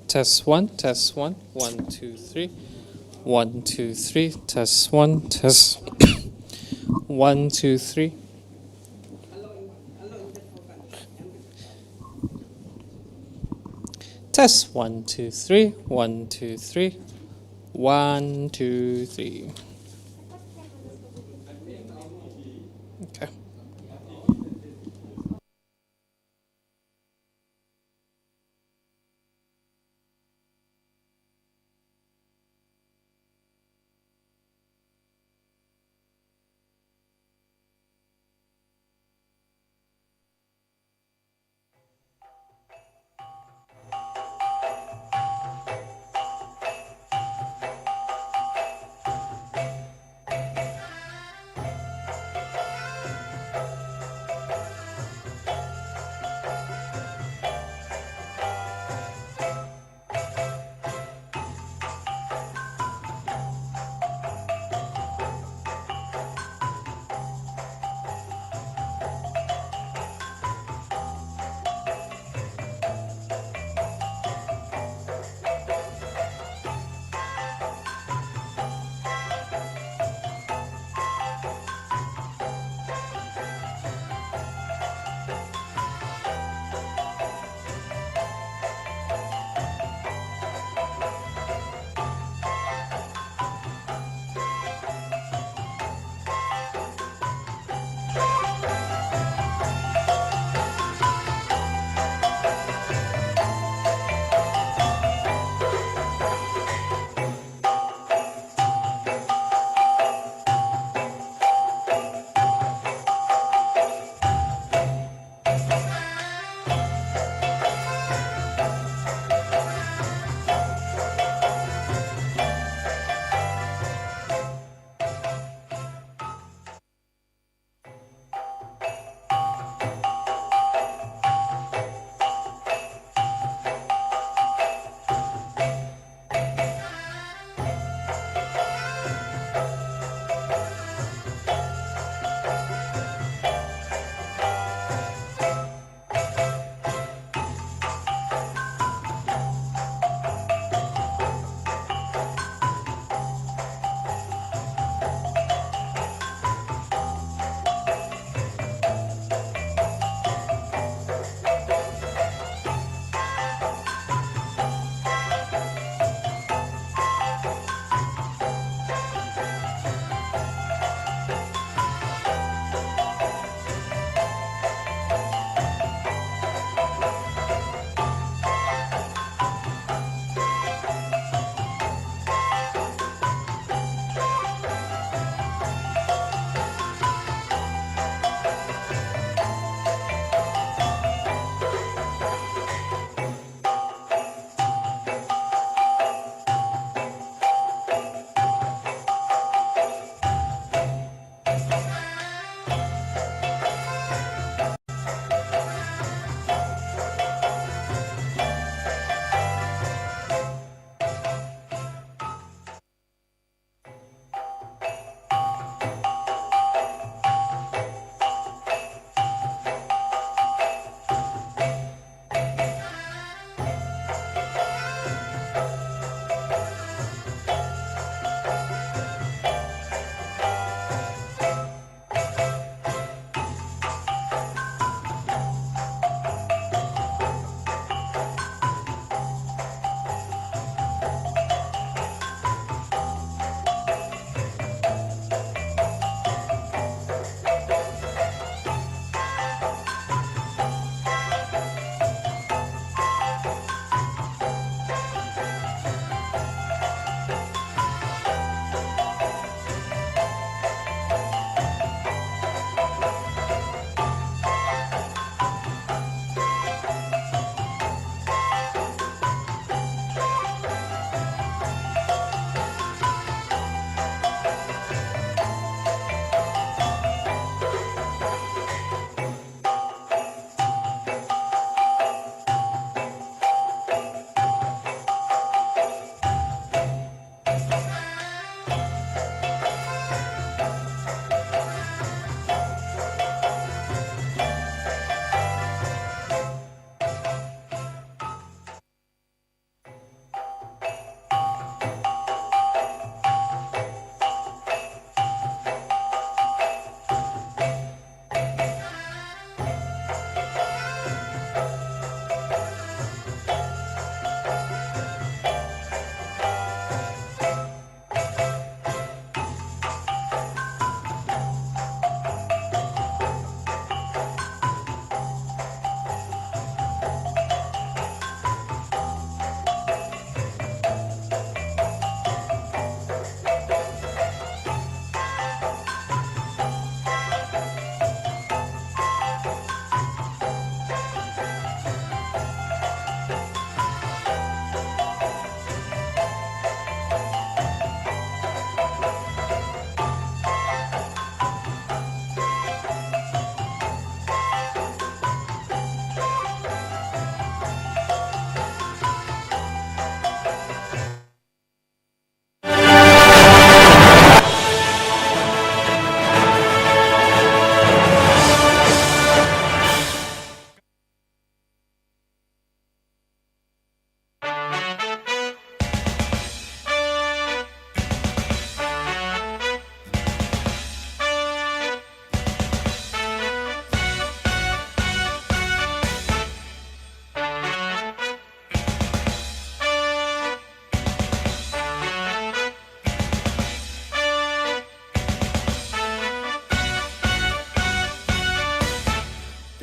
Test one, test one, 1, 2, 3. 1, 2, 3, test one, test 1, 2, 3. Test 1, 2, 3, 1, 2, 3. 1, 2, 3. Okay.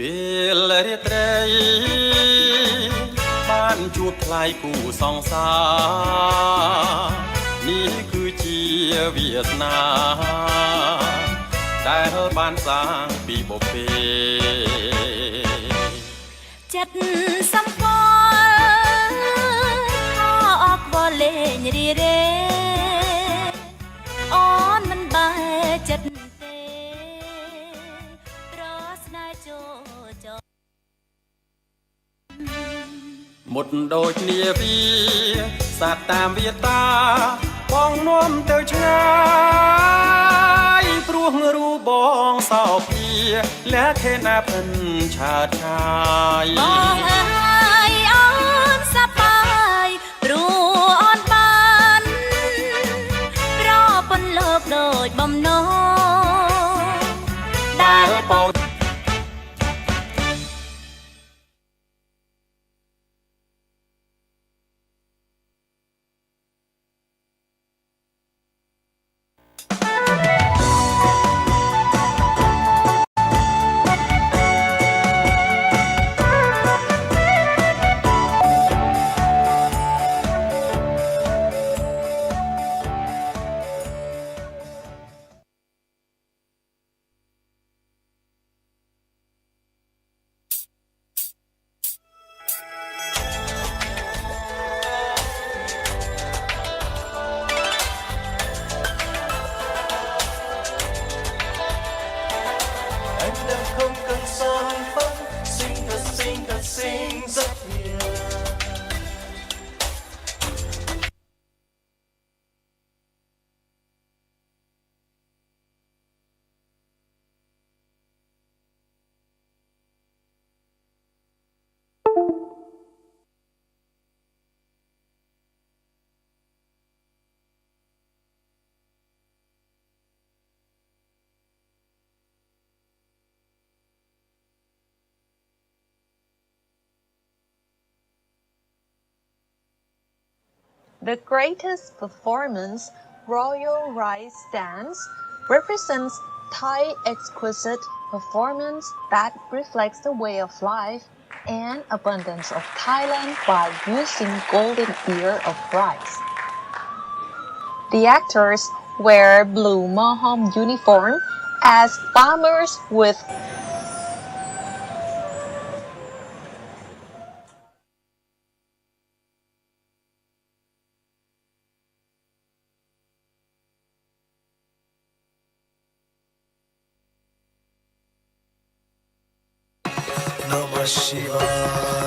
ពេលរាត្រីបានជួបថ្លៃគូសង្សារនេះគឺជាវាសនាដែលបានសាងពីបុព្វេចិត្តសម្គាល់អកវលេងរីរេអូនមិនបែរចិត្តទេប្រស្នេហ៍ចូលចោមុតដូចនាវីសាទតាមវាតាបងនាំទៅឆ្ងាយព្រោះរូបបងសោភាលះខេណាភិនឆាតឆាយបងអើយអូនសប្បាយព្រោះអូនបានប្រពន្ធលោកដូចបំណងដែលបង The greatest performance, Royal Rice Dance, represents Thai exquisite performance that reflects the way of life and abundance of Thailand by using golden ear of rice. The actors wear blue moham uniform as farmers with Namah Shivaya.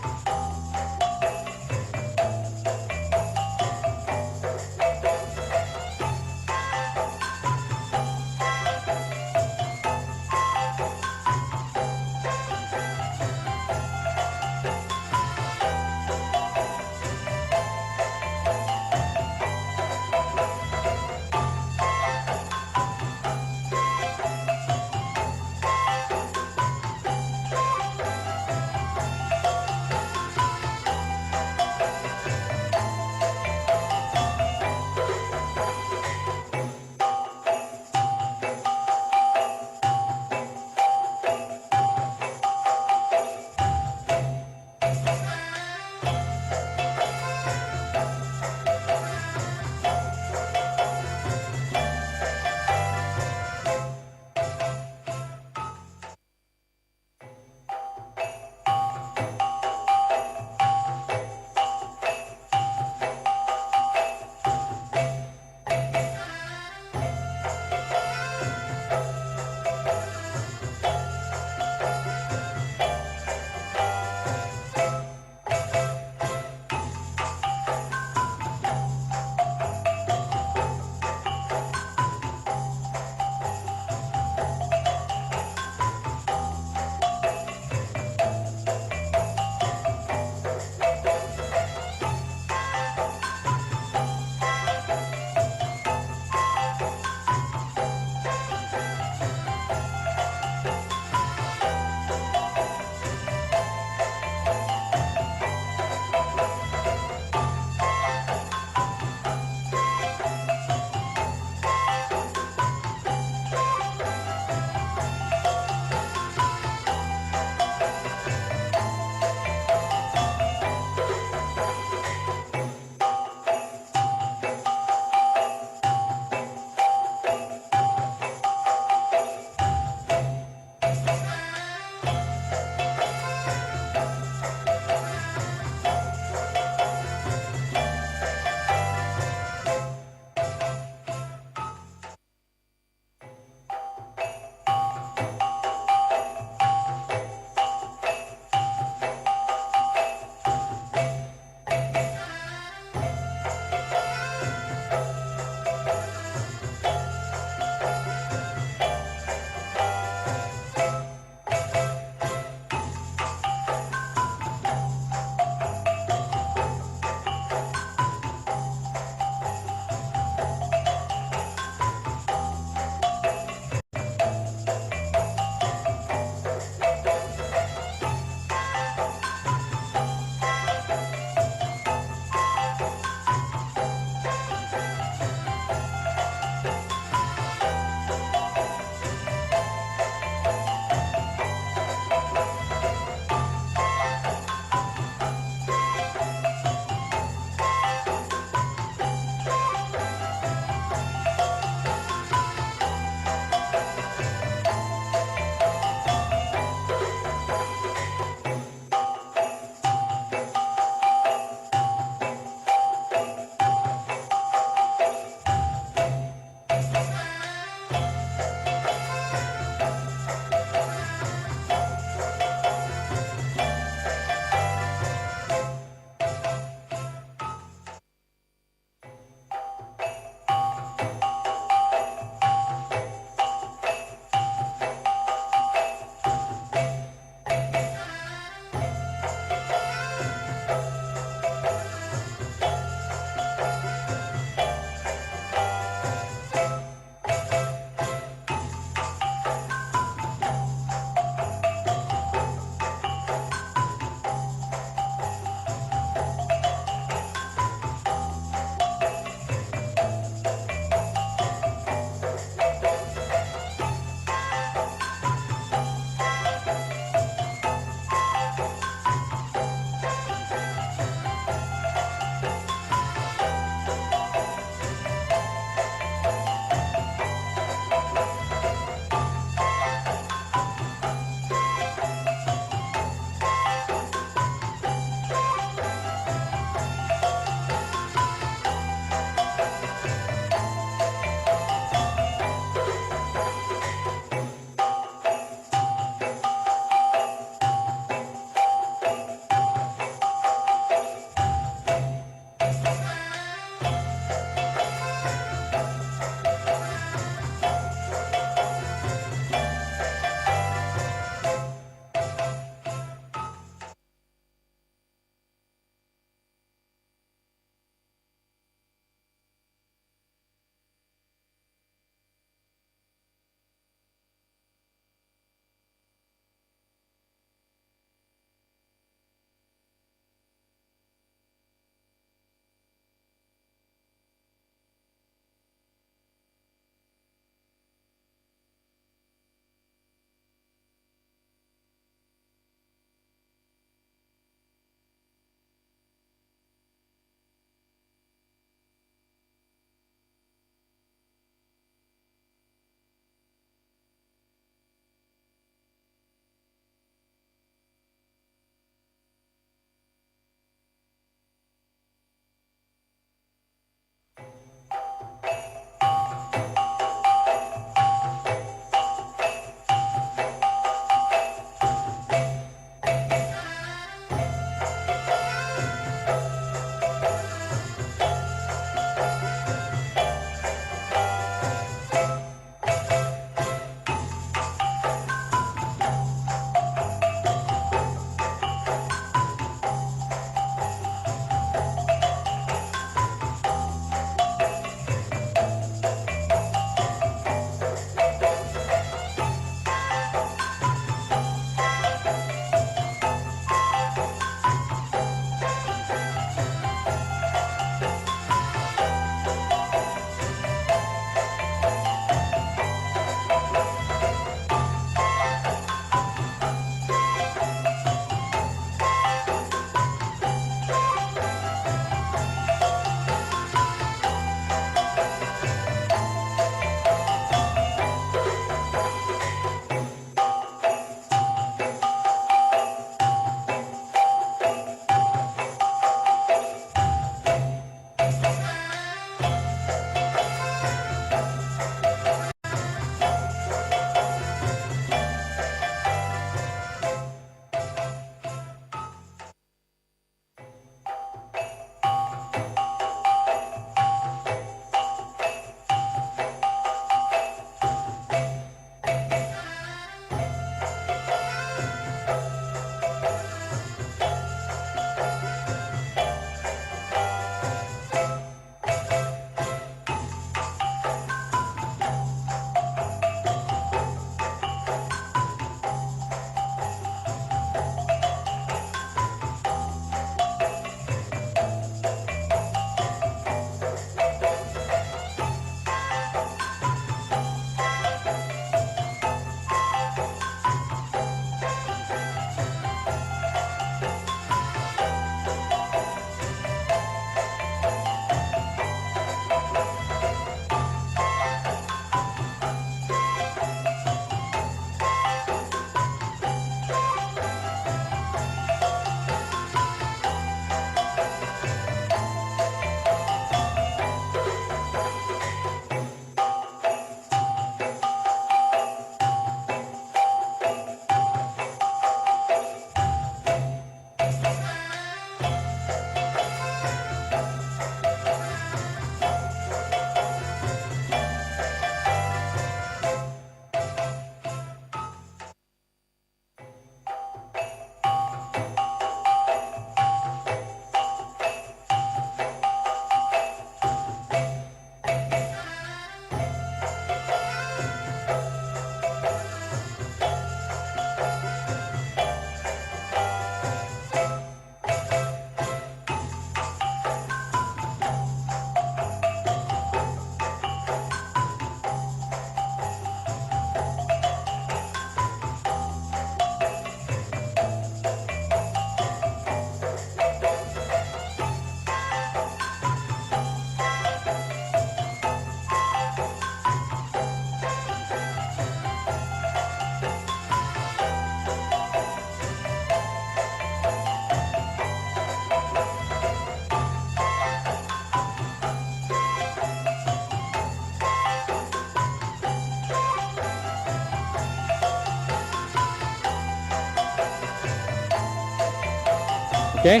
Okay.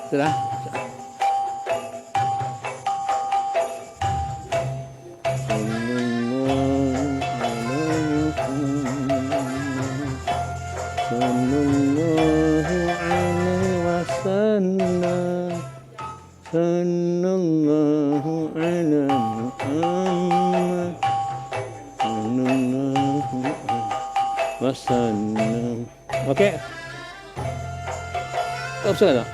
Sudah. Okay. Option ada.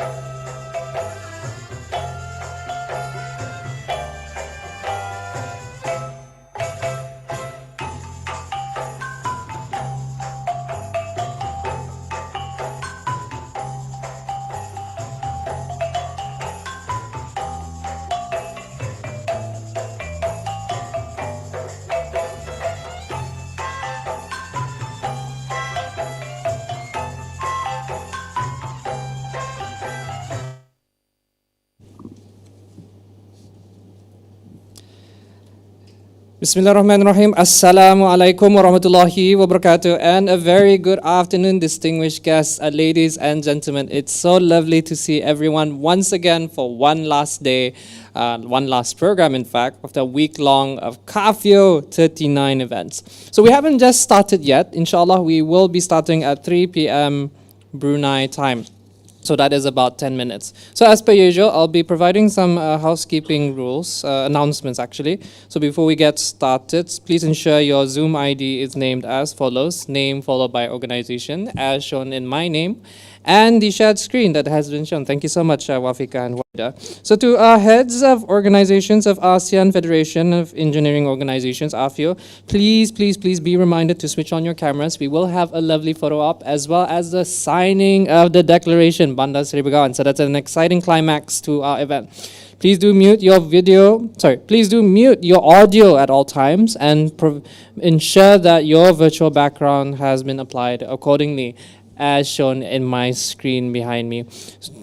Bismillahirrahmanirrahim. Assalamu alaikum warahmatullahi wabarakatuh. And a very good afternoon, distinguished guests, ladies and gentlemen. It's so lovely to see everyone once again for one last day, one last program, in fact, of the week-long of CAFEO39 events. So we haven't just started yet. Inshallah, we will be starting at 3 p.m. Brunei time. So that is about 10 minutes. So as per usual, I'll be providing some housekeeping rules, announcements actually. So before we get started, please ensure your Zoom ID is named as follows: name followed by organization, as shown in my name, and the shared screen that has been shown. Thank you so much, Wafika and Wada. So to our heads of organizations of ASEAN Federation of Engineering Organizations, AFEO, please be reminded to switch on your cameras. We will have a lovely photo op as well as the signing of the declaration, Bandar Seri Begawan. So that's an exciting climax to our event. Please do mute your please do mute your audio at all times and ensure that your virtual background has been applied accordingly, as shown in my screen behind me.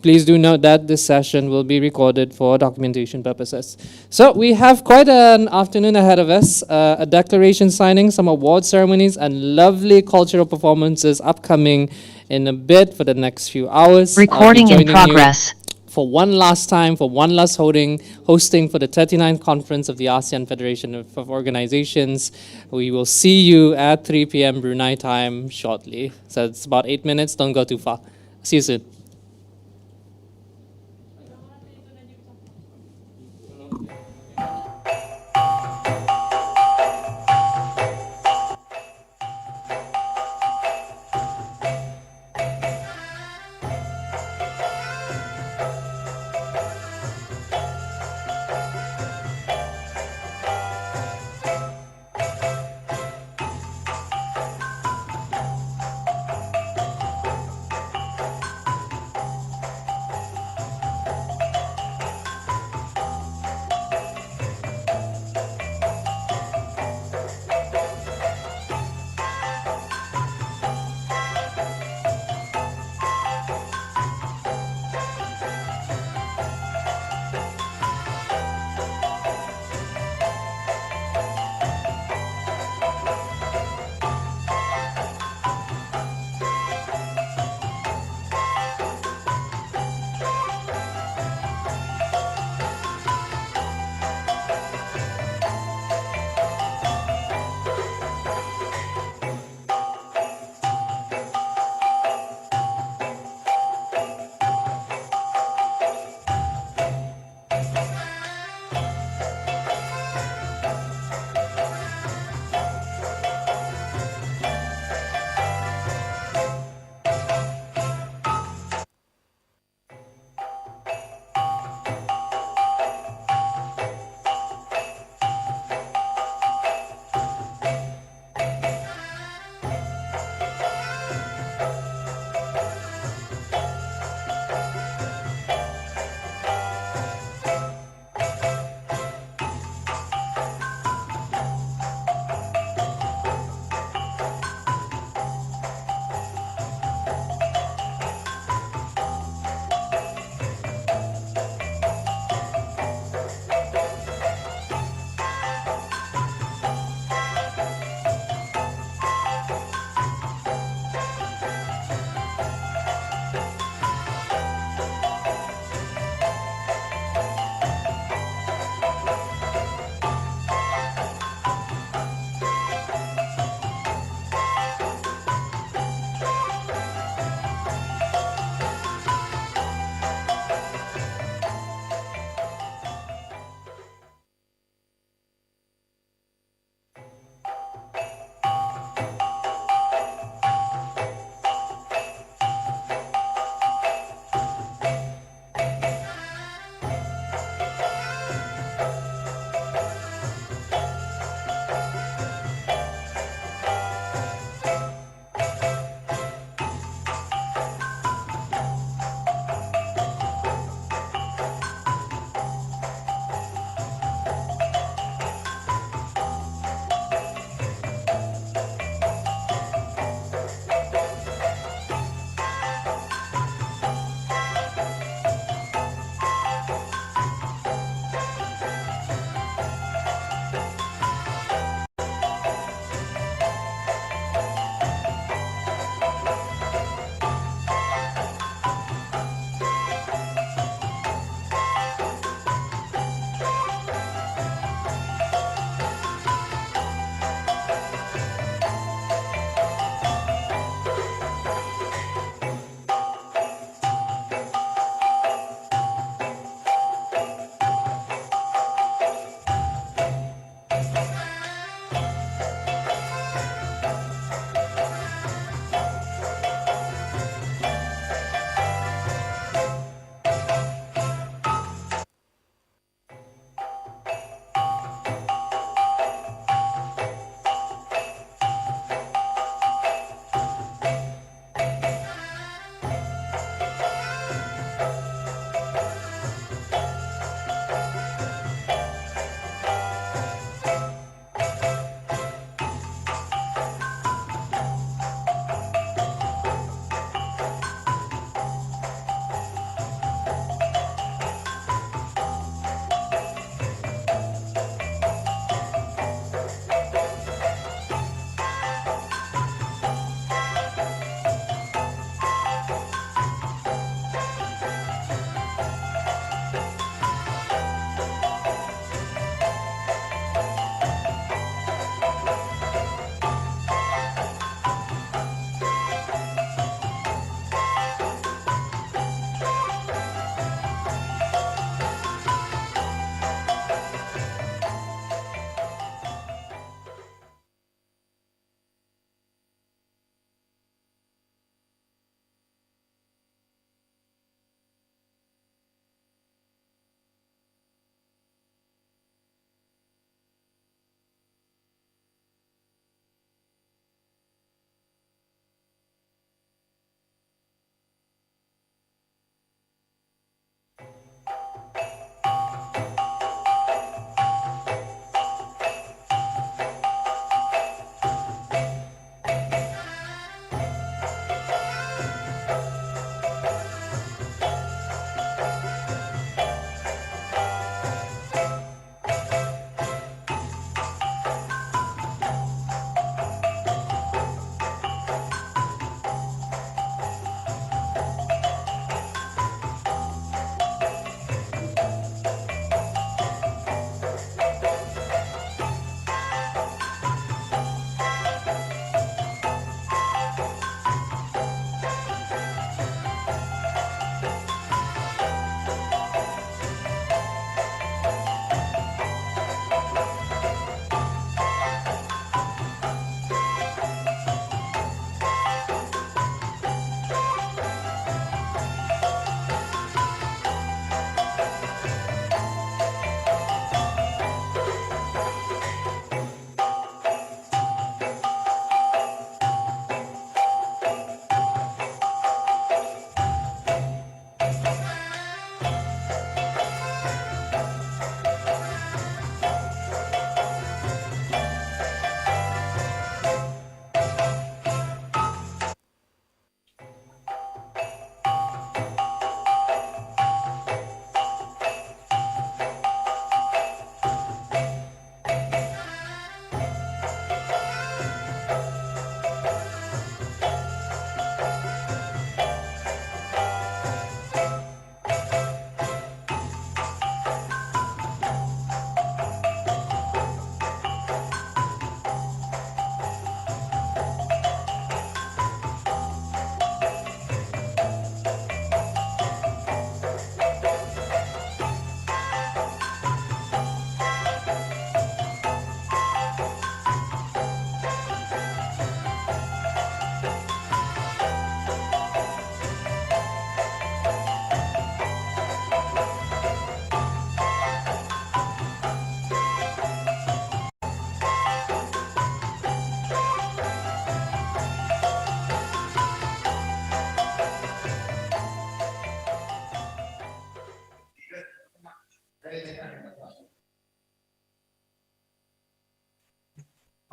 Please do note that this session will be recorded for documentation purposes. So we have quite an afternoon ahead of us, a declaration signing, some award ceremonies, and lovely cultural performances upcoming in a bit for the next few hours. Recording in progress. For one last time, for one last hosting for the 39th conference of the ASEAN Federation of Organizations. We will see you at 3 p.m. Brunei time shortly. So it's about 8 minutes, don't go too far. See you soon.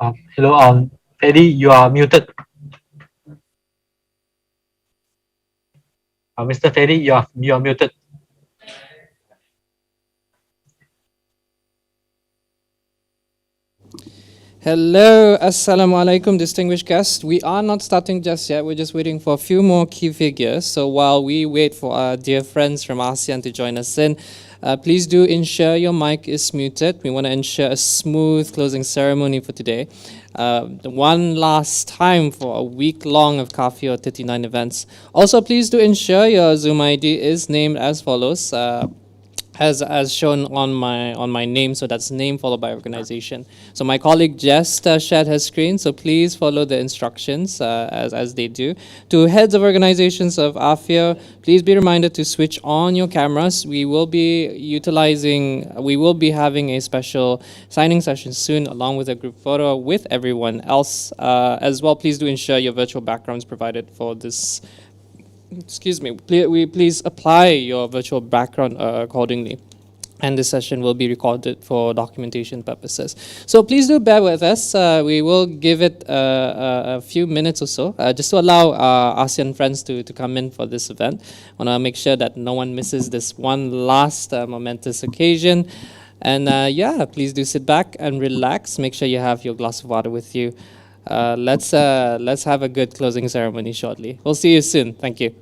Hello, Eddie, you are muted. Mr. Freddy, you are muted. Hello, assalamu alaikum, distinguished guests. We are not starting just yet. We're just waiting for a few more key figures. So while we wait for our dear friends from ASEAN to join us in, please do ensure your mic is muted. We want to ensure a smooth closing ceremony for today. One last time for a week long of CAFEO39 events. Also, please do ensure your Zoom ID is named as follows. As shown on my name, so that's name followed by organization. So my colleague just shared her screen, so please follow the instructions as they do. To heads of organizations of AFIA, please be reminded to switch on your cameras. We will be having a special signing session soon, along with a group photo with everyone else as well. Please do ensure your virtual backgrounds provided for this. Excuse me, please apply your virtual background accordingly. And this session will be recorded for documentation purposes. So please do bear with us. We will give it a few minutes or so, just to allow ASEAN friends to come in for this event. I want to make sure that no one misses this one last momentous occasion. And yeah, please do sit back and relax. Make sure you have your glass of water with you. Let's have a good closing ceremony shortly. We'll see you soon. Thank you.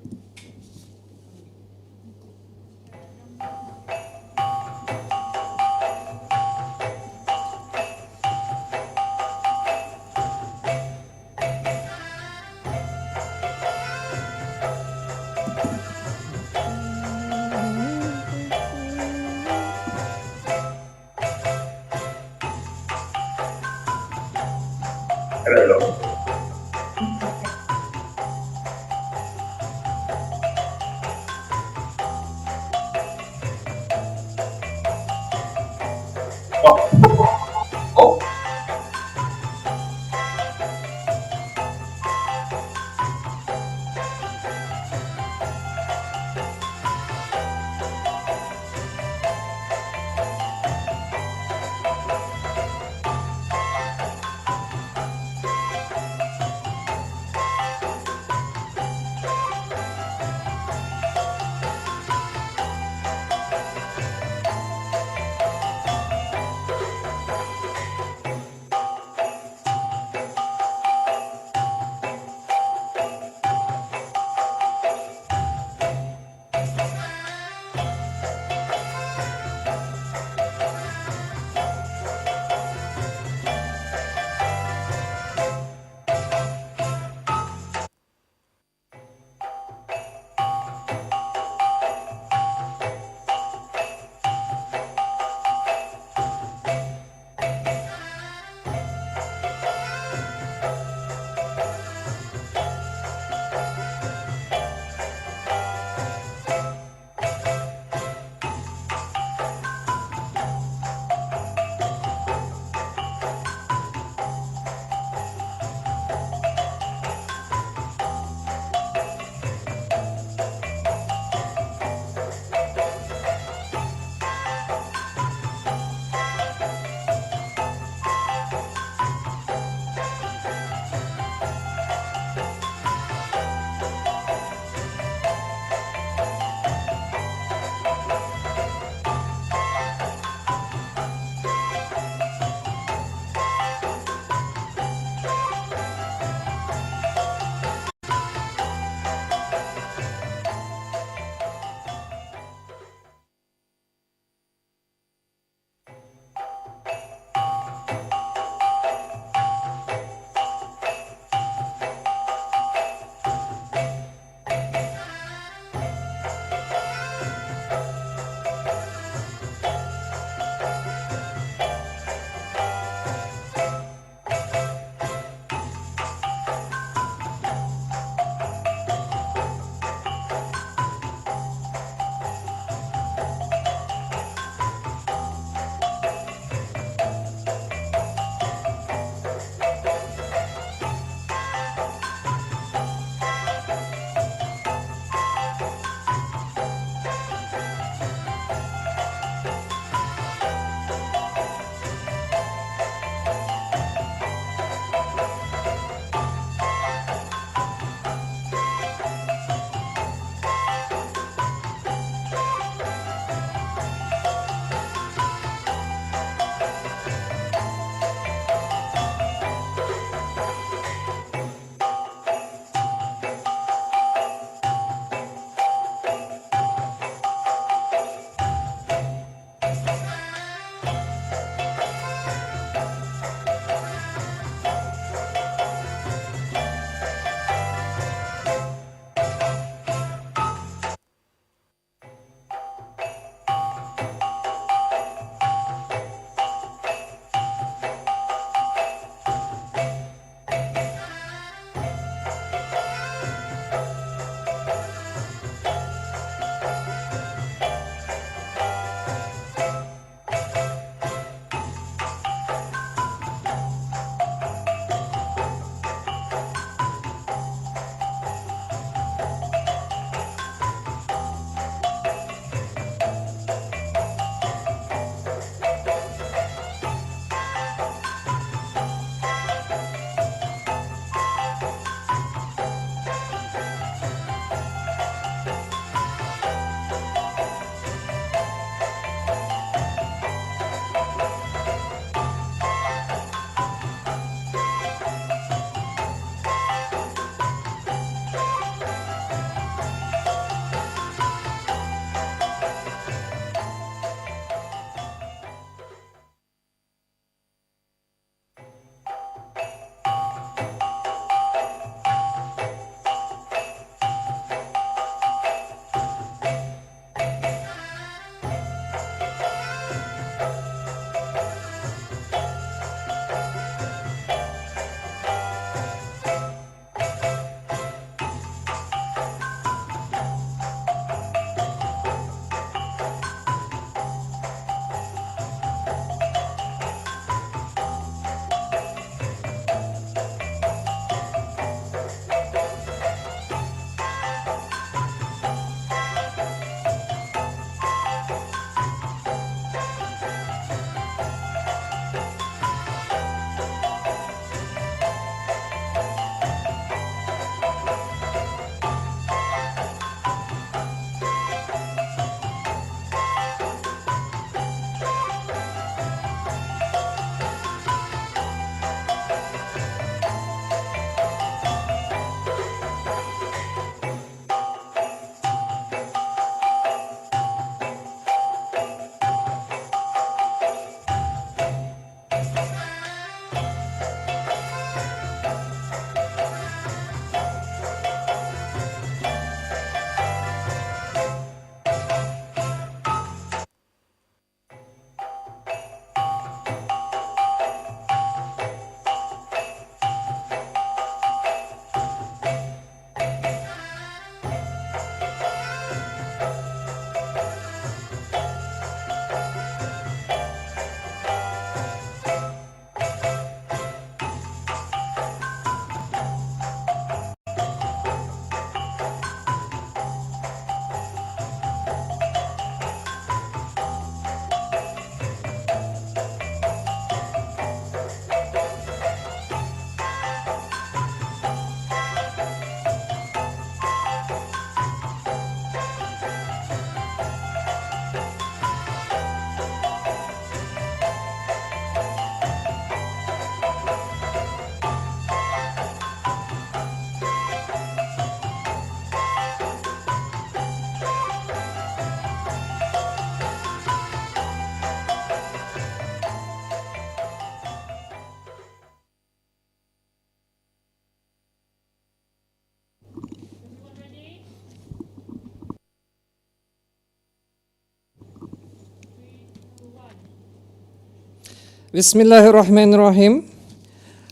Bismillahirrahmanirrahim.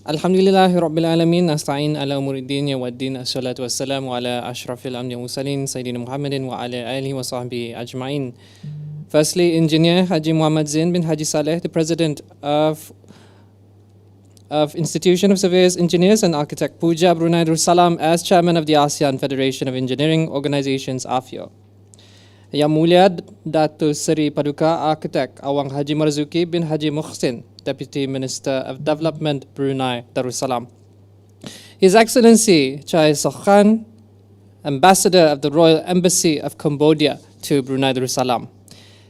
Alhamdulillahi Rabbil Alameen. Nasta'in ala umuriddin wa ad-din. As-salatu wassalamu ala ashrafil anbiya mursalin. Sayyidina Muhammadin wa ala alihi wa sahbihi ajma'in. Firstly, Engineer Haji Muhammad Zain bin Haji Saleh, the President of Institution of Surveyors, Engineers and Architect PUJA Brunei Darussalam as Chairman of the ASEAN Federation of Engineering Organizations AFEO. Yang Mulia Datuk Seri Paduka Architect Awang Haji Marzuki bin Haji Muhsin, Deputy Minister of Development Brunei Darussalam. His Excellency Chai Sokhan, Ambassador of the Royal Embassy of Cambodia to Brunei Darussalam.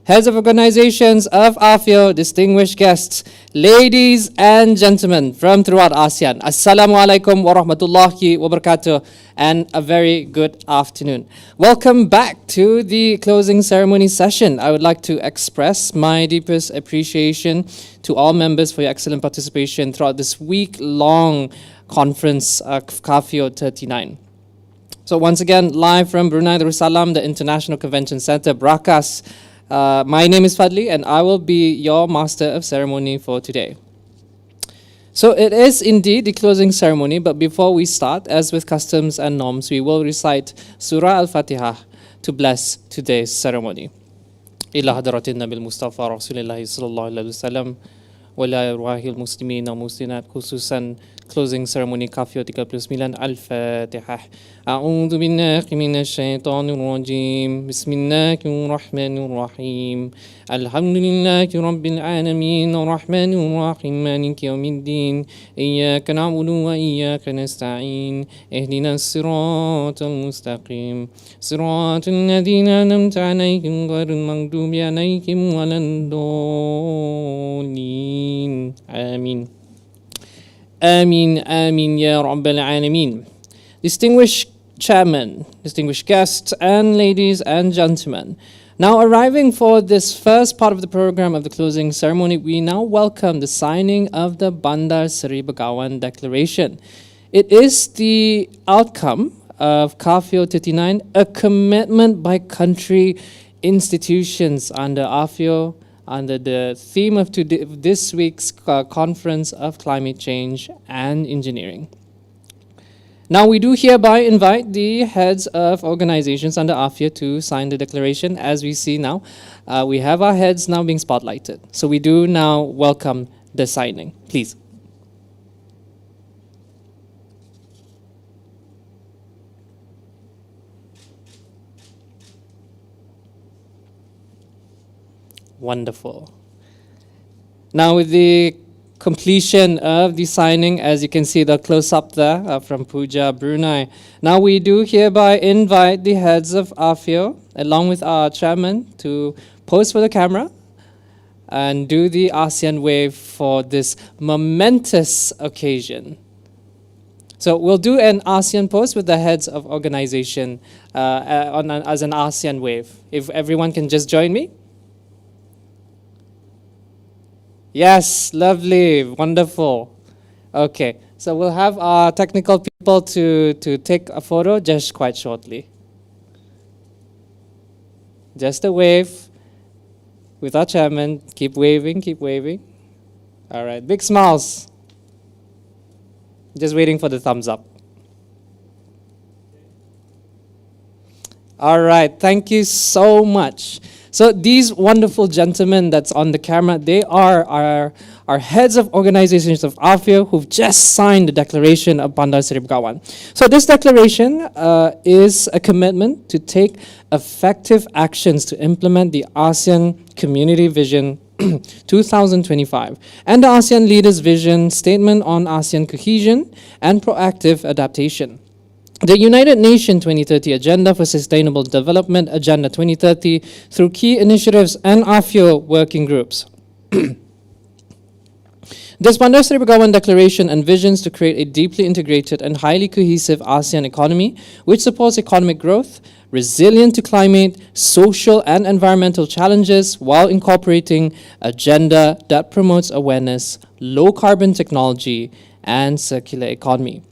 Heads of organizations of AFEO, distinguished guests, ladies and gentlemen from throughout ASEAN, Assalamu alaikum wa rahmatullahi wa barakatuh, and a very good afternoon. Welcome back to the closing ceremony session. I would like to express my deepest appreciation to all members for your excellent participation throughout this week-long conference of CAFEO39. So once again, live from Brunei Darussalam, the International Convention Center, Brakas. My name is Fadli and I will be your master of ceremony for today. So it is indeed the closing ceremony, but before we start, as with customs and norms, we will recite Surah Al-Fatiha to bless today's ceremony. Ila hadratin Nabil Mustafa Rasulullah sallallahu alaihi wasallam wa la arwahil muslimin wa muslimat, khususan closing ceremony CAFEO39 Al-Fatiha. أعوذ بالله من الشيطان الرجيم بسم الله الرحمن الرحيم الحمد لله رب العالمين الرحمن الرحيم مالك يوم الدين إياك نعبد وإياك نستعين اهدنا الصراط المستقيم صراط الذين أنعمت عليهم غير المغضوب عليهم ولا الضالين آمين آمين آمين يا رب العالمين. Distinguished Chairman, distinguished guests, and ladies and gentlemen, now arriving for this first part of the program of the closing ceremony, we now welcome the signing of the Bandar Seri Begawan Declaration. It is the outcome of CAFEO39, a commitment by country institutions under AFEO, under the theme of this week's Conference of Climate Change and Engineering. Now, we do hereby invite the heads of organizations under AFEO to sign the declaration. As we see now, we have our heads now being spotlighted. So we do now welcome the signing. Please. Wonderful. Now, with the completion of the signing, as you can see the close-up there from PUJA Brunei. Now we do hereby invite the heads of AFEO, along with our chairman, to pose for the camera and do the ASEAN wave for this momentous occasion. So we'll do an ASEAN pose with the heads of organization as an ASEAN wave. If everyone can just join me. Yes, lovely, wonderful. Okay, so we'll have our technical people to take a photo just quite shortly. Just a wave with our chairman. Keep waving, keep waving. All right, big smiles. Just waiting for the thumbs up. All right, thank you so much. So these wonderful gentlemen that's on the camera, they are our heads of organizations of AFEO who've just signed the declaration of Bandar Seri Begawan. So this declaration is a commitment to take effective actions to implement the ASEAN Community Vision 2025 and the ASEAN Leaders Vision Statement on ASEAN Cohesion and Proactive Adaptation. The United Nations 2030 Agenda for Sustainable Development, Agenda 2030, through key initiatives and AFEO working groups. This Bandar Seri Begawan Declaration envisions to create a deeply integrated and highly cohesive ASEAN economy, which supports economic growth, resilient to climate, social and environmental challenges, while incorporating agenda that promotes awareness, low carbon technology, and circular economy.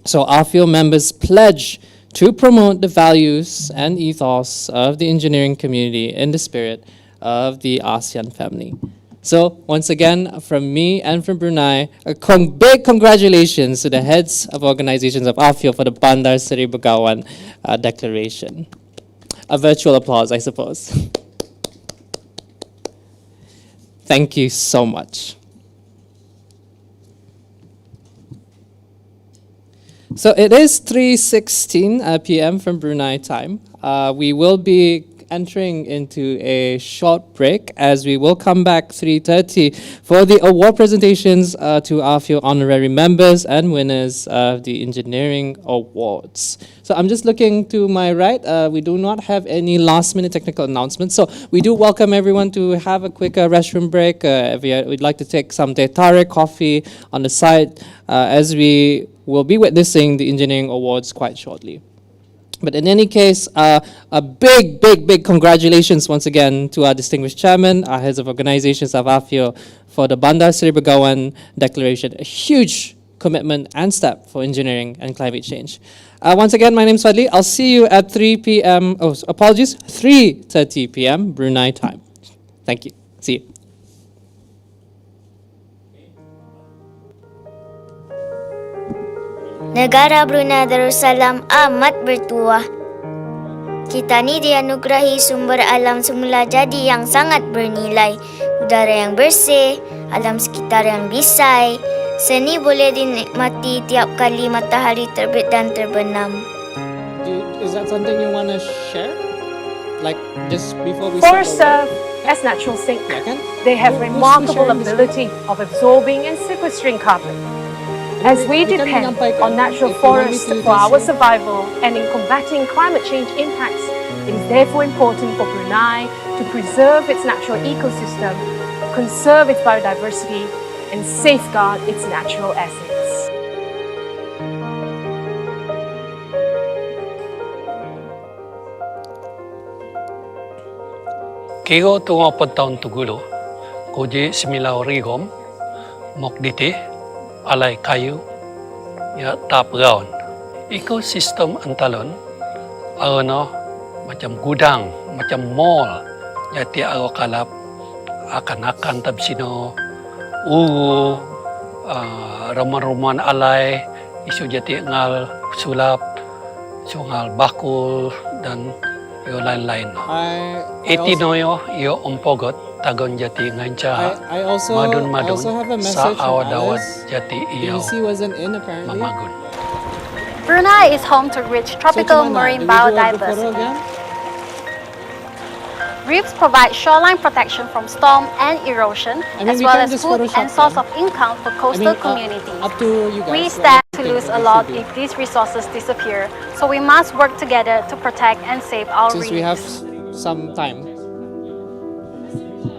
So AFEO members pledge to promote the values and ethos of the engineering community in the spirit of the ASEAN family. So once again, from me and from Brunei, big congratulations to the heads of organizations of AFIO for the Bandar Seri Begawan declaration. A virtual applause, I suppose. Thank you so much. So it is 3:16 p.m. from Brunei time. We will be entering into a short break as we will come back 3:30 for the award presentations to AFIO honorary members and winners of the engineering awards. So I'm just looking to my right. We do not have any last minute technical announcements. So we do welcome everyone to have a quick restroom break. We'd like to take some teh tarik, coffee on the side as we will be witnessing the engineering awards quite shortly. But in any case, a big congratulations once again to our distinguished chairman, our heads of organizations of AFIO for the Bandar Seri Begawan declaration, a huge commitment and step for engineering and climate change. Once again, my name is Fadli. I'll see you at 3 p.m. 3:30 p.m. Brunei time. Thank you. See you. Negara Brunei Darussalam amat bertuah. Kita ni dianugerahi sumber alam semula jadi yang sangat bernilai. Udara yang bersih, alam sekitar yang bisai. Seni boleh dinikmati tiap kali matahari terbit dan terbenam. Is that something you want to share? Like just before we Forests serve as natural sink. They have remarkable ability of absorbing and sequestering carbon. As we depend on natural forests for our survival and in combating climate change impacts, it is therefore important for Brunei to preserve its natural ecosystem, conserve its biodiversity, and safeguard its natural assets. Kego tungo pataun tugulo, koji similau rigom, mok dite, alai kayu, ya tap gaun. Ekosistem antalon, arono macam gudang, macam mall, jati aro kalap akan tabsino, roman-roman alai, isu jati ngal sulap, sungal bakul dan yo lain-lain. Etinoyo yo ompogot tagon jati nganca madun-madun sa awad-awad jati iyo mamagun. Brunei is home to rich tropical marine biodiversity. Reefs provide shoreline protection from storm and erosion, as well as food and source of income for coastal communities. We stand to lose a lot if these resources disappear, so we must work together to protect and save our reefs. Since we have some time.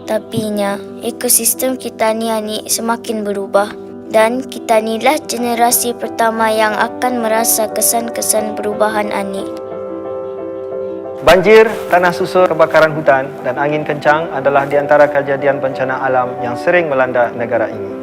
Tapinya, ekosistem kita ni semakin berubah dan kita nilah generasi pertama yang akan merasa kesan-kesan perubahan ini. Banjir, tanah susur, kebakaran hutan dan angin kencang adalah di antara kejadian bencana alam yang sering melanda negara ini.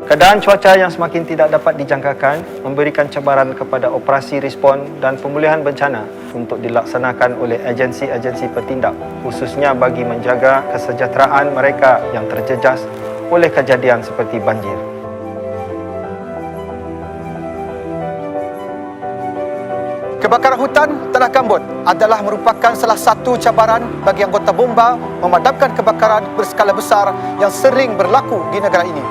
Keadaan cuaca yang semakin tidak dapat dijangkakan memberikan cabaran kepada operasi respon dan pemulihan bencana untuk dilaksanakan oleh agensi-agensi bertindak, khususnya bagi menjaga kesejahteraan mereka yang terjejas oleh kejadian seperti banjir. Kebakaran hutan tanah gambut adalah merupakan salah satu cabaran bagi anggota bomba memadamkan kebakaran berskala besar yang sering berlaku di negara ini.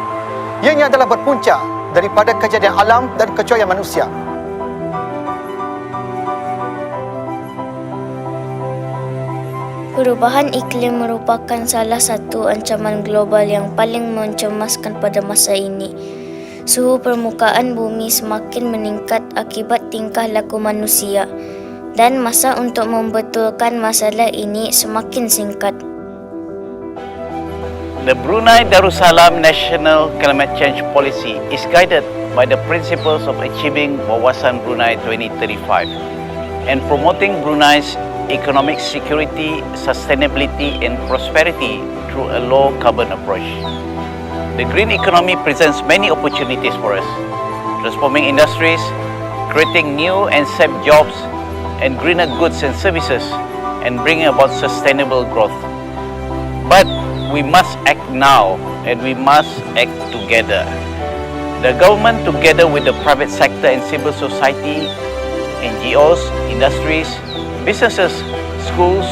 Ianya adalah berpunca daripada kejadian alam dan kecuaian manusia. Perubahan iklim merupakan salah satu ancaman global yang paling mencemaskan pada masa ini. Suhu permukaan bumi semakin meningkat akibat tingkah laku manusia dan masa untuk membetulkan masalah ini semakin singkat. The Brunei Darussalam National Climate Change Policy is guided by the principles of achieving Wawasan Brunei 2035 and promoting Brunei's economic security, sustainability and prosperity through a low-carbon approach. The green economy presents many opportunities for us, transforming industries, creating new and safe jobs and greener goods and services, and bringing about sustainable growth. But we must act now, and we must act together. The government, together with the private sector and civil society, NGOs, industries, businesses, schools,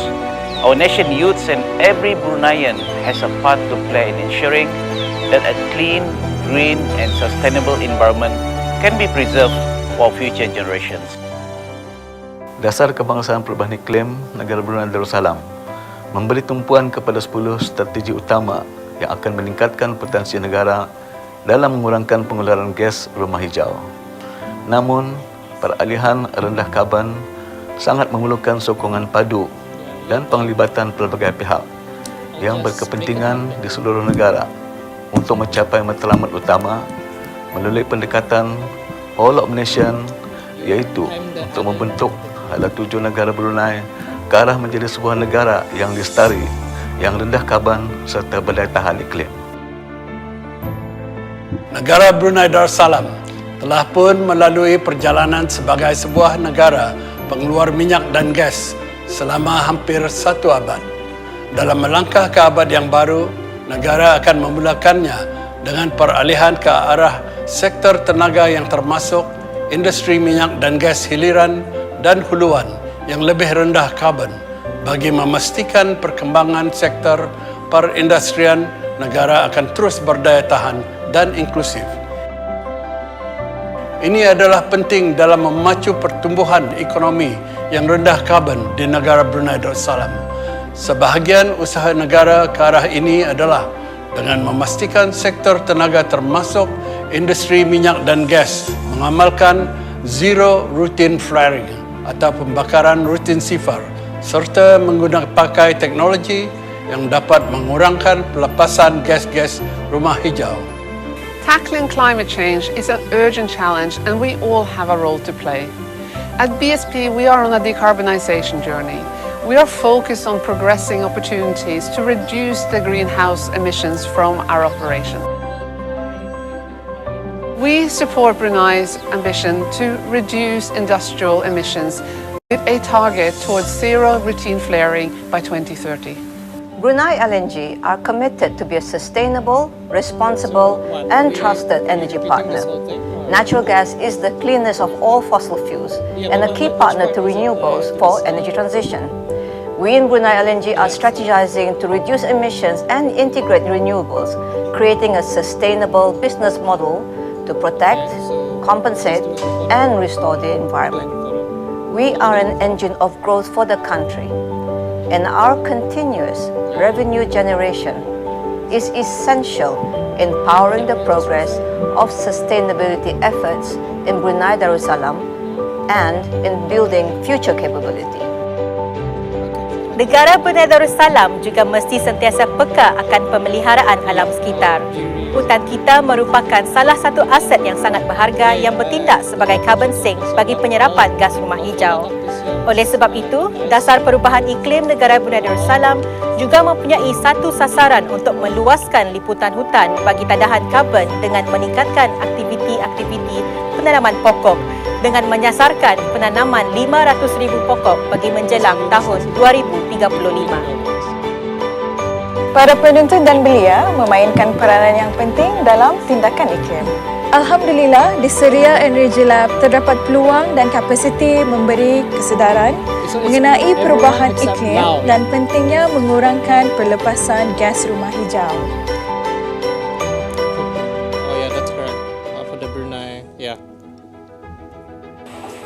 our nation youths and every Bruneian has a part to play in ensuring that a clean, green and sustainable environment can be preserved for future generations. Dasar Kebangsaan Perubahan Iklim Negara Brunei Darussalam memberi tumpuan kepada 10 strategi utama yang akan meningkatkan potensi negara dalam mengurangkan pengeluaran gas rumah hijau. Namun, peralihan rendah karbon sangat memerlukan sokongan padu dan penglibatan pelbagai pihak yang berkepentingan di seluruh negara untuk mencapai matlamat utama melalui pendekatan All of Nation, iaitu untuk membentuk hala tuju negara Brunei ke arah menjadi sebuah negara yang lestari, yang rendah karbon serta berdaya tahan iklim. Negara Brunei Darussalam telah pun melalui perjalanan sebagai sebuah negara pengeluar minyak dan gas selama hampir 1 abad. Dalam melangkah ke abad yang baru, negara akan memulakannya dengan peralihan ke arah sektor tenaga yang termasuk industri minyak dan gas hiliran dan huluan yang lebih rendah karbon bagi memastikan perkembangan sektor perindustrian negara akan terus berdaya tahan dan inklusif. Ini adalah penting dalam memacu pertumbuhan ekonomi yang rendah karbon di negara Brunei Darussalam. Sebahagian usaha negara ke arah ini adalah dengan memastikan sektor tenaga termasuk industri minyak dan gas mengamalkan zero routine flaring atau pembakaran rutin sifar serta menggunakan pakai teknologi yang dapat mengurangkan pelepasan gas-gas rumah hijau. Tackling climate change is an urgent challenge and we all have a role to play. At BSP, we are on a decarbonisation journey. We are focused on progressing opportunities to reduce the greenhouse emissions from our operation. We support Brunei's ambition to reduce industrial emissions with a target towards zero routine flaring by 2030. Brunei LNG are committed to be a sustainable, responsible and trusted energy partner. Natural gas is the cleanest of all fossil fuels and a key partner to renewables for energy transition. We in Brunei LNG are strategizing to reduce emissions and integrate renewables, creating a sustainable business model to protect, compensate and restore the environment. We are an engine of growth for the country, and our continuous revenue generation is essential in powering the progress of sustainability efforts in Brunei Darussalam and in building future capability. Negara Brunei Darussalam juga mesti sentiasa peka akan pemeliharaan alam sekitar. Hutan kita merupakan salah satu aset yang sangat berharga yang bertindak sebagai carbon sink bagi penyerapan gas rumah hijau. Oleh sebab itu, Dasar Perubahan Iklim Negara Brunei Darussalam juga mempunyai satu sasaran untuk meluaskan liputan hutan bagi tadahan karbon dengan meningkatkan aktiviti-aktiviti penanaman pokok dengan menyasarkan penanaman 500,000 pokok bagi menjelang tahun 2035. Para penuntut dan belia memainkan peranan yang penting dalam tindakan iklim. Alhamdulillah, di Seria Energy Lab terdapat peluang dan kapasiti memberi kesedaran mengenai perubahan iklim dan pentingnya mengurangkan pelepasan gas rumah hijau. Oh yeah, that's correct. For the Brunei, yeah.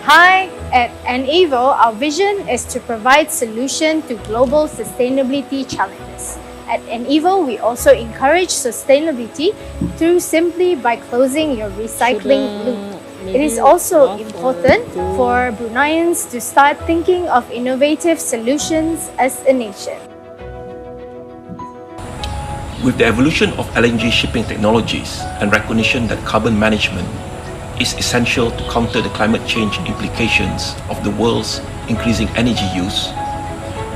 Hi, at NEVO, our vision is to provide solution to global sustainability challenges. At NEVO, we also encourage sustainability through simply by closing your recycling loop. It is also important for Bruneians to start thinking of innovative solutions as a nation. With the evolution of LNG shipping technologies and recognition that carbon management is essential to counter the climate change implications of the world's increasing energy use,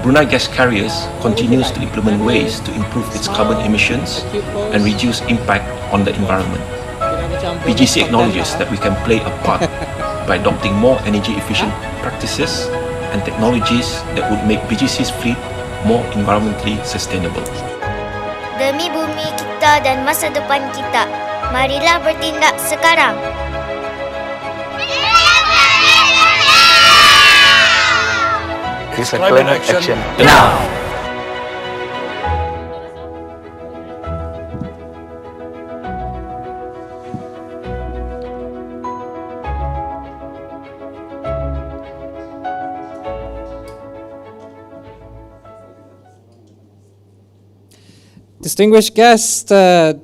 Brunei Gas Carriers continues to implement ways to improve its carbon emissions and reduce impact on the environment. PGC acknowledges that we can play a part by adopting more energy-efficient practices and technologies that would make BGC's fleet more environmentally sustainable. demi bumi kita dan masa depan kita. Marilah bertindak sekarang. It's a climate action now. Distinguished guests,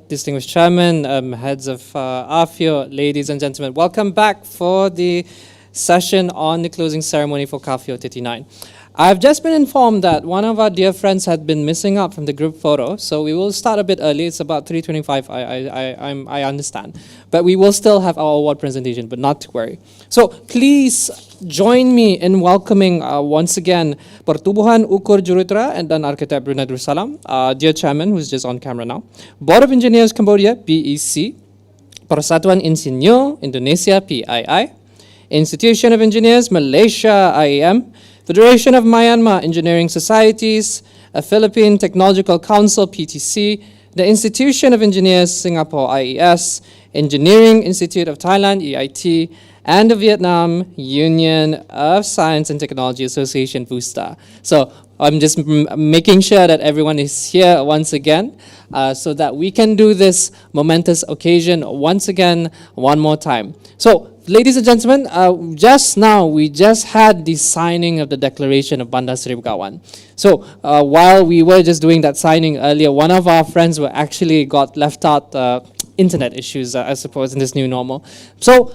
distinguished chairman, heads of AFEO, ladies and gentlemen, welcome back for the session on the closing ceremony for CAFEO39. I've just been informed that one of our dear friends had been missing out from the group photo, so we will start a bit early. It's about 3:25, I understand. But we will still have our award presentation, but not to worry. So please join me in welcoming once again Pertubuhan Ukur Juruterra and dan Architect Brunei Darussalam, dear chairman who's just on camera now, Board of Engineers Cambodia, BEC, Persatuan Insinyur Indonesia, PII, Institution of Engineers Malaysia, IEM, Federation of Myanmar Engineering Societies, a Philippine Technological Council, PTC, the Institution of Engineers Singapore, IES, Engineering Institute of Thailand, EIT, and the Vietnam Union of Science and Technology Association, VUSTA. So I'm just making sure that everyone is here once again so that we can do this momentous occasion once again, one more time. So, ladies and gentlemen, just now we just had the signing of the Declaration of Bandar Seri Begawan. So while we were just doing that signing earlier, one of our friends were actually got left out, internet issues, I suppose, in this new normal. So,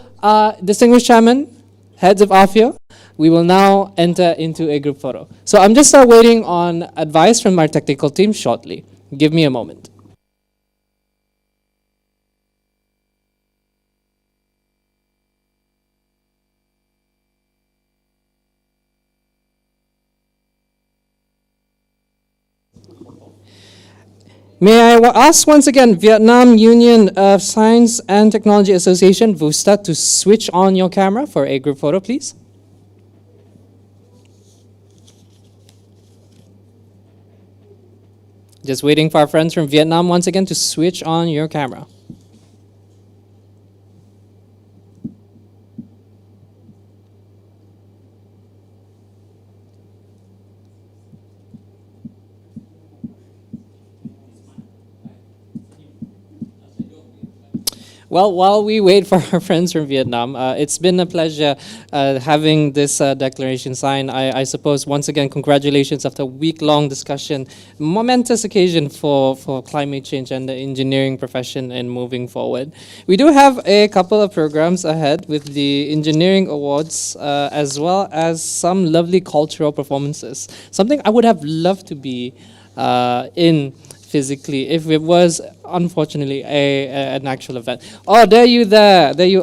distinguished chairman, heads of AFEO, we will now enter into a group photo. So I'm just waiting on advice from our technical team shortly. Give me a moment. May I ask once again, Vietnam Union of Science and Technology Association, VUSTA, to switch on your camera for a group photo, please? Just waiting for our friends from Vietnam once again to switch on your camera. Well, while we wait for our friends from Vietnam, it's been a pleasure having this declaration signed. I suppose, once again, congratulations after a week-long discussion. Momentous occasion for climate change and the engineering profession and moving forward. We do have a couple of programs ahead with the engineering awards as well as some lovely cultural performances. Something I would have loved to be in physically if it was unfortunately an actual event. Oh, there you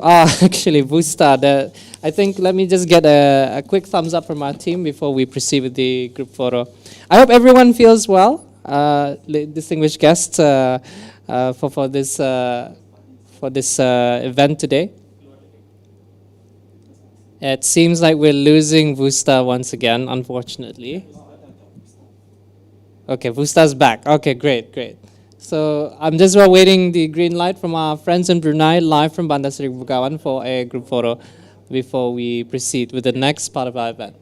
are actually, VUSTA. I think let me just get a quick thumbs up from our team before we proceed with the group photo. I hope everyone feels well, distinguished guests, for this event today. It seems like we're losing VUSTA once again, unfortunately. Okay, VUSTA's back. Okay, great. So I'm just waiting the green light from our friends in Brunei, live from Bandar Seri Begawan, for a group photo before we proceed with the next part of our event.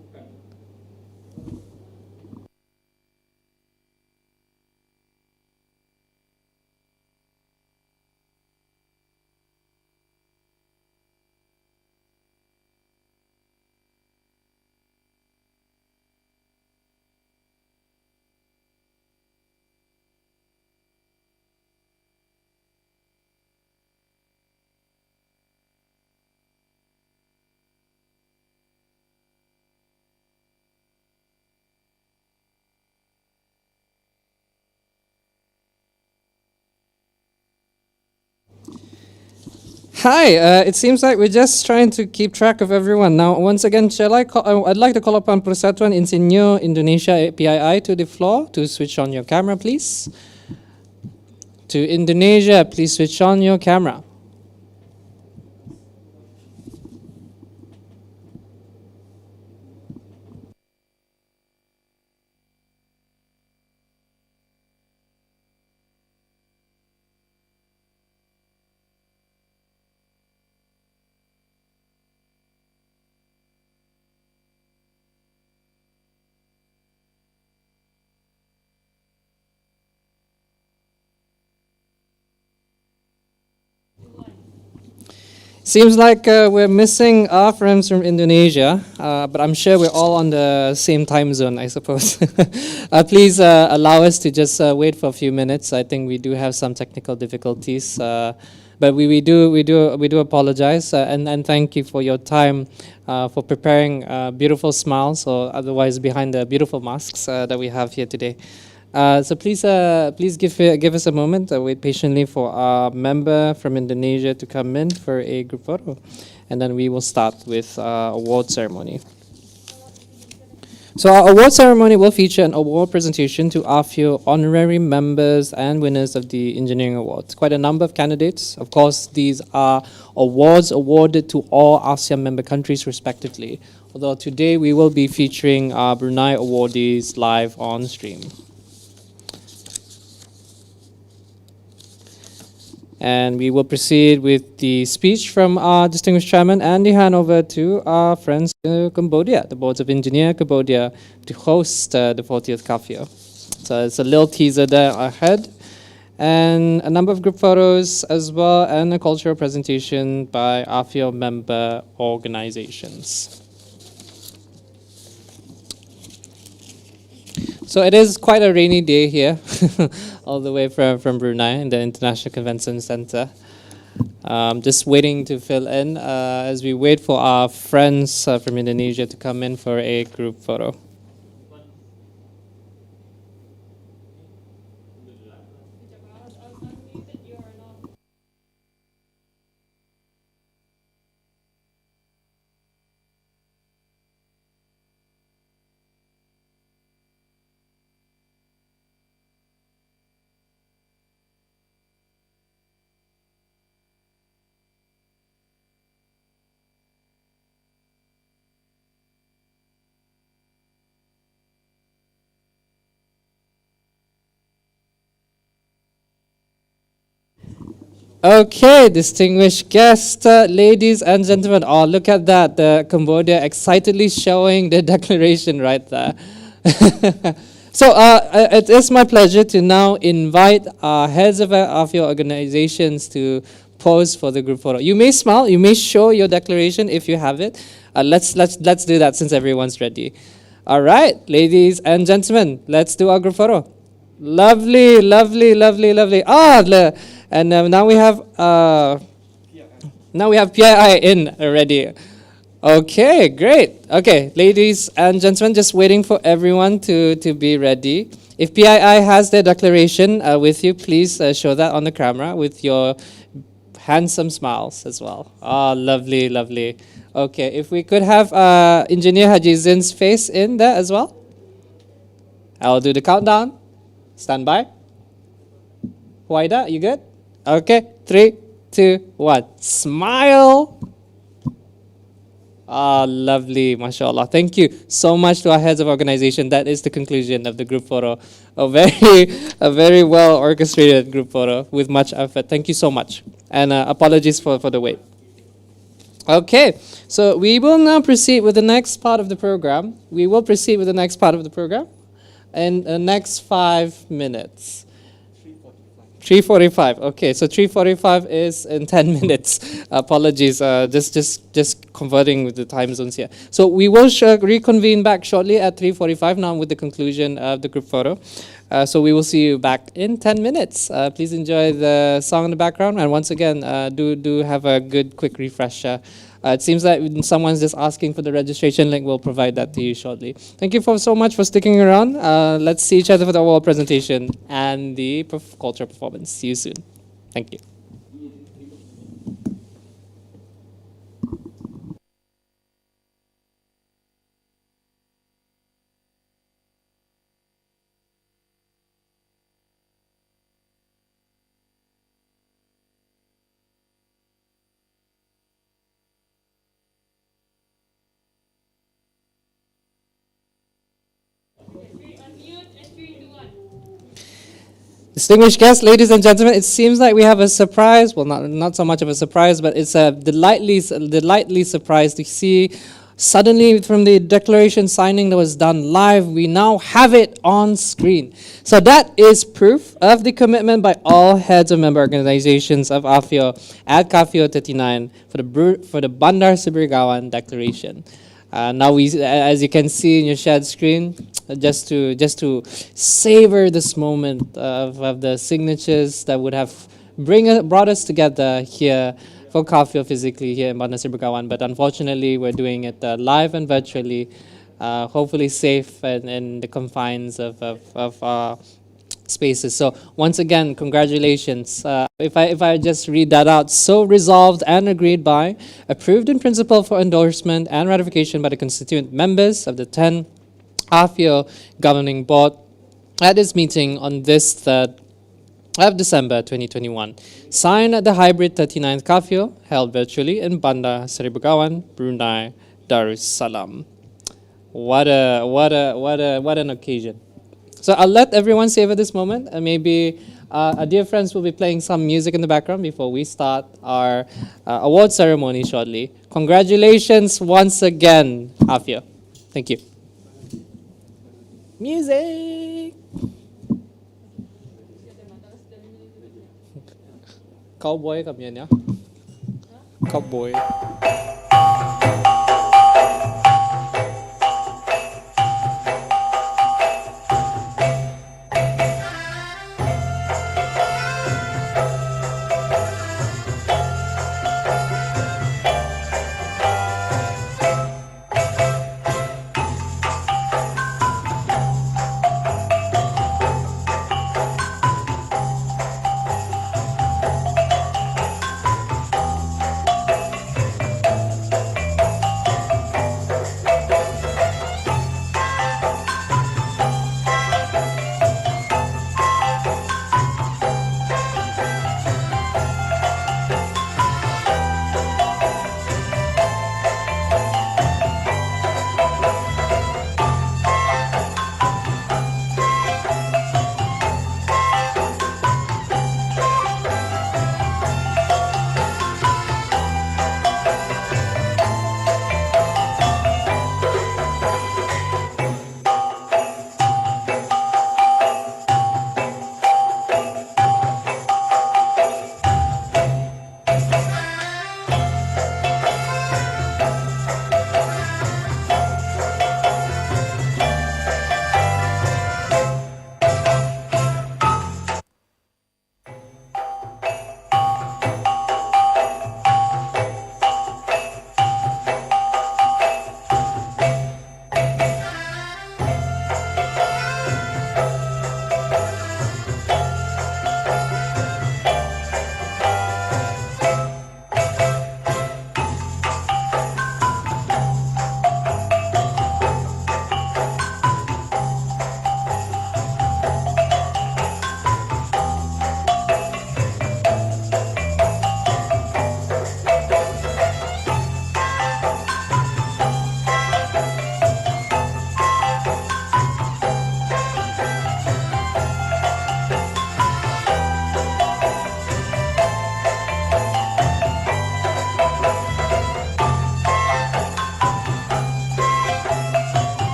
Hi, it seems like we're just trying to keep track of everyone. Now, once again, I'd like to call upon Persatuan Insinyur Indonesia, PII, to the floor to switch on your camera, please. To Indonesia, please switch on your camera. Seems like we're missing our friends from Indonesia, but I'm sure we're all on the same time zone, I suppose. Please allow us to just wait for a few minutes. I think we do have some technical difficulties, but we do apologize, and thank you for your time, for preparing beautiful smiles, or otherwise behind the beautiful masks that we have here today. So please give us a moment. Wait patiently for our member from Indonesia to come in for a group photo, and then we will start with award ceremony. So our award ceremony will feature an award presentation to our few honorary members and winners of the Engineering Awards. Quite a number of candidates. Of course, these are awards awarded to all ASEAN member countries respectively. Although today we will be featuring our Brunei awardees live on stream. And we will proceed with the speech from our distinguished chairman and the handover to our friends in Cambodia, the Boards of Engineer Cambodia, to host the 40th CAFEO. So it's a little teaser there ahead, and a number of group photos as well, and a cultural presentation by AFEO member organizations. So it is quite a rainy day here, all the way from Brunei in the International Convention Center. Just waiting to fill in as we wait for our friends from Indonesia to come in for a group photo. Okay, distinguished guests, ladies and gentlemen. Oh, look at that. Cambodia excitedly showing the declaration right there. So it is my pleasure to now invite heads of your organizations to pose for the group photo. You may smile, you may show your declaration if you have it. Let's do that since everyone's ready. All right, ladies and gentlemen, let's do our group photo. Lovely, lovely, lovely, lovely. And now we have PII in already. Okay, great. Okay, ladies and gentlemen, just waiting for everyone to be ready. If PII has their declaration with you, please show that on the camera with your handsome smiles as well. Ah, lovely, lovely. Okay, if we could have Engineer Haji Zin's face in there as well. I'll do the countdown. Stand by. Huaida, you good? Okay, 3, 2, 1. Smile. Ah, lovely, mashallah. Thank you so much to our heads of organization. That is the conclusion of the group photo. A very well orchestrated group photo with much effort. Thank you so much. And apologies for the wait. Okay, so we will now proceed with the next part of the program. In the next 5 minutes. 3:45. Okay, so 3:45 is in 10 minutes. Apologies, just converting with the time zones here. So we will reconvene back shortly at 3:45 now with the conclusion of the group photo. So we will see you back in 10 minutes. Please enjoy the song in the background, and once again, do have a good quick refresher. It seems like someone's just asking for the registration link. We'll provide that to you shortly. Thank you so much for sticking around. Let's see each other for the award presentation and the cultural performance. See you soon. Thank you. Distinguished guests, ladies and gentlemen, it seems like we have a surprise. Well, not so much of a surprise, but it's a delightfully surprised to see Suddenly, from the declaration signing that was done live, we now have it on screen. So that is proof of the commitment by all heads of member organizations of AFIO at CAFEO39 for the Bandar Sibergawan Declaration. Now as you can see in your shared screen, just to savor this moment of the signatures that would have brought us together here for CAFEO physically here in Bandar Sibergawan, but unfortunately we're doing it live and virtually, hopefully safe and in the confines of spaces. So once again, congratulations. If I just read that out, so resolved and agreed by, approved in principle for endorsement and ratification by the constituent members of the 10 AFIO Governing Board at its meeting on this 3rd of December 2021. Signed at the hybrid 39th CAFEO, held virtually in Bandar Sibergawan, Brunei, Darussalam. What an occasion. So I'll let everyone savor this moment, and maybe our dear friends will be playing some music in the background before we start our award ceremony shortly. Congratulations once again, AFIO. Thank you. Music! Cowboy kami yan, ya? Cowboy.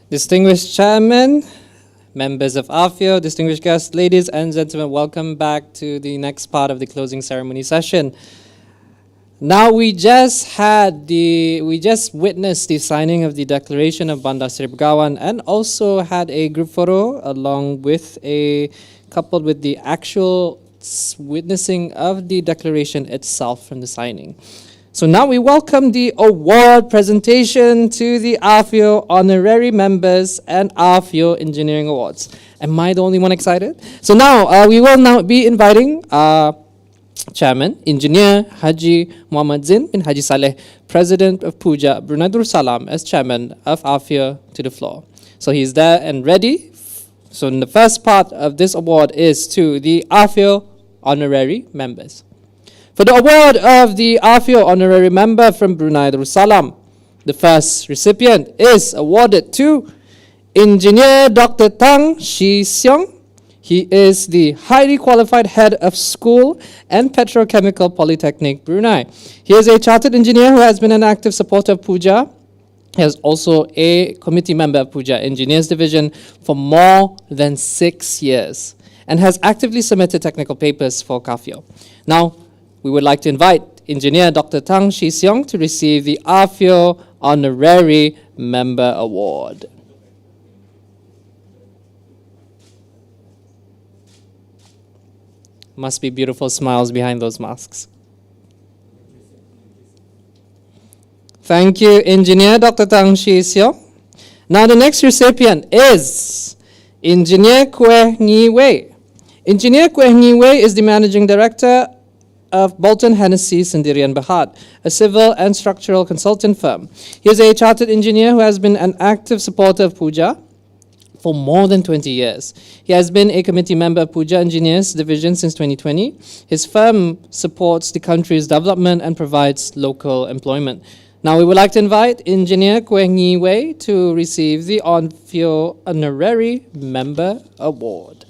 Distinguished Chairman, members of AFIO, distinguished guests, ladies and gentlemen, welcome back to the next part of the closing ceremony session. Now we just witnessed the signing of the Declaration of Bandar Seri Begawan and also had a group photo coupled with the actual witnessing of the declaration itself from the signing. So now we welcome the award presentation to the AFIO honorary members and AFIO Engineering Awards. Am I the only one excited? So now we will now be inviting Chairman, Engineer Haji Muhammad Zin bin Haji Saleh, President of PUJA, Brunei Darussalam, as Chairman of AFIO to the floor. So he's there and ready. So in the first part of this award is to the AFIO honorary members. For the award of the AFIO honorary member from Brunei Darussalam, the first recipient is awarded to Engineer Dr. Tang Shi Siong. He is the highly qualified head of school and Petrochemical Polytechnic, Brunei. He is a chartered engineer who has been an active supporter of PUJA. He is also a committee member of PUJA Engineers Division for more than 6 years and has actively submitted technical papers for CAFEO. Now, we would like to invite Engineer Dr. Tang Shi Siong to receive the AFIO Honorary Member Award. Must be beautiful smiles behind those masks. Thank you, Engineer Dr. Tang Shi Siong. Now the next recipient is Engineer Kweh Ngi Wei. Engineer Kweh Ngi Wei is the Managing Director of Bolton Hennessy Sendirian Berhad, a civil and structural consultant firm. He is a chartered engineer who has been an active supporter of PUJA for more than 20 years. He has been a committee member of PUJA Engineers Division since 2020. His firm supports the country's development and provides local employment. Now we would like to invite Engineer Kweh Ngi Wei to receive the AFIO Honorary Member Award.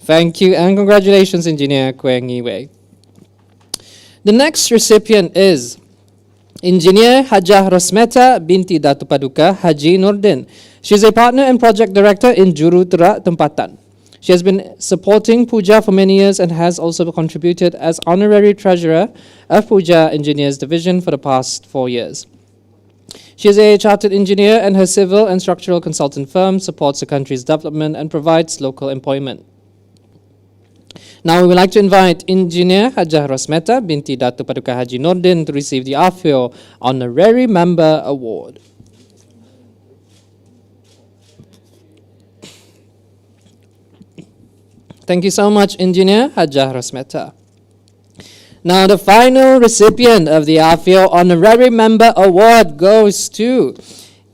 Thank you and congratulations, Engineer Kweh Ngi Wei. The next recipient is Engineer Hajah Rosmeta binti Datu Paduka Haji Nordin. She is a partner and project director in Juruterak Tempatan. She has been supporting PUJA for many years and has also contributed as honorary treasurer of PUJA Engineers Division for the past 4 years. She is a chartered engineer and her civil and structural consultant firm supports the country's development and provides local employment. Now we would like to invite Engineer Hajah Rosmeta binti Datu Paduka Haji Nordin to receive the AFIO Honorary Member Award. Thank you so much, Engineer Hajah Rosmeta. Now the final recipient of the AFIO Honorary Member Award goes to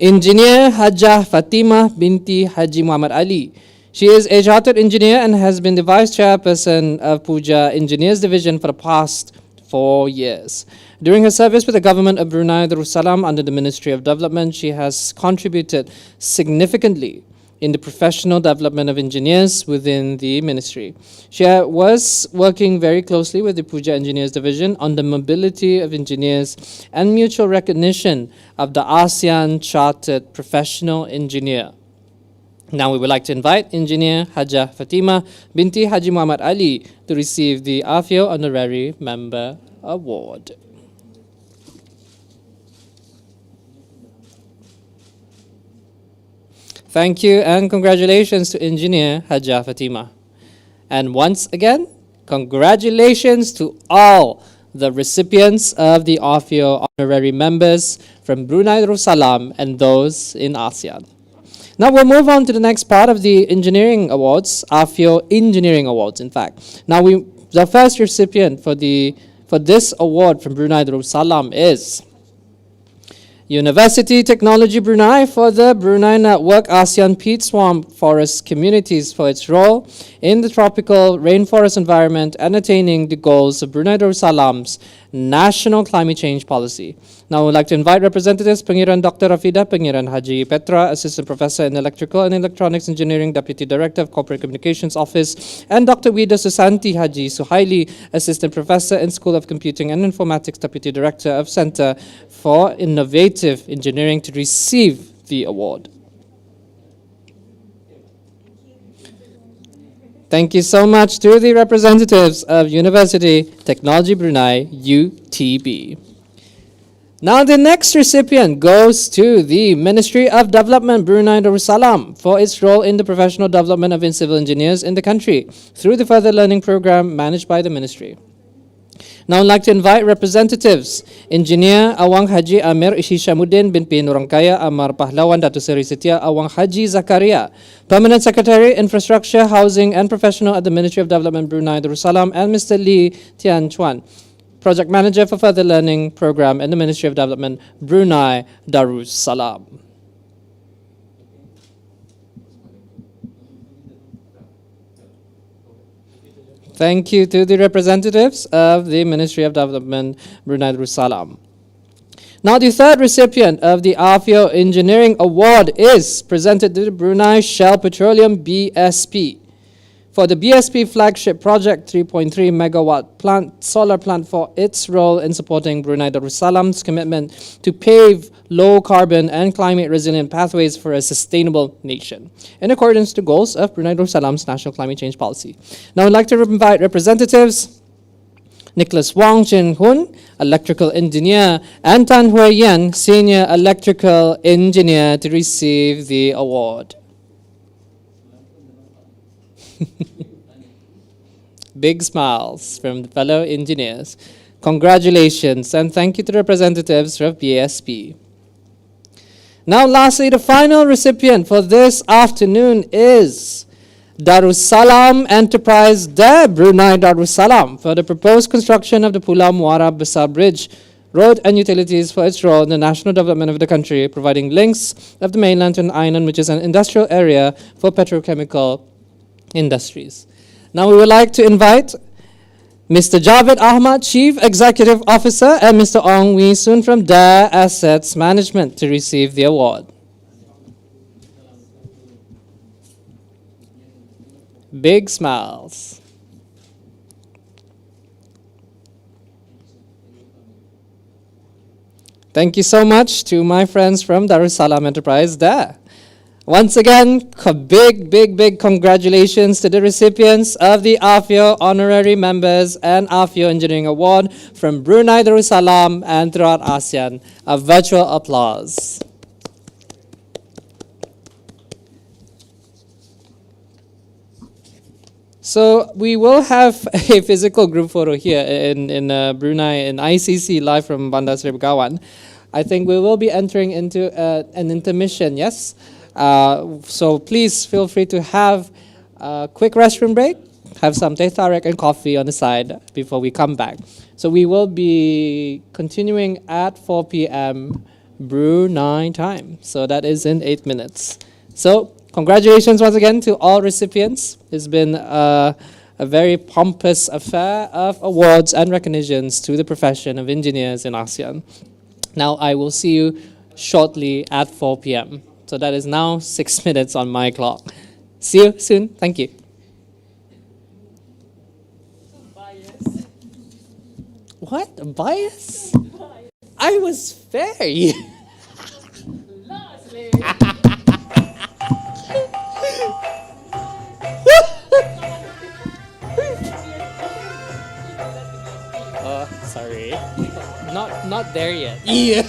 Engineer Hajah Fatimah binti Haji Muhammad Ali. She is a chartered engineer and has been the vice chairperson of PUJA Engineers Division for the past 4 years. During her service with the government of Brunei Darussalam under the Ministry of Development, she has contributed significantly in the professional development of engineers within the ministry. She was working very closely with the PUJA Engineers Division on the mobility of engineers and mutual recognition of the ASEAN Chartered Professional Engineer. Now we would like to invite Engineer Hajah Fatimah binti Haji Muhammad Ali to receive the AFIO Honorary Member Award. Thank you and congratulations to Engineer Hajah Fatimah. And once again, congratulations to all the recipients of the AFIO Honorary Members from Brunei Darussalam and those in ASEAN. Now we'll move on to the next part of the engineering awards, AFIO Engineering Awards, in fact. Now the first recipient for this award from Brunei Darussalam is University Technology Brunei for the Brunei Network ASEAN Peat Swamp Forest Communities for its role in the tropical rainforest environment and attaining the goals of Brunei Darussalam's National Climate Change Policy. Now, I would like to invite representatives Pengiran Dr. Rafida, Pengiran Haji Petra, Assistant Professor in Electrical and Electronics Engineering, Deputy Director of Corporate Communications Office, and Dr. Wida Susanti Haji Suhaili, Assistant Professor in School of Computing and Informatics, Deputy Director of Center for Innovative Engineering, to receive the award. Thank you so much to the representatives of University Technology Brunei, UTB. Now the next recipient goes to the Ministry of Development Brunei Darussalam for its role in the professional development of civil engineers in the country through the further learning program managed by the ministry. Now I'd like to invite representatives, Engineer Awang Haji Amir Ishi Shamuddin bin P. Nurangkaya Amar Pahlawan Datuk Seri Setia Awang Haji Zakaria, Permanent Secretary, Infrastructure, Housing and Professional at the Ministry of Development Brunei Darussalam, and Mr. Lee Tian Chuan, Project Manager for Further Learning Program in the Ministry of Development Brunei Darussalam. Thank you to the representatives of the Ministry of Development, Brunei Darussalam. Now, the third recipient of the AFEO Engineering Award is presented to the Brunei Shell Petroleum BSP for the BSP flagship project 3.3 megawatt solar plant for its role in supporting Brunei Darussalam's commitment to pave low carbon and climate resilient pathways for a sustainable nation, in accordance to goals of Brunei Darussalam's National Climate Change Policy. Now I'd like to invite representatives Nicholas Wong Chin Hun, Electrical Engineer, and Tan Hui Yan, Senior Electrical Engineer, to receive the award. Big smiles from the fellow engineers. Congratulations and thank you to the representatives of BSP. Now lastly, the final recipient for this afternoon is Darussalam Enterprise de Brunei Darussalam for the proposed construction of the Pulau Muara Besar Bridge, road and utilities for its role in the national development of the country, providing links of the mainland to an island, which is an industrial area for petrochemical industries. Now we would like to invite Mr. Javed Ahmad, Chief Executive Officer, and Mr. Ong Wee Soon from DARE Assets Management to receive the award. Big smiles. Thank you so much to my friends from Darussalam Enterprise DARE. Once again, big congratulations to the recipients of the AFEO Honorary Members and AFEO Engineering Award from Brunei Darussalam and throughout ASEAN. A virtual applause. So we will have a physical group photo here in Brunei, in ICC, live from Bandar Seri Begawan. I think we will be entering into an intermission, yes? So please feel free to have a quick restroom break, have some teh tarik and coffee on the side before we come back. So we will be continuing at 4 p.m. Brunei time. So that is in 8 minutes. So congratulations once again to all recipients. It's been a very pompous affair of awards and recognitions to the profession of engineers in ASEAN. Now I will see you shortly at 4 p.m. So that is now 6 minutes on my clock. See you soon. Thank you. What? Bias? I was fair. Sorry. Not there yet. Yeah.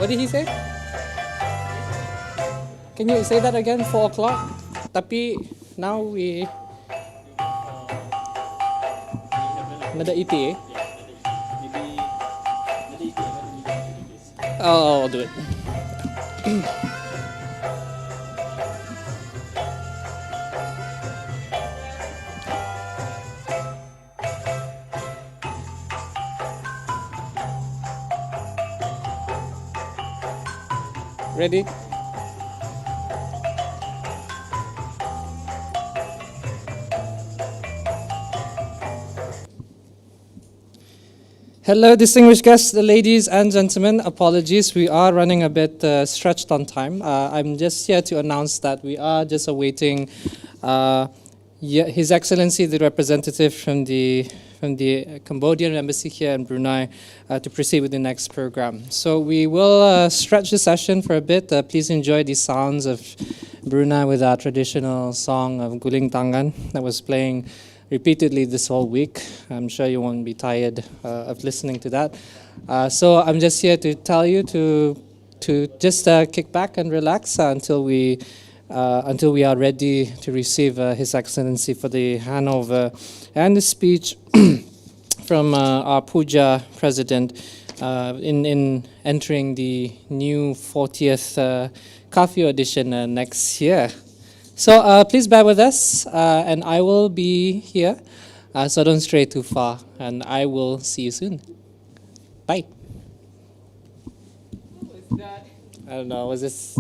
What did he say? Can you say that again? 4 o'clock? Tapi now we... Nada ETA? Oh, I'll do it. Ready? Hello, distinguished guests, ladies and gentlemen. Apologies, we are running a bit stretched on time. I'm just here to announce that we are just awaiting His Excellency, the representative from the Cambodian embassy here in Brunei, to proceed with the next program. So we will stretch the session for a bit. Please enjoy the sounds of Brunei with our traditional song of Guling Tangan that was playing repeatedly this whole week. I'm sure you won't be tired of listening to that. So I'm just here to tell you to just kick back and relax until we are ready to receive His Excellency for the handover and the speech from our PUJA president in entering the new 40th CAFEO edition next year. So please bear with us, and I will be here, so don't stray too far, and I will see you soon. Bye. I don't know, was this...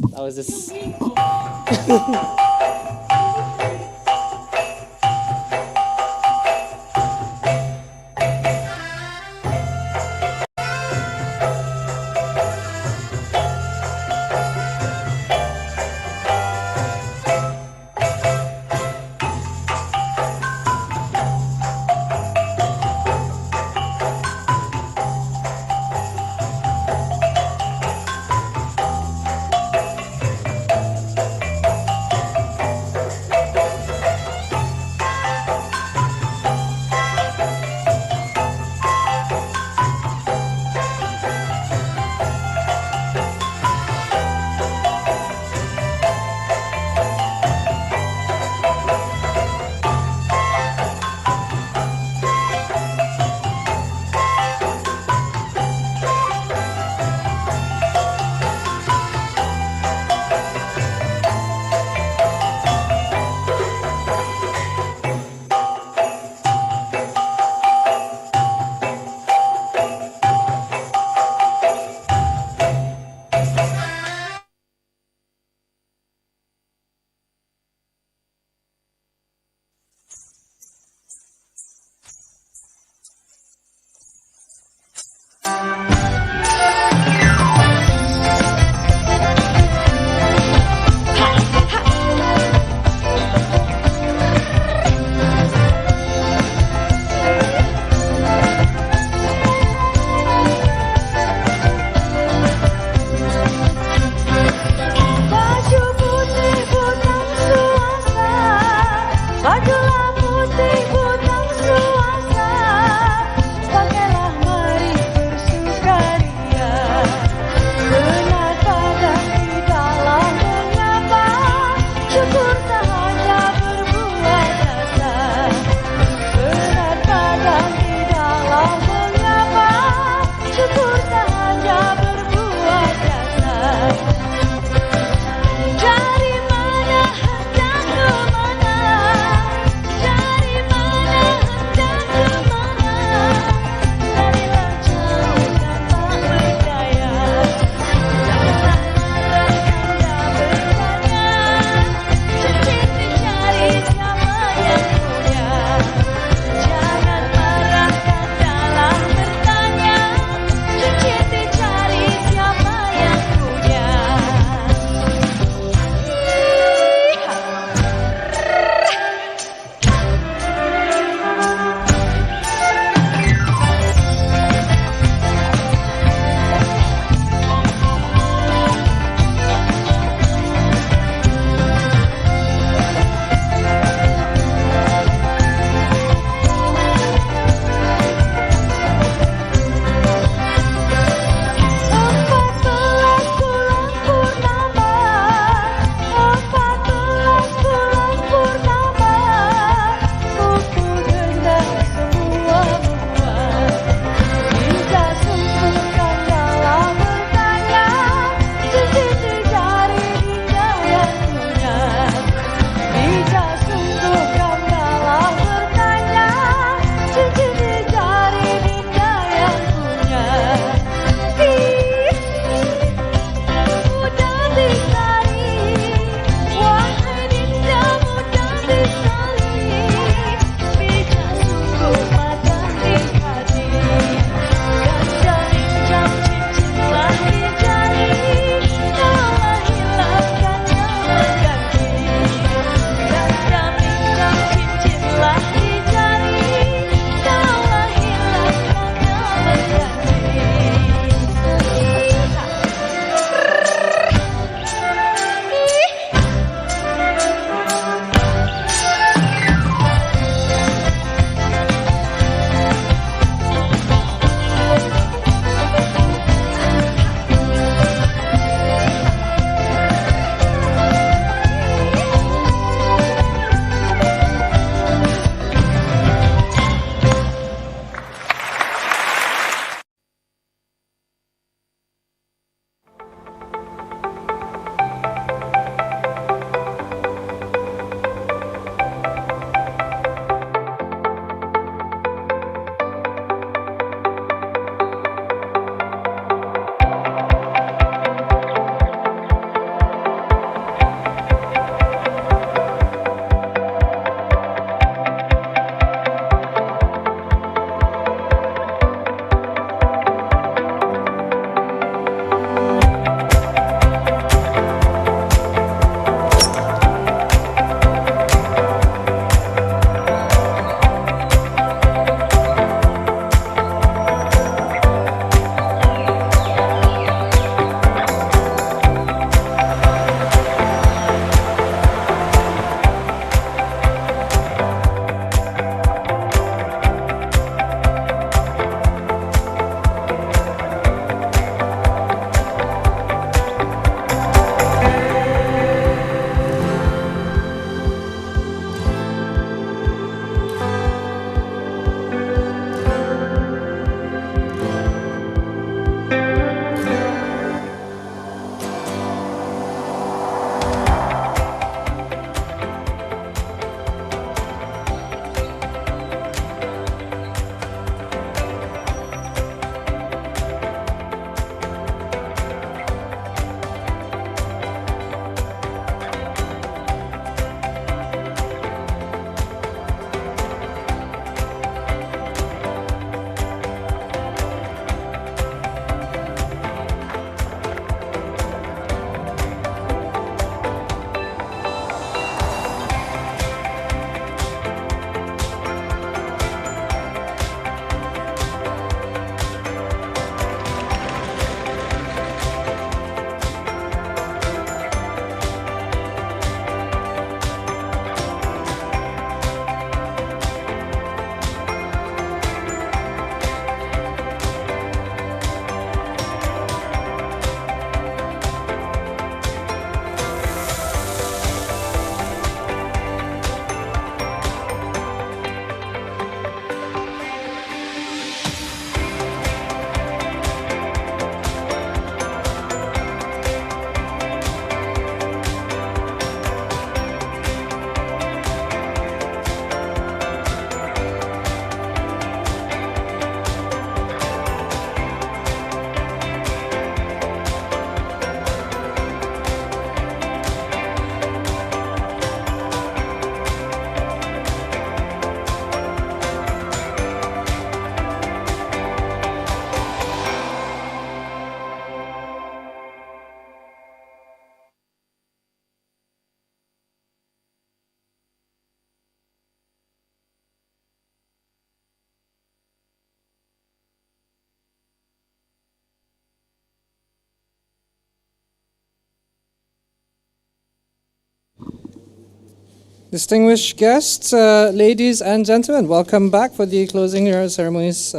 Distinguished guests, ladies and gentlemen, welcome back for the closing ceremonies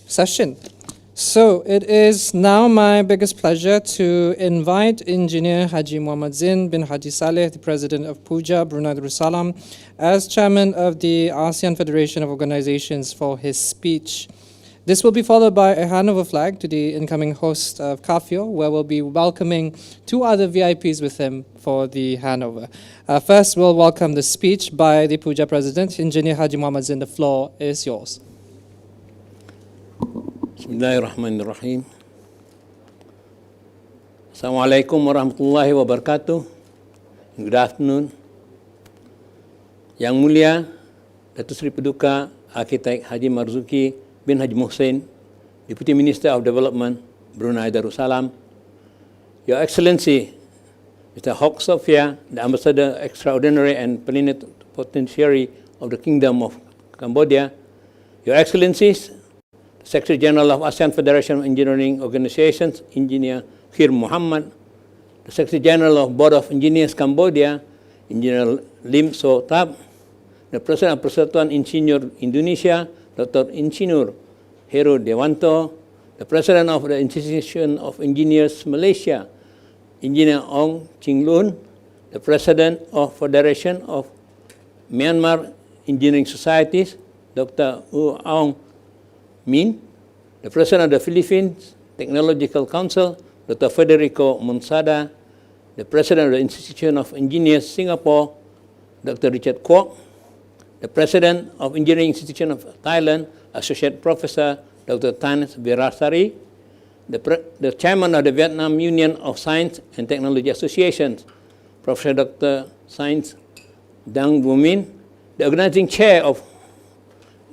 session. So it is now my biggest pleasure to invite Engineer Haji Muhammad Zin bin Haji Saleh, the President of PUJA, Brunei Darussalam, as Chairman of the ASEAN Federation of Organizations for his speech. This will be followed by a handover flag to the incoming host of CAFEO, where we'll be welcoming two other VIPs with him for the handover. First, we'll welcome the speech by the PUJA President, Engineer Haji Muhammad Zin. The floor is yours. Bismillahirrahmanirrahim. Assalamualaikum warahmatullahi wabarakatuh. Good afternoon. Yang Mulia Datuk Seri Paduka Arkitek Haji Marzuki bin Haji Muhsin, Deputy Minister of Development, Brunei Darussalam, Your Excellency Mr. Hok Sophia, the Ambassador Extraordinary and Plenipotentiary of the Kingdom of Cambodia, Your Excellencies, Secretary General of ASEAN Federation of Engineering Organizations, Engineer Khir Muhammad, the Secretary General of Board of Engineers Cambodia, Engineer Lim So Tab, the President of Persatuan Insinyur Indonesia, Dr. Insinyur Heru Dewanto, the President of the Institution of Engineers Malaysia, Engineer Ong Ching Lun, the President of Federation of Myanmar Engineering Societies, Dr. U Aung Min, the President of the Philippines Technological Council, Dr. Federico Monsada, the President of the Institution of Engineers Singapore, Dr. Richard Kwok, the President of Engineering Institution of Thailand, Associate Professor Dr. Tan Virasari, the Chairman of the Vietnam Union of Science and Technology Associations, Professor Dr. Science Dang Vu Min, the Organizing Chair of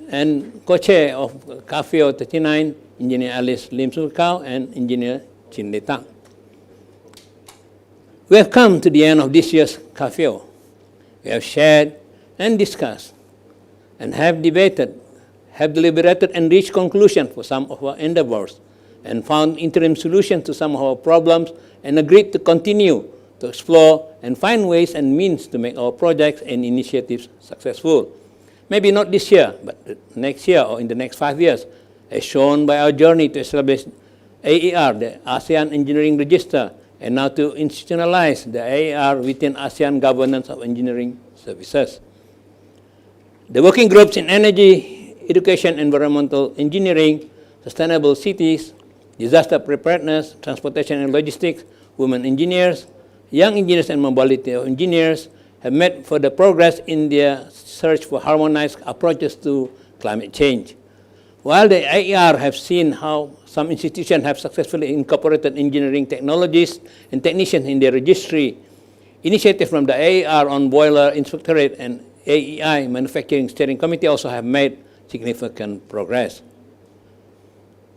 and Co-Chair of CAFEO39, Engineer Alice Lim Su Kau and Engineer Chin Le Tang. We have come to the end of this year's CAFEO. We have shared and discussed and have debated, have deliberated and reached conclusions for some of our endeavors and found interim solutions to some of our problems and agreed to continue to explore and find ways and means to make our projects and initiatives successful. Maybe not this year, but next year or in the next 5 years, as shown by our journey to establish AER, the ASEAN Engineering Register, and now to institutionalize the AER within ASEAN Governance of Engineering Services. The working groups in energy, education, environmental engineering, sustainable cities, disaster preparedness, transportation and logistics, women engineers, young engineers and mobility of engineers have made further progress in their search for harmonized approaches to climate change. While the AER have seen how some institutions have successfully incorporated engineering technologies and technicians in their registry, initiatives from the AER on Boiler Inspectorate and AEI Manufacturing Steering Committee also have made significant progress.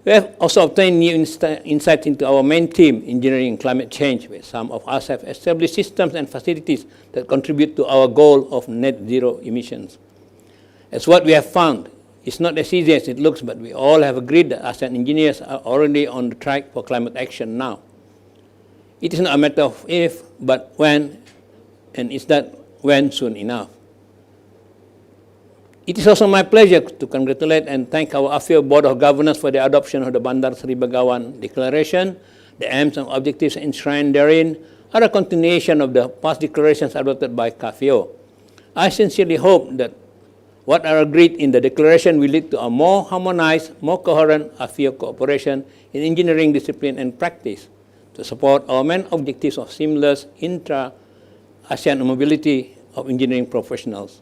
We have also obtained new insights into our main theme, engineering and climate change, where some of us have established systems and facilities that contribute to our goal of net zero emissions. As what we have found, it's not as easy as it looks, but we all have agreed that ASEAN engineers are already on the track for climate action now. It is not a matter of if, but when, and is that when soon enough. It is also my pleasure to congratulate and thank our AFEO Board of Governors for the adoption of the Bandar Seri Begawan Declaration. The aims and objectives enshrined therein are a continuation of the past declarations adopted by CAFEO. I sincerely hope that what are agreed in the declaration will lead to a more harmonized, more coherent AFEO cooperation in engineering discipline and practice to support our main objectives of seamless intra-ASEAN mobility of engineering professionals.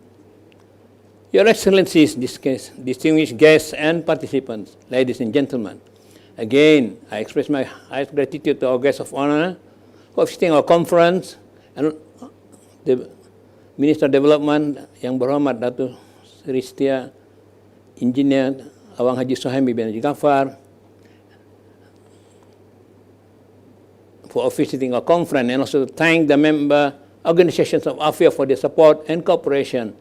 Your Excellencies, distinguished guests and participants, ladies and gentlemen, again, I express my highest gratitude to our guests of honor for visiting our conference and the Minister of Development Yang Berhormat Datuk Seri Setia Engineer Awang Haji Suhaimi bin Haji Ghaffar for visiting our conference, and also to thank the member organizations of AFEO for their support and cooperation.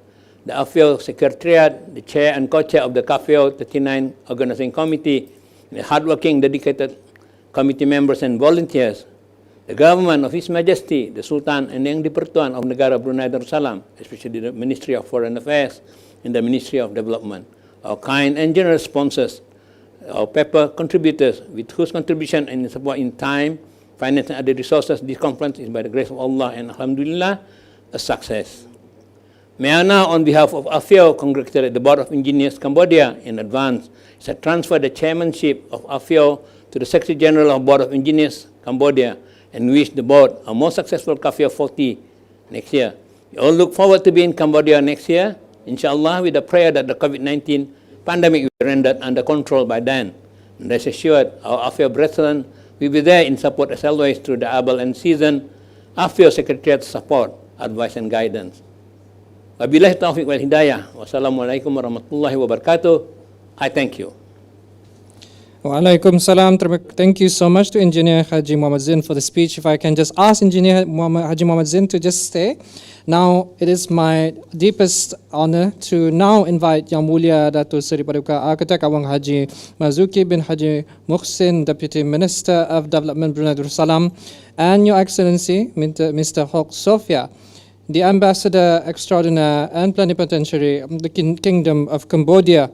The AFEO Secretariat, the Chair and Co-Chair of the CAFEO39 Organizing Committee, the hardworking, dedicated committee members and volunteers, the government of His Majesty, the Sultan and Yang di-Pertuan of Negara Brunei Darussalam, especially the Ministry of Foreign Affairs and the Ministry of Development, our kind and generous sponsors, our paper contributors, with whose contribution and support in time, finance and other resources, this conference is by the grace of Allah and Alhamdulillah, a success. May I now, on behalf of AFEO, congratulate the Board of Engineers Cambodia in advance as I transfer the chairmanship of AFEO to the Secretary General of Board of Engineers Cambodia and wish the board a more successful CAFEO 40 next year. We all look forward to being in Cambodia next year, inshallah, with the prayer that the COVID-19 pandemic will be rendered under control by then. And rest assured, our AFEO brethren will be there in support as always through the able and seasoned AFEO Secretariat support, advice and guidance. Wabillahi taufiq wal hidayah. Wassalamualaikum warahmatullahi wabarakatuh. I thank you. Walaikum salam. Thank you so much to Engineer Haji Muhammad Zin for the speech. If I can just ask Engineer Haji Muhammad Zin to just stay. Now, it is my deepest honor to now invite Yang Mulia Datuk Seri Paduka Architect Awang Haji Marzuki bin Haji Muhsin, Deputy Minister of Development Brunei Darussalam, and Your Excellency Mr. Hok Sofia, the Ambassador Extraordinary and Plenipotentiary of the Kingdom of Cambodia,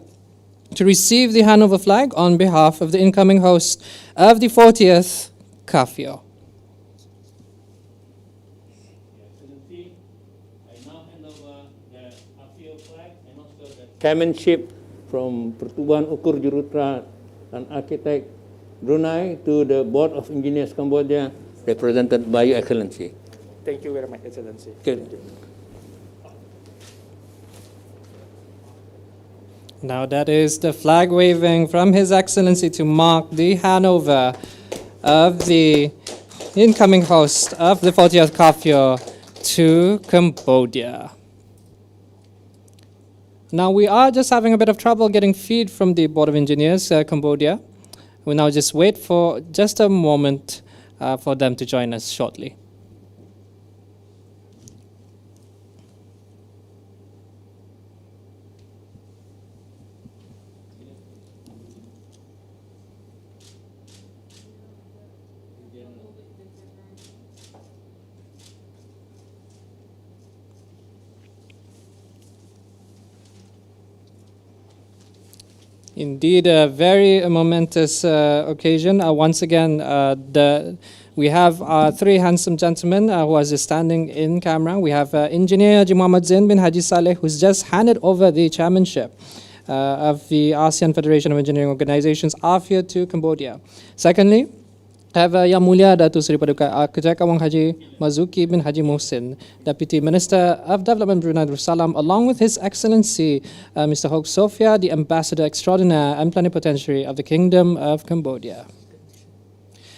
to receive the handover flag on behalf of the incoming host of the 40th CAFEO. Chairmanship from Pertubuhan Ukur Juruterang and Architect Brunei to the Board of Engineers Cambodia, represented by Your Excellency. Thank you very much, Excellency. Good. Now that is the flag waving from His Excellency to mark the handover of the incoming host of the 40th CAFEO to Cambodia. Now we are just having a bit of trouble getting feed from the Board of Engineers Cambodia. We'll now just wait for just a moment for them to join us shortly. Indeed, a very momentous occasion. Once again, we have three handsome gentlemen who are just standing in camera. We have Engineer Haji Muhammad Zain bin Haji Saleh, who's just handed over the chairmanship of the ASEAN Federation of Engineering Organizations, AFEO, to Cambodia. Secondly, have Yang Mulia Datuk Seri Paduka Architect Awang Haji Marzuki bin Haji Muhsin, Deputy Minister of Development Brunei Darussalam, along with His Excellency Mr. Hok Sofia, the Ambassador Extraordinary and Plenipotentiary of the Kingdom of Cambodia.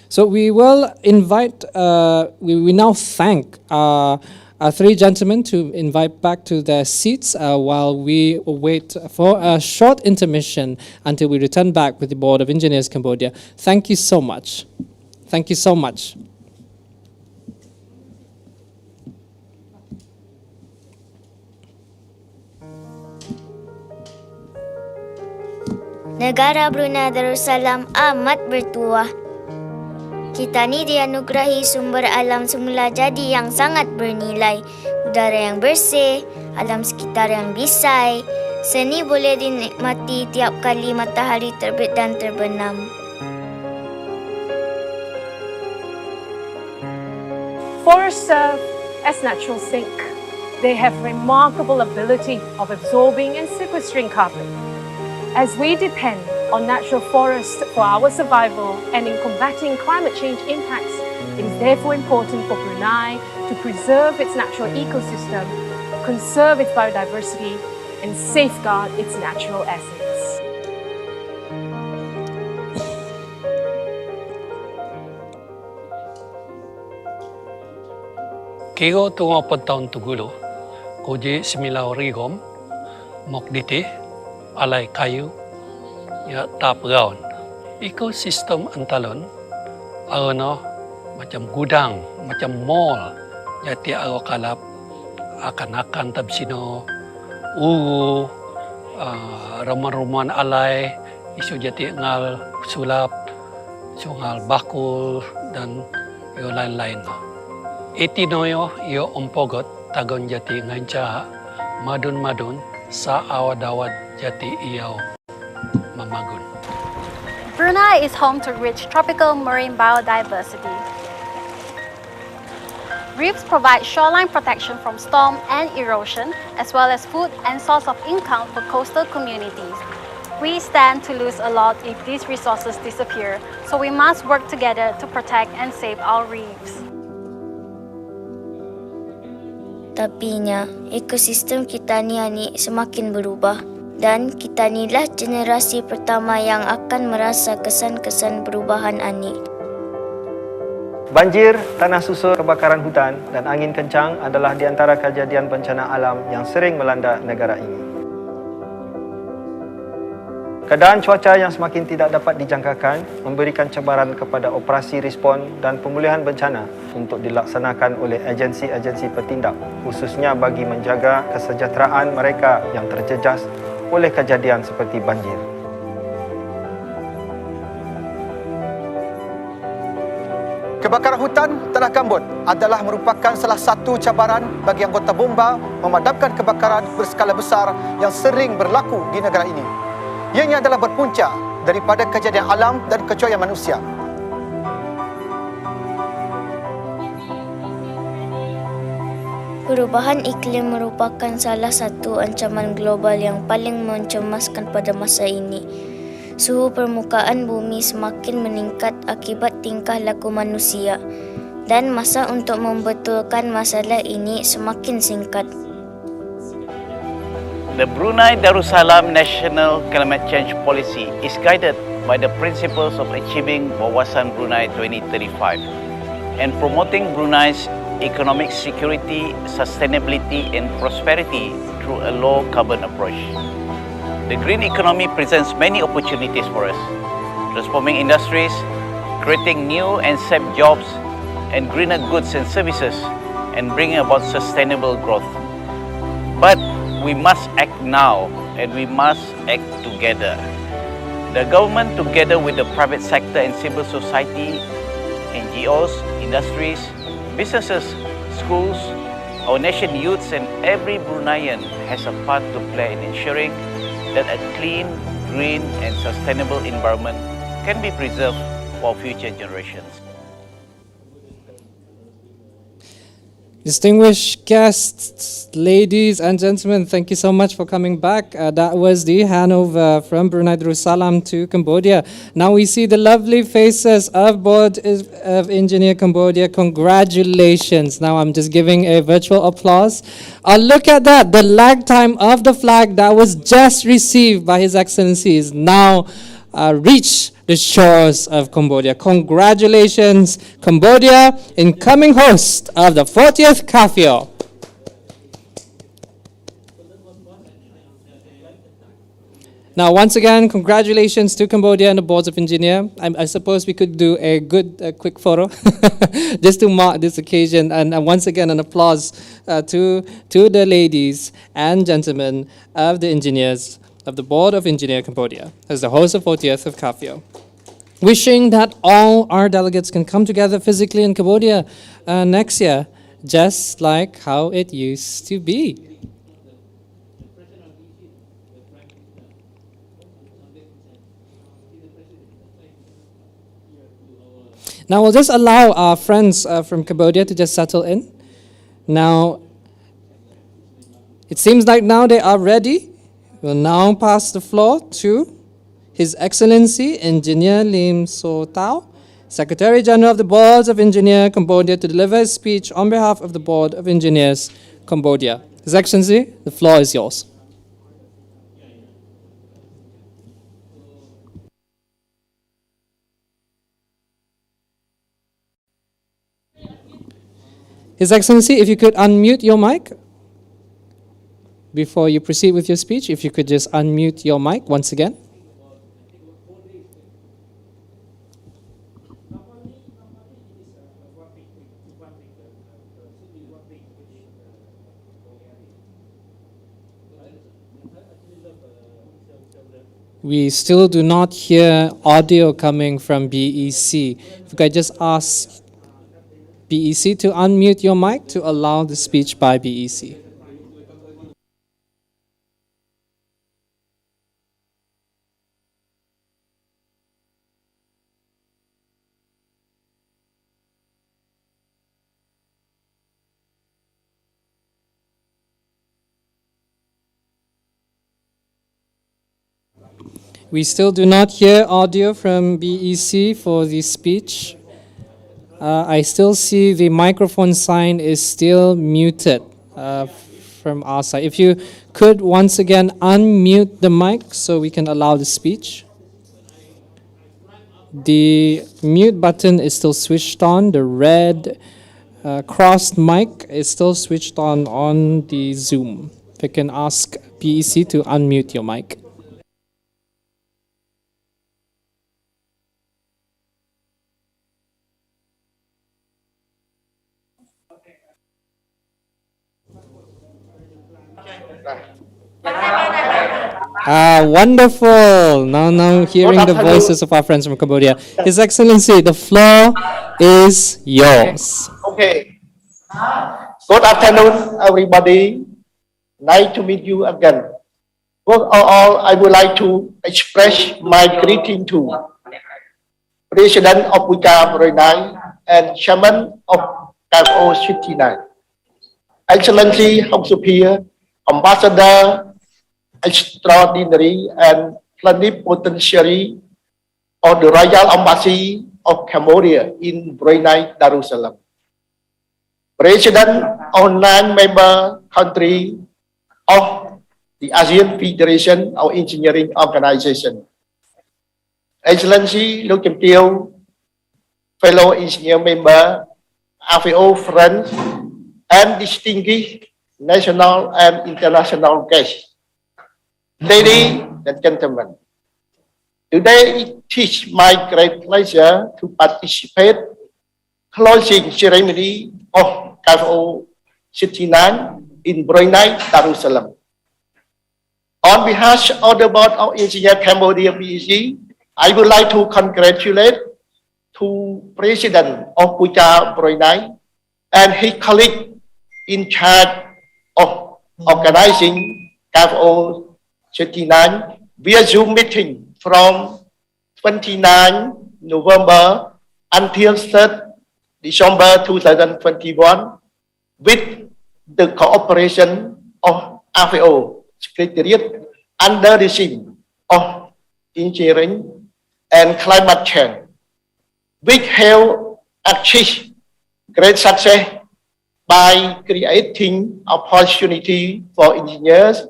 So we will invite, we now thank our three gentlemen to invite back to their seats while we wait for a short intermission until we return back with the Board of Engineers Cambodia. Thank you so much. Thank you so much. Negara Brunei Darussalam amat bertuah. Kita ni dianugerahi sumber alam semula jadi yang sangat bernilai. Udara yang bersih, alam sekitar yang bisai. Seni boleh dinikmati tiap kali matahari terbit dan terbenam. Forests serve as natural sink. They have remarkable ability of absorbing and sequestering carbon. As we depend on natural forests for our survival and in combating climate change impacts, it is therefore important for Brunei to preserve its natural ecosystem, conserve its biodiversity, and safeguard its natural assets. Kigo tungo pagtaon tugulo, koji similaw rigom, mokditi, alay kayu, ya tapgaon. Ekosistem antalon, ano, macam gudang, macam mall, yati aro kalap, akan-akan tabsino, ugu, raman-ruman alay, isu jati ngal sulap, sungal bakul, dan yo lain-lain no. Itinoyo yo umpogot tagon jati nganca madun-madun sa awad-awad jati iyaw mamagun. Brunei is home to rich tropical marine biodiversity. Reefs provide shoreline protection from storm and erosion, as well as food and source of income for coastal communities. We stand to lose a lot if these resources disappear, so we must work together to protect and save our reefs. Tapinya, ekosistem kita ni semakin berubah dan kita inilah generasi pertama yang akan merasa kesan-kesan perubahan ani. Banjir, tanah susur, kebakaran hutan dan angin kencang adalah di antara kejadian bencana alam yang sering melanda negara ini. Keadaan cuaca yang semakin tidak dapat dijangkakan memberikan cabaran kepada operasi respon dan pemulihan bencana untuk dilaksanakan oleh agensi-agensi bertindak, khususnya bagi menjaga kesejahteraan mereka yang terjejas oleh kejadian seperti banjir. Kebakaran hutan tanah gambut adalah merupakan salah satu cabaran bagi anggota bomba memadamkan kebakaran berskala besar yang sering berlaku di negara ini. Ianya adalah berpunca daripada kejadian alam dan kecuaian manusia. Perubahan iklim merupakan salah satu ancaman global yang paling mencemaskan pada masa ini. Suhu permukaan bumi semakin meningkat akibat tingkah laku manusia dan masa untuk membetulkan masalah ini semakin singkat. The Brunei Darussalam National Climate Change Policy is guided by the principles of achieving Wawasan Brunei 2035 and promoting Brunei's economic security, sustainability and prosperity through a low-carbon approach. The green economy presents many opportunities for us, transforming industries, creating new and safe jobs, and greener goods and services, and bringing about sustainable growth. But we must act now, and we must act together. The government, together with the private sector and civil society, NGOs, industries, businesses, schools, our nation youths and every Bruneian has a part to play in ensuring that a clean, green and sustainable environment can be preserved for future generations. Distinguished guests, ladies and gentlemen, thank you so much for coming back. That was the handover from Brunei Darussalam to Cambodia. Now we see the lovely faces of Board of Engineer Cambodia. Congratulations. Now I'm just giving a virtual applause. Look at that. The lag time of the flag that was just received by His Excellency is now reached the shores of Cambodia. Congratulations, Cambodia, incoming host of the 40th CAFEO. Now, once again, congratulations to Cambodia and the Boards of Engineer. I suppose we could do a good, quick photo just to mark this occasion. And once again, an applause to the ladies and gentlemen of the engineers of the Board of Engineer Cambodia as the host of 40th of CAFEO. Wishing that all our delegates can come together physically in Cambodia next year, just like how it used to be. Now we'll just allow our friends from Cambodia to just settle in. Now, it seems like now they are ready. We'll now pass the floor to His Excellency Engineer Lim So Tao, Secretary General of the Boards of Engineer Cambodia, to deliver his speech on behalf of the Board of Engineers Cambodia. His Excellency, the floor is yours. His Excellency, if you could unmute your mic before you proceed with your speech, if you could just unmute your mic once again. We still do not hear audio coming from BEC. If I just ask BEC to unmute your mic to allow the speech by BEC. We still do not hear audio from BEC for the speech. I still see the microphone sign is still muted from our side. If you could once again unmute the mic so we can allow the speech. The mute button is still switched on. The red crossed mic is still switched on the Zoom. If I can ask BEC to unmute your mic. Wonderful. Now hearing the voices of our friends from Cambodia. His Excellency, the floor is yours. Okay. Good afternoon, everybody. Nice to meet you again. First of all, I would like to express my greeting to President of PUJA BRUNEI and Chairman of CAFEO39. Excellency Hong Superior, Ambassador Extraordinary and Plenipotentiary of the Royal Embassy of Cambodia in Brunei Darussalam. President of 9 member country of the ASEAN Federation of Engineering Organization. Excellency Luke Kimpil, fellow engineer member, AFEO friends, and distinguished national and international guests. Ladies and gentlemen, today it is my great pleasure to participate closing ceremony of CAFEO39 in Brunei Darussalam. On behalf of the Board of Engineers Cambodia BEC, I would like to congratulate to President of PUJA Brunei and his colleague in charge of organizing CAFEO39 via Zoom meeting from 29 November until 3rd December 2021 with the cooperation of AFEO Secretariat under the theme of engineering and climate change, which have achieved great success by creating opportunity for engineers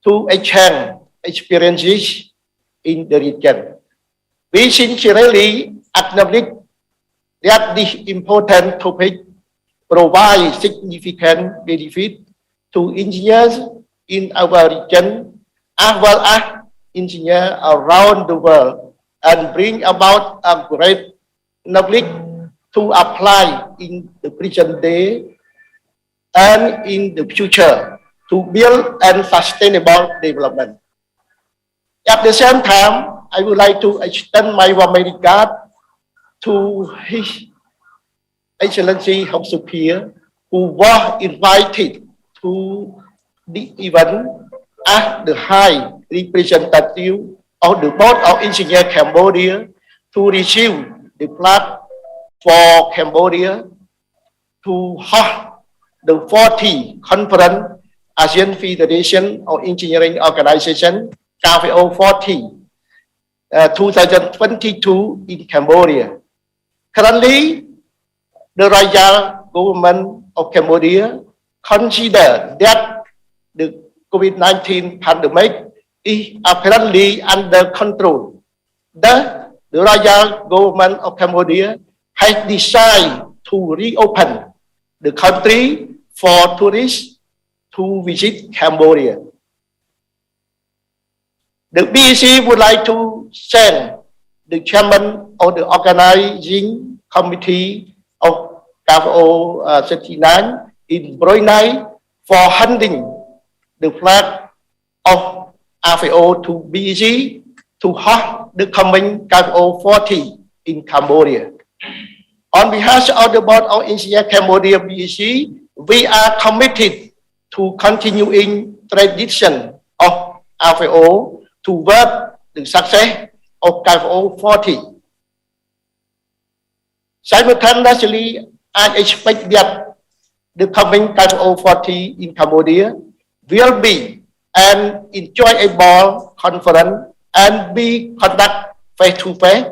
to exchange experiences in the region. We sincerely acknowledge that this important topic provides significant benefit to engineers in our region as well as engineers around the world and bring about a great knowledge to apply in the present day and in the future to build and sustainable development. At the same time, I would like to extend my warm regard to His Excellency Hong Superior, who was invited to the event as the High Representative of the Board of Engineers Cambodia to receive the flag for Cambodia to host the 40th Conference ASEAN Federation of Engineering Organization, CAFEO40 2022 in Cambodia. Currently, the Royal Government of Cambodia consider that the COVID-19 pandemic is apparently under control. Thus, the Royal Government of Cambodia has decided to reopen the country for tourists to visit Cambodia. The BEC would like to thank the chairman of the organizing committee of CAFEO39 in Brunei for handing the flag of AFEO to BEC to host the coming CAFEO40 in Cambodia. On behalf of the Board of Engineers Cambodia BEC, we are committed to continuing tradition of CAFEO toward the success of CAFEO 40. Simultaneously, I expect that the coming CAFEO 40 in Cambodia will be an enjoyable conference and be conducted face-to-face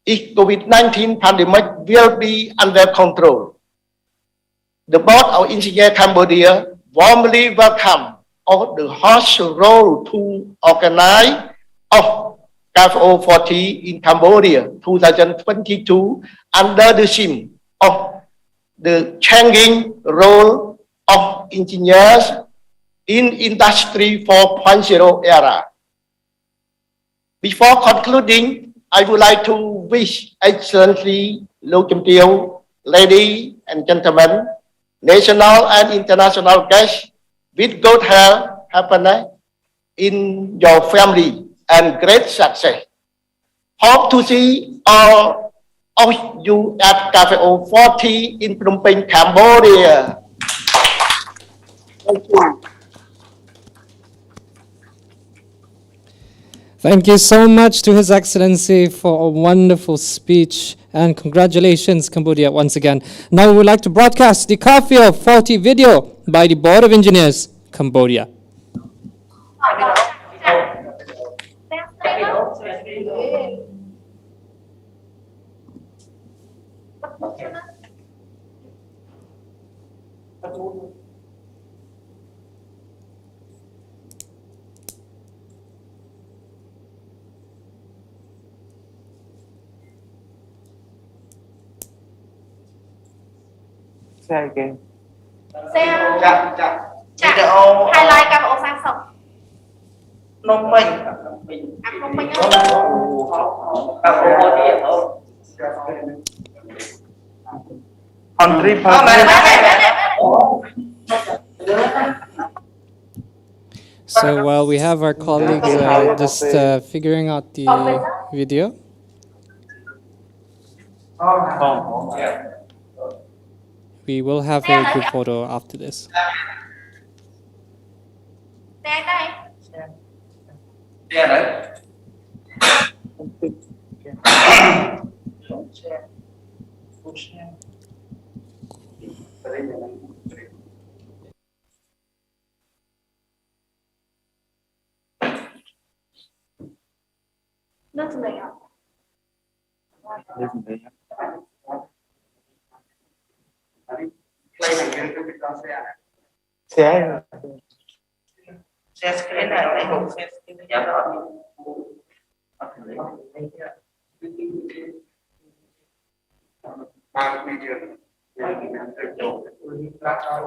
if COVID-19 pandemic will be under control. The Board of Engineers Cambodia warmly welcome all the host role to organize of CAFEO 40 in Cambodia 2022 under the theme of the changing role of engineers in Industry 4.0 era. Before concluding, I would like to wish Excellency Lô Chum Tieu, ladies and gentlemen, national and international guests, with good health, happiness in your family and great success. Hope to see all of you at CAFEO 40 in Phnom Penh, Cambodia. Thank you. Thank you so much to His Excellency for a wonderful speech, and congratulations, Cambodia, once again. Now we would like to broadcast the CAFEO 40 video by the Board of Engineers, Cambodia. Say again. Highlight CAFEO 30. Phnom Penh. Phnom Penh. Country. So while we have our colleagues just figuring out the video. We will have a group photo after this. Share. Share screen này, lấy một share screen giảm rồi.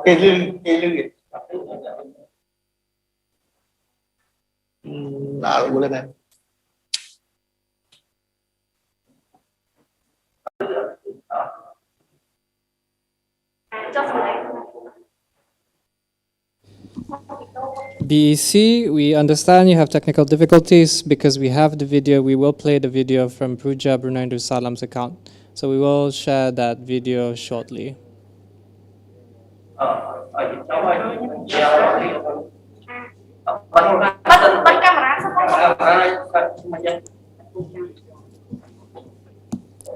Cái lưng lạ luôn lên này. BEC, we understand you have technical difficulties because we have the video. We will play the video from PUJA Brunei Darussalam's account. So we will share that video shortly.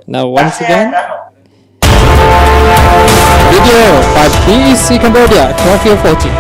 Now once again, video by BEC Cambodia, CAFEO 40.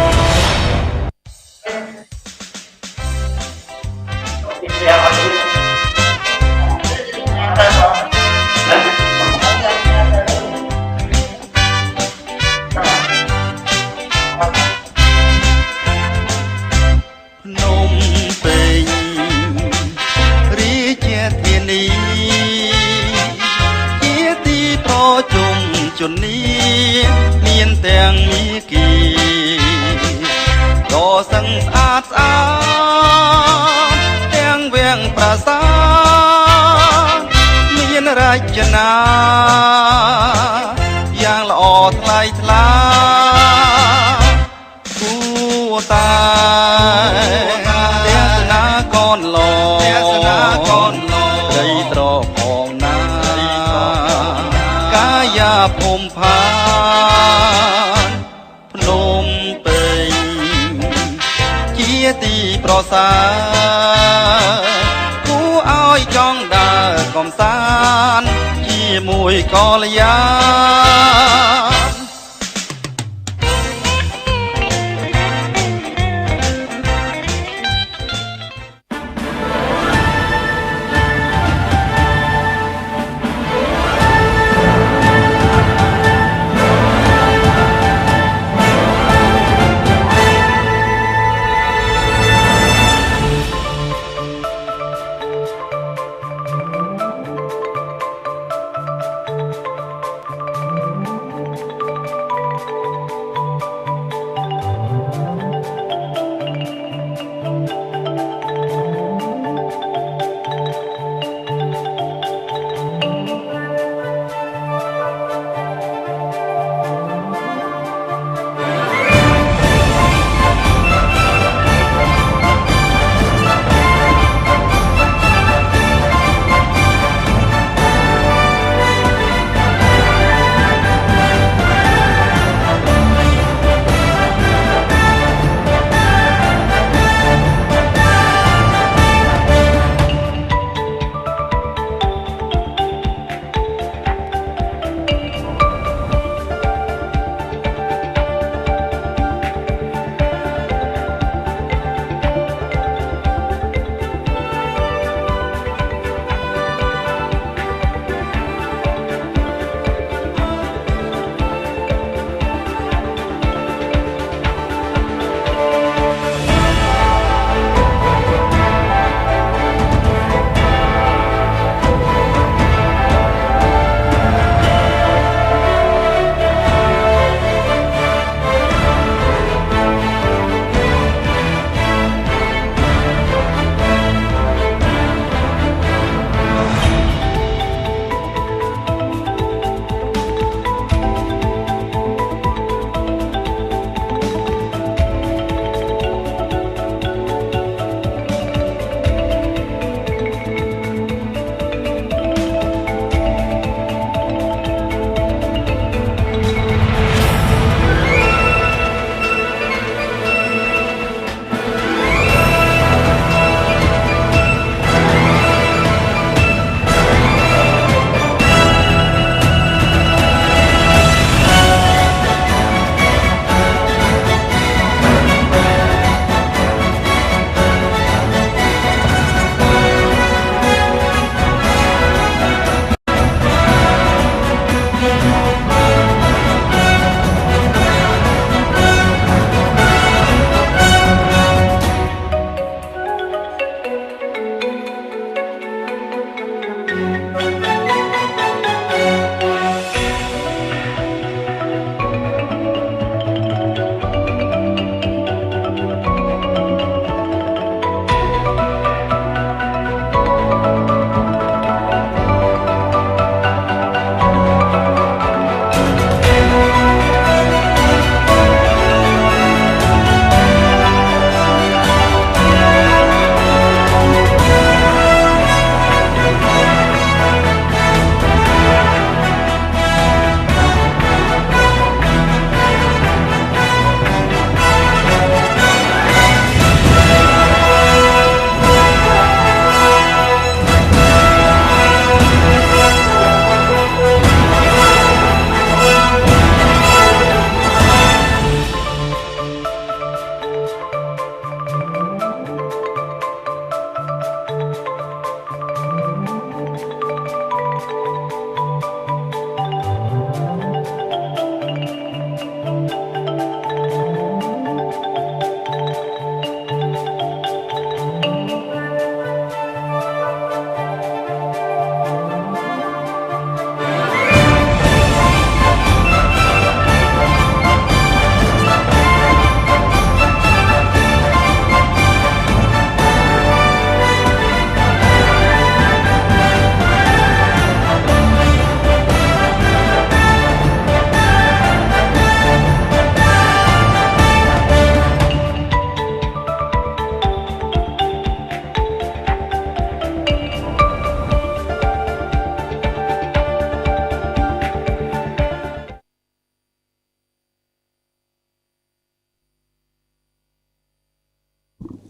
ទីប្រសើរគួរឲ្យចង់ដើរកំសាន្តជាមួយកល្យាណ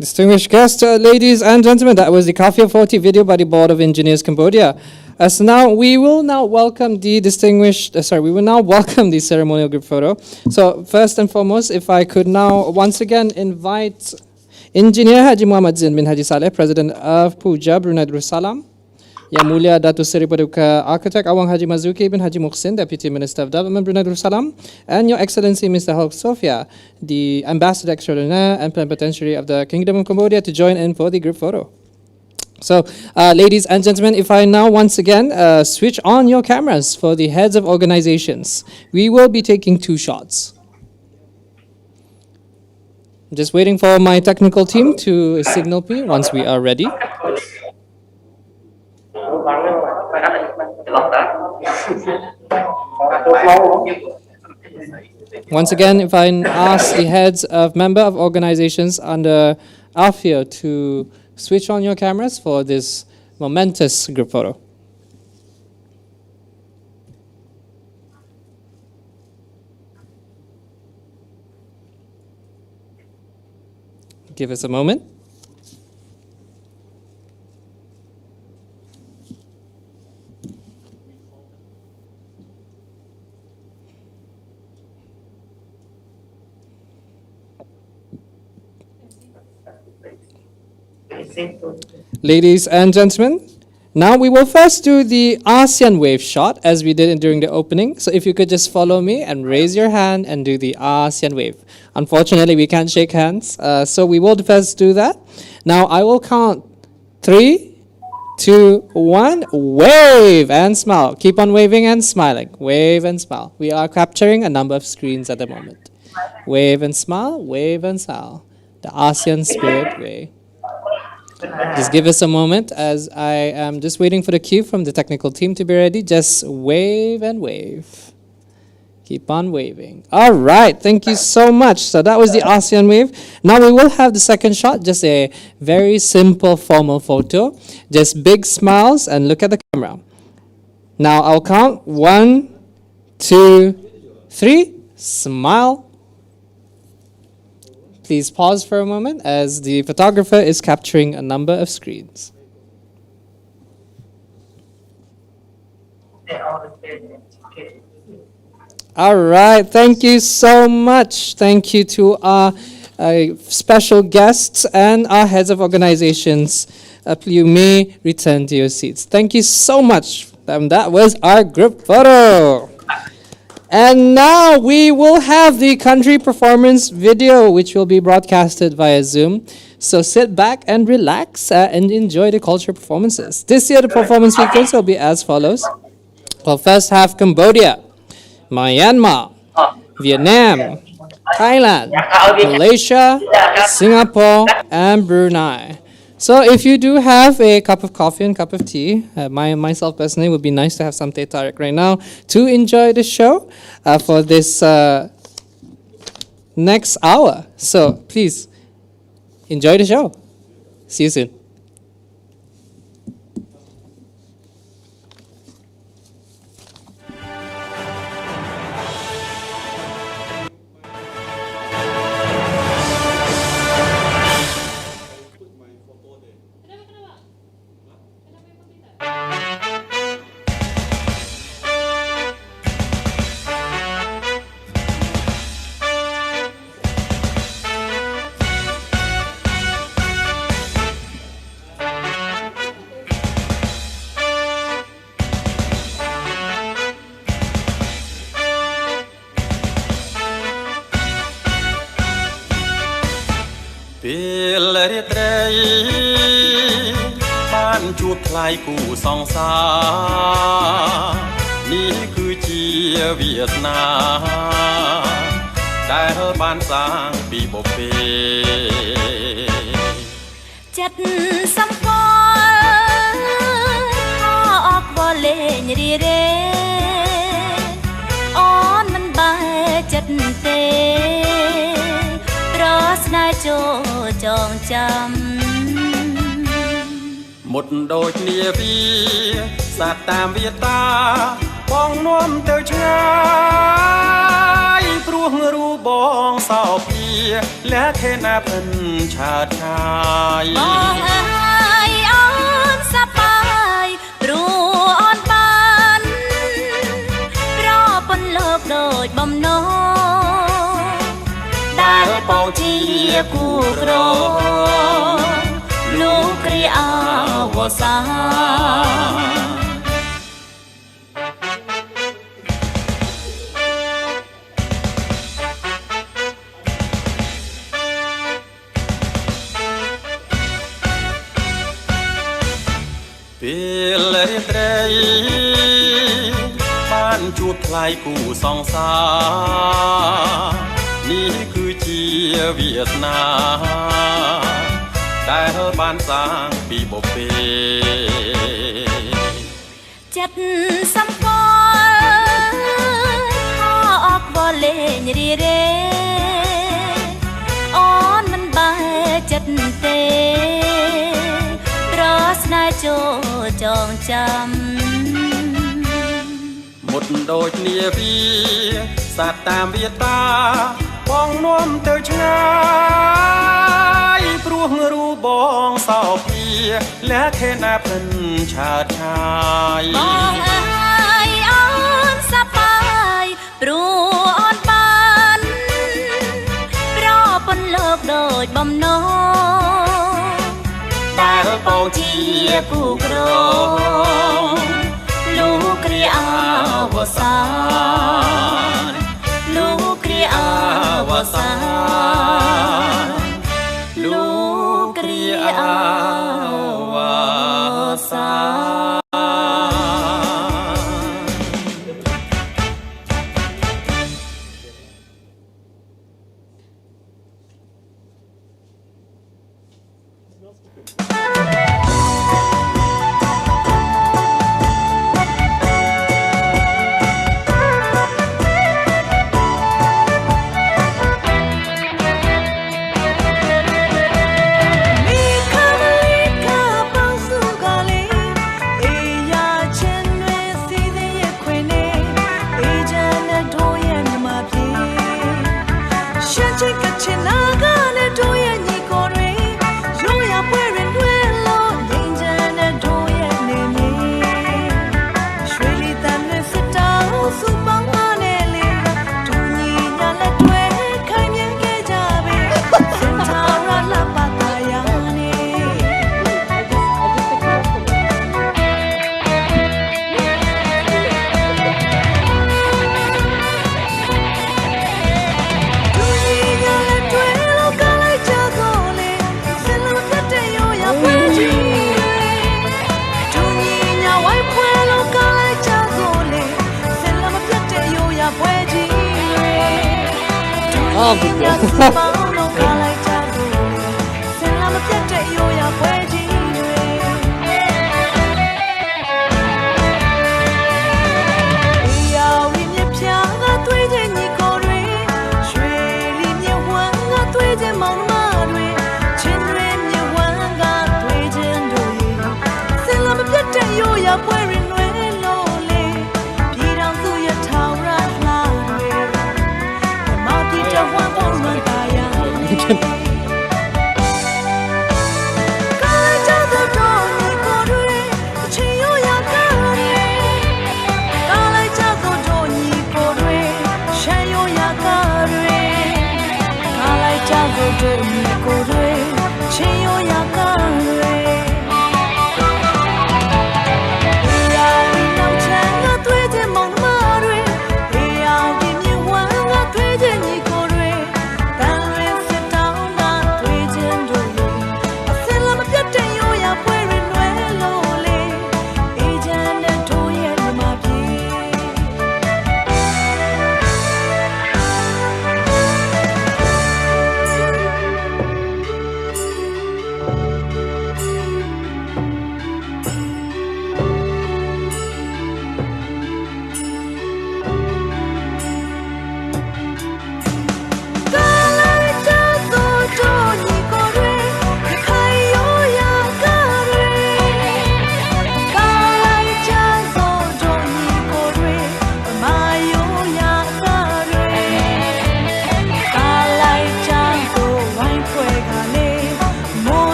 Distinguished guests, ladies and gentlemen, that was the CAFEO40 video by the Board of Engineers Cambodia. As now, we will now welcome the ceremonial group photo. So first and foremost, if I could now once again invite Engineer Haji Muhammad Zain bin Haji Saleh, President of PUJA, Brunei Darussalam. Yang Mulia Datuk Seri Paduka Architect Awang Haji Mazuki bin Haji Muhsin, Deputy Minister of Development, Brunei Darussalam, and Your Excellency Mr. Hulk Sofia, the Ambassador Extraordinaire and Plenipotentiary of the Kingdom of Cambodia, to join in for the group photo. So, ladies and gentlemen, if I now once again switch on your cameras for the heads of organizations, we will be taking 2 shots. I'm just waiting for my technical team to signal me once we are ready. Once again, if I ask the heads of member of organizations under AFIO to switch on your cameras for this momentous group photo. Give us a moment. Ladies and gentlemen, now we will first do the ASEAN wave shot as we did during the opening. So if you could just follow me and raise your hand and do the ASEAN wave. Unfortunately, we can't shake hands, so we will first do that. Now I will count 3, 2, 1, wave and smile. Keep on waving and smiling. Wave and smile. We are capturing a number of screens at the moment. Wave and smile, wave and smile. The ASEAN Spirit Way. Just give us a moment as I am just waiting for the cue from the technical team to be ready. Just wave and wave. Keep on waving. All right, thank you so much. So that was the ASEAN wave. Now we will have the second shot, just a very simple formal photo. Just big smiles and look at the camera. Now I'll count 1, 2, 3. Smile. Please pause for a moment as the photographer is capturing a number of screens. All right, thank you so much. Thank you to our special guests and our heads of organizations. You may return to your seats. Thank you so much. That was our group photo. And now we will have the country performance video, which will be broadcasted via Zoom. So sit back and relax and enjoy the culture performances. This year, the performance sequence will be as follows. We'll first have Cambodia, Myanmar, Vietnam, Thailand, Malaysia, Singapore, and Brunei. So if you do have a cup of coffee and cup of tea, myself personally would be nice to have some teh tarik right now to enjoy the show for this next hour. So please enjoy the show. See you soon. Một đôi nia vi sạc tam việt ta bong nuông teo trái pruông ru bong sao pi และแค่นาเพิ่นชาติชาย มองอายอ่อนสบายปรูอ่อนปานรอปนโลกโดยบ่มน้องได้ปองเจียคู่โกรลูกเรียาวสาពេលរាត្រីបានជួបថ្លៃគូសង្សារនេះគឺជាវាសនាដែលបានសាងពីបុព្វេ ចិត្តសម្គាល់ខអកបលេងរីរេអូនមិនបែកចិត្តទេប្រស្នេហ៍ចូលចងចាំ មុតដូចនាវីសាត់តាមវាតាបងនាំទៅឆ្ងាយព្រោះរូបបងសោភាលះខេណាព្រិនឆាតឆាយ បងអើយអូនសប្បាយព្រោះអូនបានប្រពន្ធលោកដូចបំណងដែលបងជាគូក្រងលោកគ្រាអវសានលោកគ្រាអវសានលោកគ្រាអវសាន Thank you.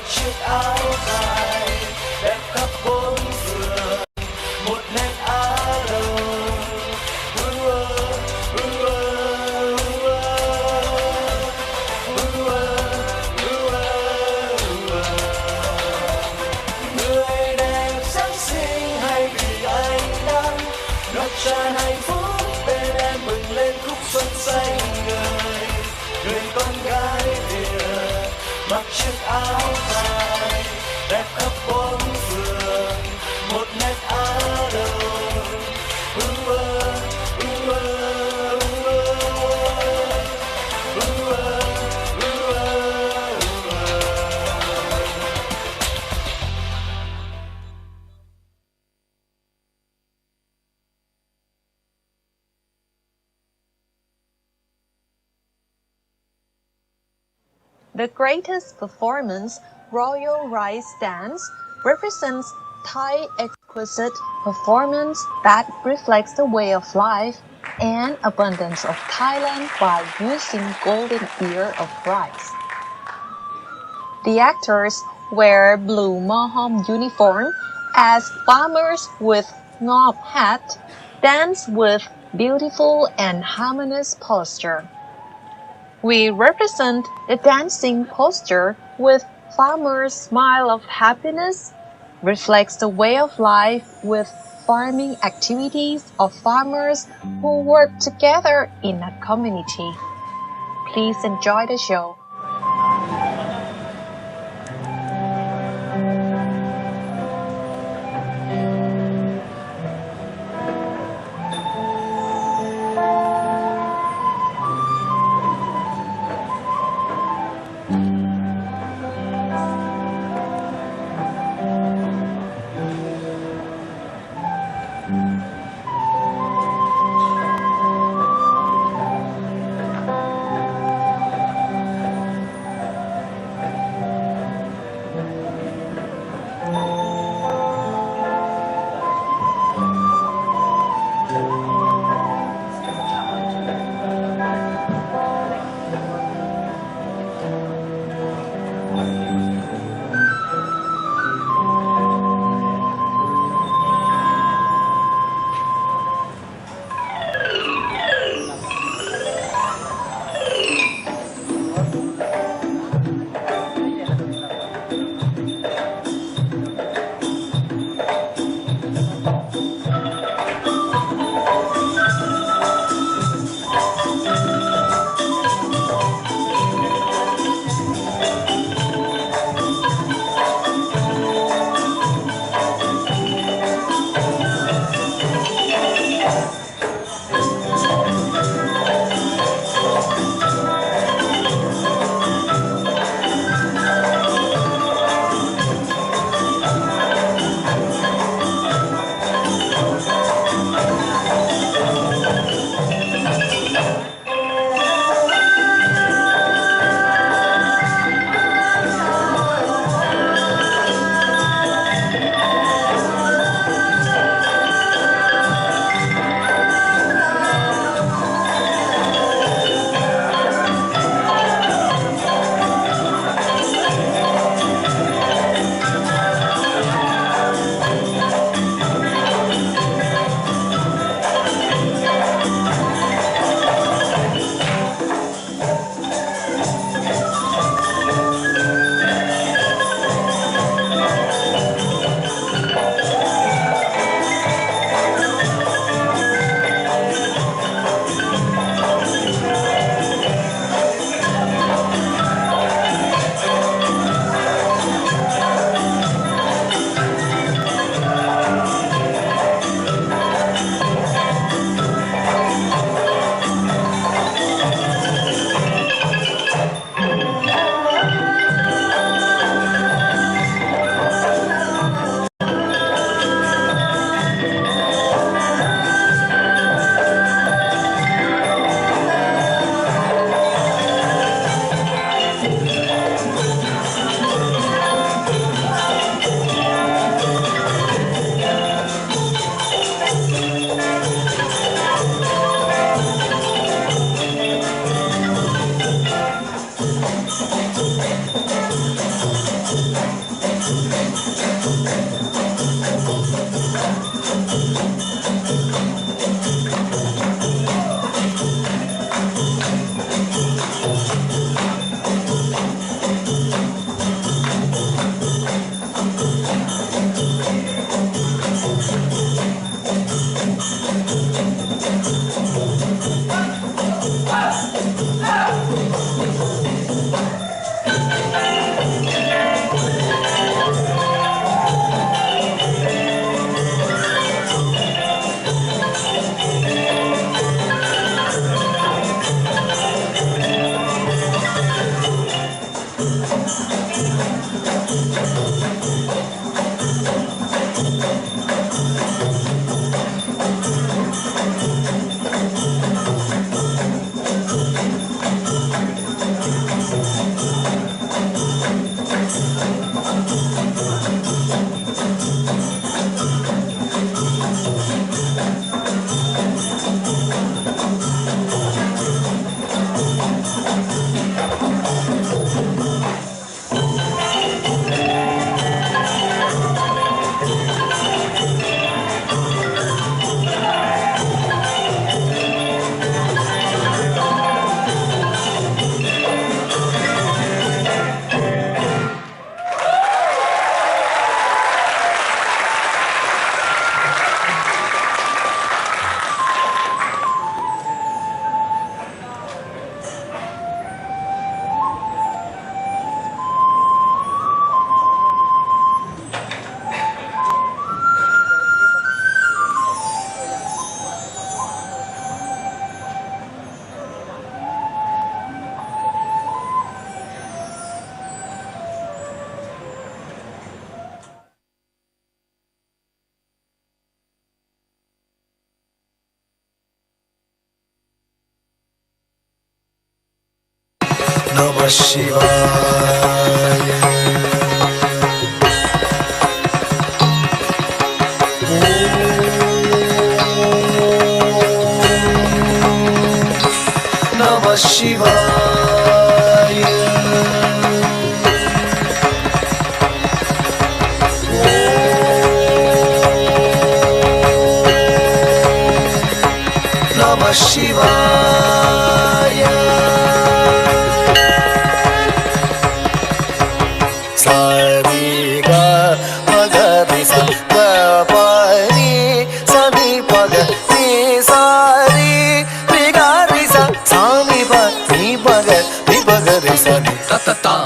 chiếc áo dài chiếc áo dài đẹp khắp bốn phương, một nét á đầu. The greatest performance, Royal Rice Dance, represents Thai exquisite performance that reflects the way of life and abundance of Thailand by using golden ear of rice. The actors wear blue moham uniform as farmers with ngob hat dance with beautiful and harmonious posture. We represent the dancing posture with farmers' smile of happiness, reflects the way of life with farming activities of farmers who work together in a community. Please enjoy the show. Namah Shivaya. Namah Shivaya. Namah Shivaya. Sariga magarisa gapani sani paga ni sari rigarisa sami pa ni paga ni pagarisa ni ta ta ta.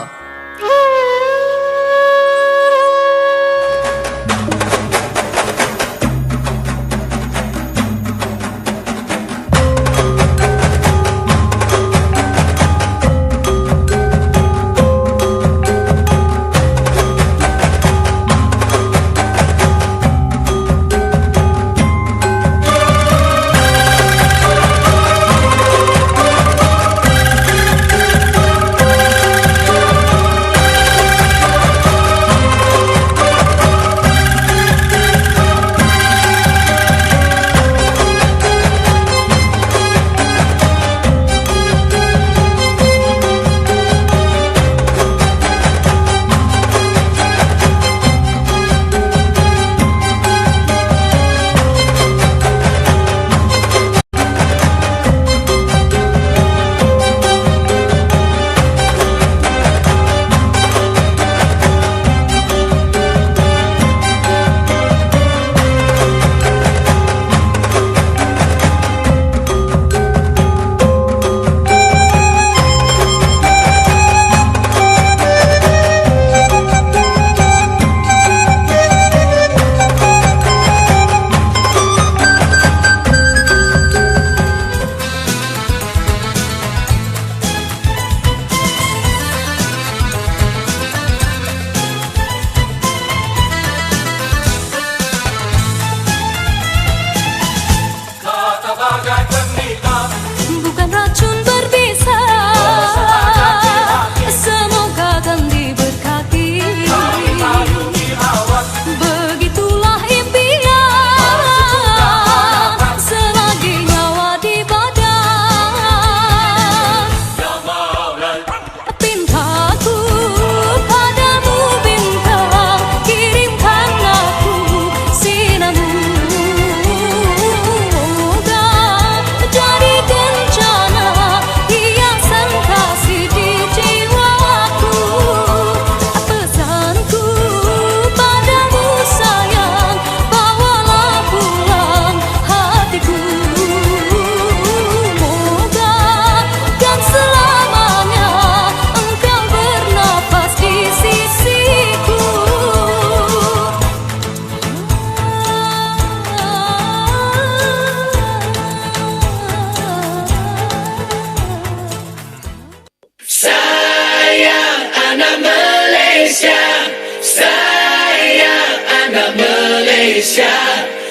Malaysia,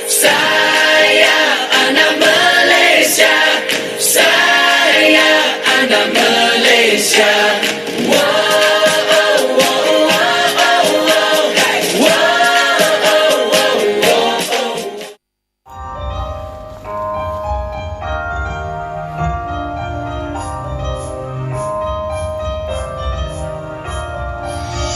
saya anak Malaysia, saya anak Malaysia.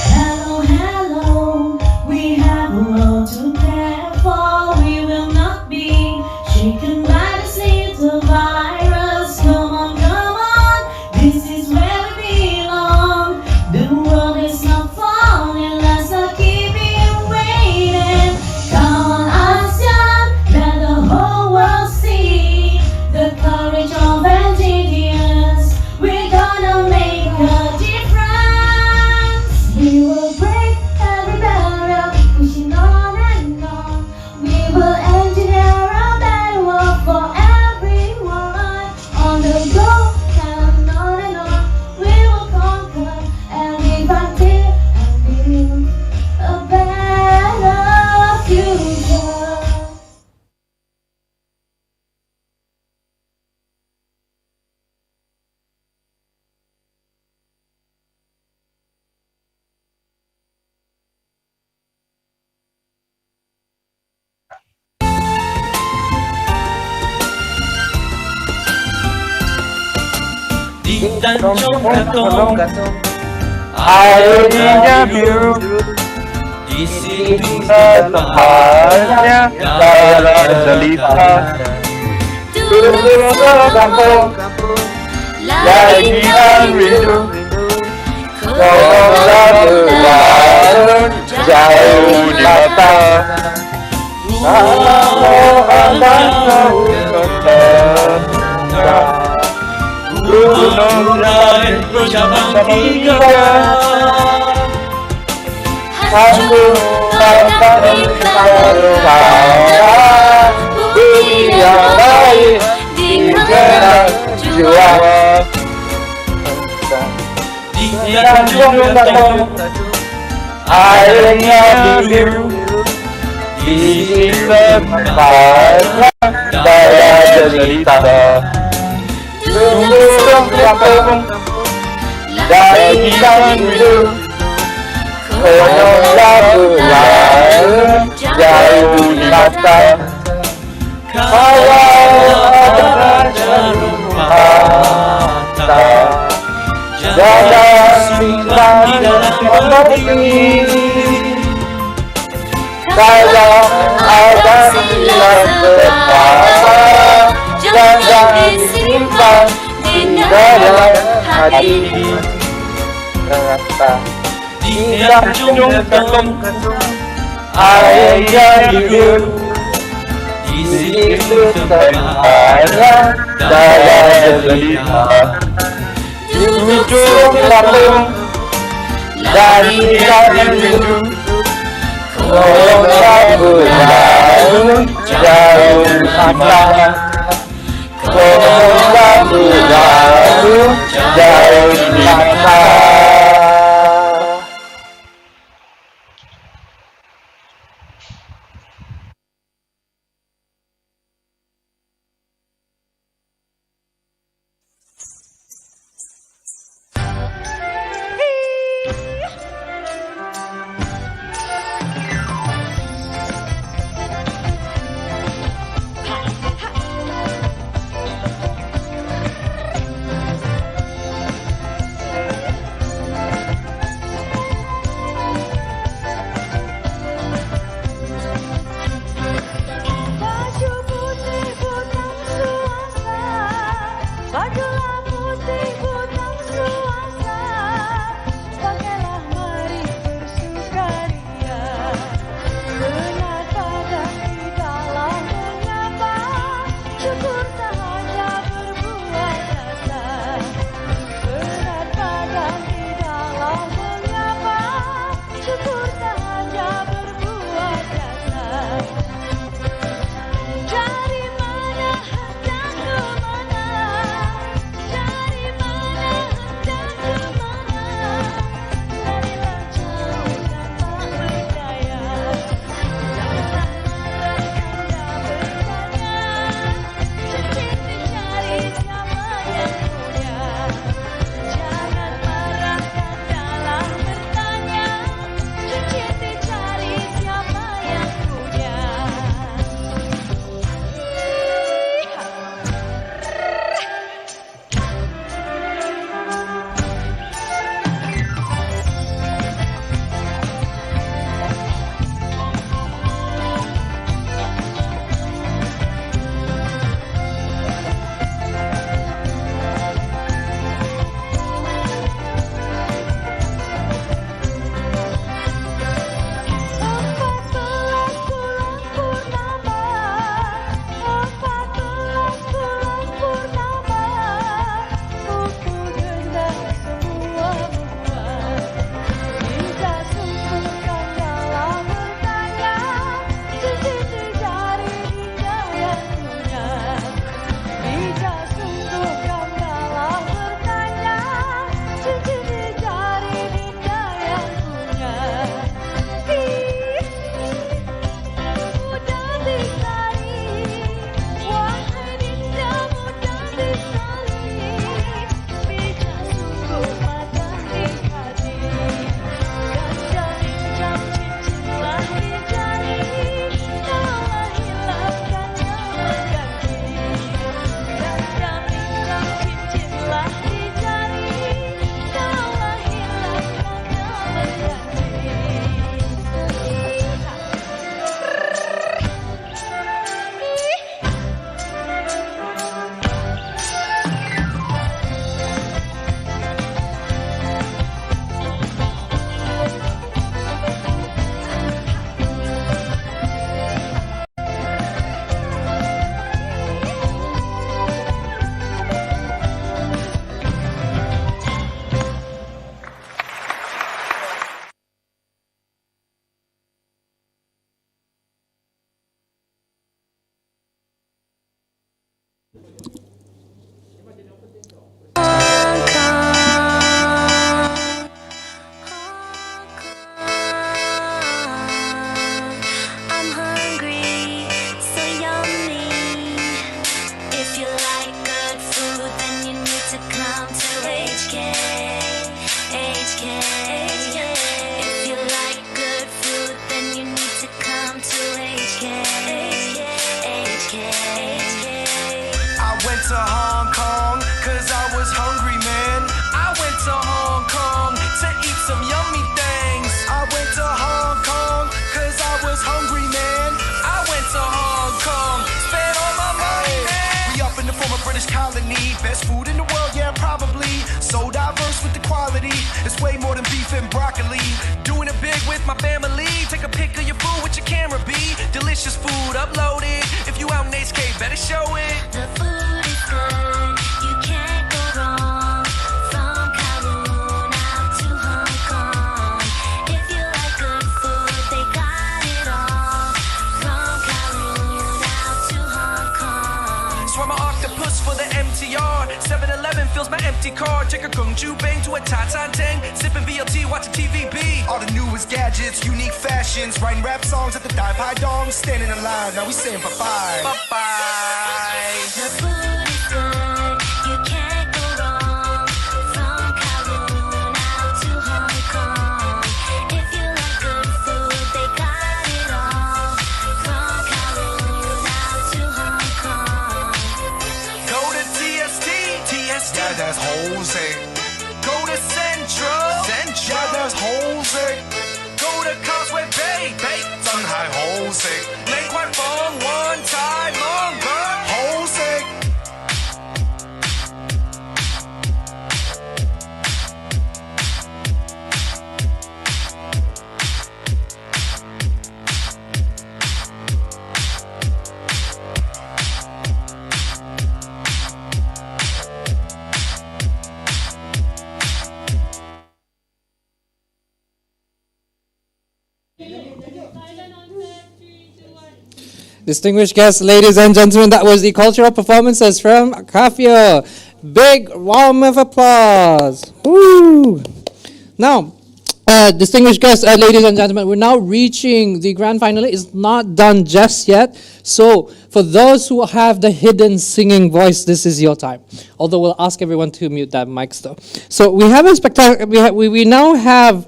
Hello, hello, we have a world to care for. We will not be shaken by this little virus. Come on, this is where we belong. The world is not falling, let's not keep it waiting. Come on, ASEAN, let the whole world see the courage of engineers. We're gonna make a difference. We will break every barrier, pushing on and on. We will engineer a better world for everyone. On the go and on, we will conquer every frontier and build a better future. Di Tanjung Katong, Airnya biru, di sini tempatnya daerah jelita. Turun ke kampung, lagi rindu. Kau berlalu jauh di mata. Kalau anda tahu Gunung lain bercabang tiga. Aku akan berubah. Bumi yang baik di jalan juara. Di Tanjung Katong, Airnya biru, di sini tempatnya daerah jelita. Turun ke kampung, lagi rindu. Kau berlalu jauh di mata. Kalau ada jarum mata, jangan simpan di dalam hati. Kalau ada silat pertama, jangan disimpan di dalam hati. di Tanjung Katong, Airnya biru, di situ tempatnya daerah jelita. Ujung kampung, dari rindu. Kau berlalu jauh di mata. Kau berlalu jauh di mata. I'm hungry, so yummy. If you like good food, then you need to come to HK. HK. If you like good food, then you need to come to HK. HK. I went to Hong Kong cause I was hungry, man. I went to Hong Kong to eat some yummy things. I went to Hong Kong cause I was hungry, man. I went to Hong Kong, spent all my money, man. We up in the former British colony, best food in the world, yeah, probably. So diverse with the quality, it's way more than beef and broccoli. Doing it big with my family, take a pic of your food with your camera, B. Delicious food, upload it. If you out in HK, better show it. The food is good, you can't go wrong. From Kowloon out to Hong Kong. If you like good food, they got it all. From Kowloon out to Hong Kong. Swam my octopus for the MTR. 7-Eleven fills my empty car. Take a kung ju bang to a ta tan tang. Sipping VLT, watching TVB. All the newest gadgets, unique fashions. Writing rap songs at the Dai Pai Dong. Standing in line, now we saying bye-bye. Bye-bye. The food is good, you can't go wrong. From Kowloon out to Hong Kong. If you like good food, they got it all. From Kowloon out to Hong Kong. Go to TST. TST. Yeah, that's Jose. Go to Central. Central. Yeah, that's Jose. Go to Causeway Bay. Bay. 真係好食。你快放one time longer. 好食。Distinguished guests, ladies and gentlemen, that was the cultural performances from CAFEO. Big round of applause. Woo! Now, distinguished guests, ladies and gentlemen, we're now reaching the grand final. It's not done just yet. So, for those who have the hidden singing voice, this is your time. Although we'll ask everyone to mute that mics though. So, we have a spectacular. We now have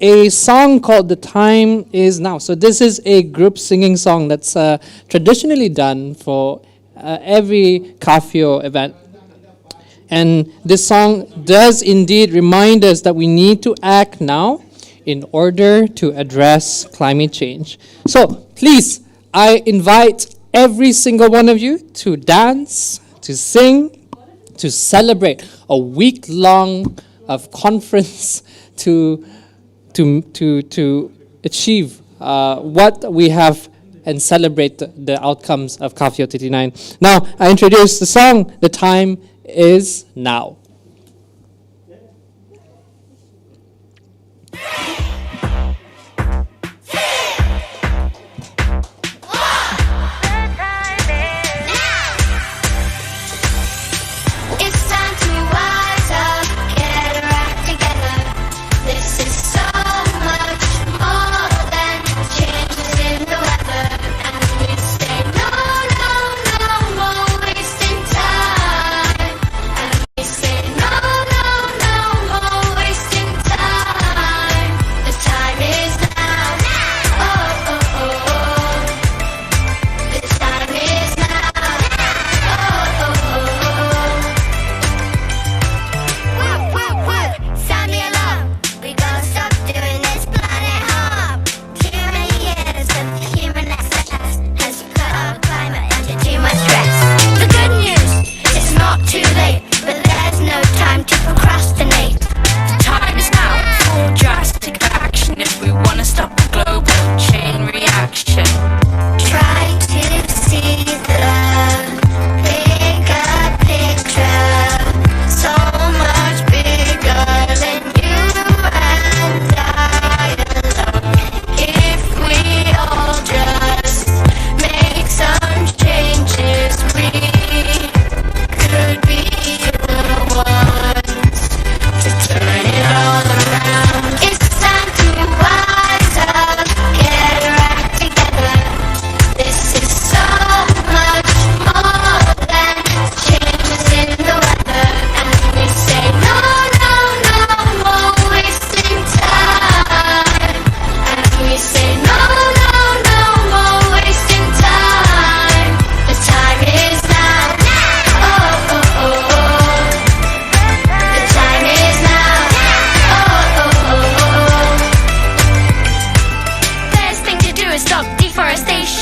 a song called The Time Is Now. So this is a group singing song that's traditionally done for every CAFEO event. And this song does indeed remind us that we need to act now in order to address climate change. So please, I invite every single one of you to dance, to sing, to celebrate a week long of conference to achieve what we have and celebrate the outcomes of CAFEO39. Now, I introduce the song, The Time Is Now. It's time to rise up, get our act together. This is so much more than changes in the weather. And we say no, no, no more wasting time. And we say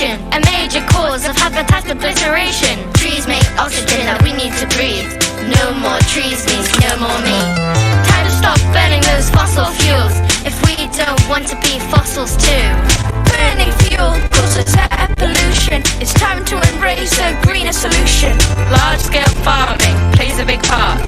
pollution, a major cause of habitat obliteration. Trees make oxygen that we need to breathe. No more trees means no more me. Time to stop burning those fossil fuels if we don't want to be fossils too. Burning fuel causes air pollution. It's time to embrace a greener solution. Large scale farming plays a big part.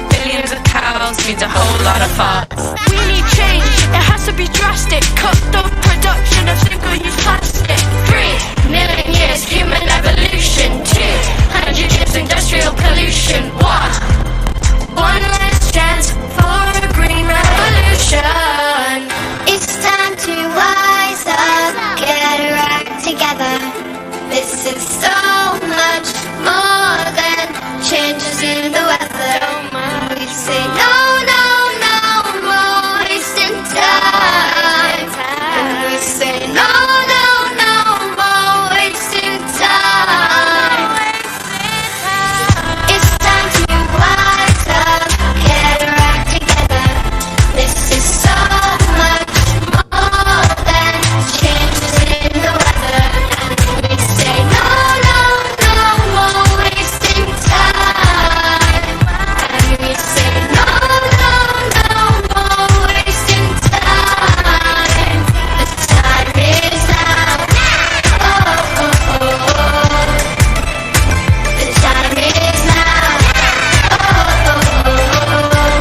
Billions of cows means a whole lot of farts. We need change, it has to be drastic. Cut the production of single-use plastic. 3 million years human evolution. 200 years industrial pollution. What? One last chance for a green revolution. It's time to wise up, get our act together. This is so much more than changes in the weather. We say no, no, no more wasting time. And we say no, no, no more wasting time. It's time to wise up, get our act together. This is so much more than changes in the weather. And we say no, no, no more wasting time. And we say no, no, no more wasting time. The time is now. Oh, oh, oh, oh. The time is now. Oh, oh, oh, oh.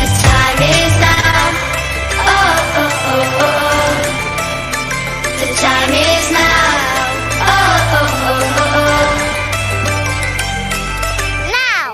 The time is now. Oh, oh, oh, oh. The time is now. Oh, oh, oh, oh. Now.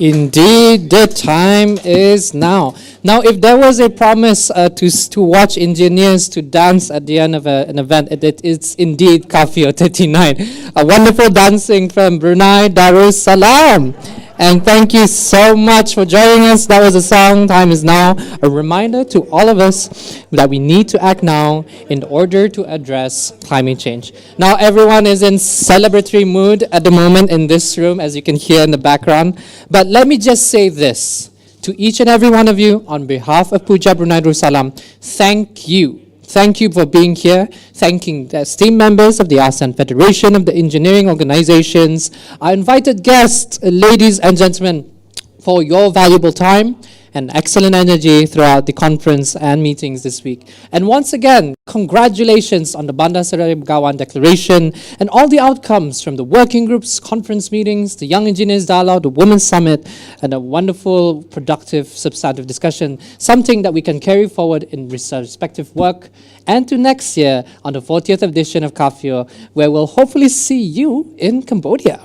Indeed, the time is now. Now, if there was a promise to watch engineers to dance at the end of an event, it's indeed CAFEO39. A wonderful dancing from Brunei Darussalam. And thank you so much for joining us. That was a song, Time is Now. A reminder to all of us that we need to act now in order to address climate change. Now everyone is in celebratory mood at the moment in this room, as you can hear in the background. But let me just say this to each and every one of you on behalf of PUJA Brunei Darussalam. Thank you. Thank you for being here, thanking the esteemed members of the ASEAN Federation of the Engineering Organizations, our invited guests, ladies and gentlemen, for your valuable time and excellent energy throughout the conference and meetings this week. And once again, congratulations on the Bandar Seri Begawan Declaration and all the outcomes from the working groups, conference meetings, the Young Engineers Dialogue, the Women's Summit, and a wonderful, productive, substantive discussion, something that we can carry forward in respective work and to next year on the 40th edition of CAFEO, where we'll hopefully see you in Cambodia.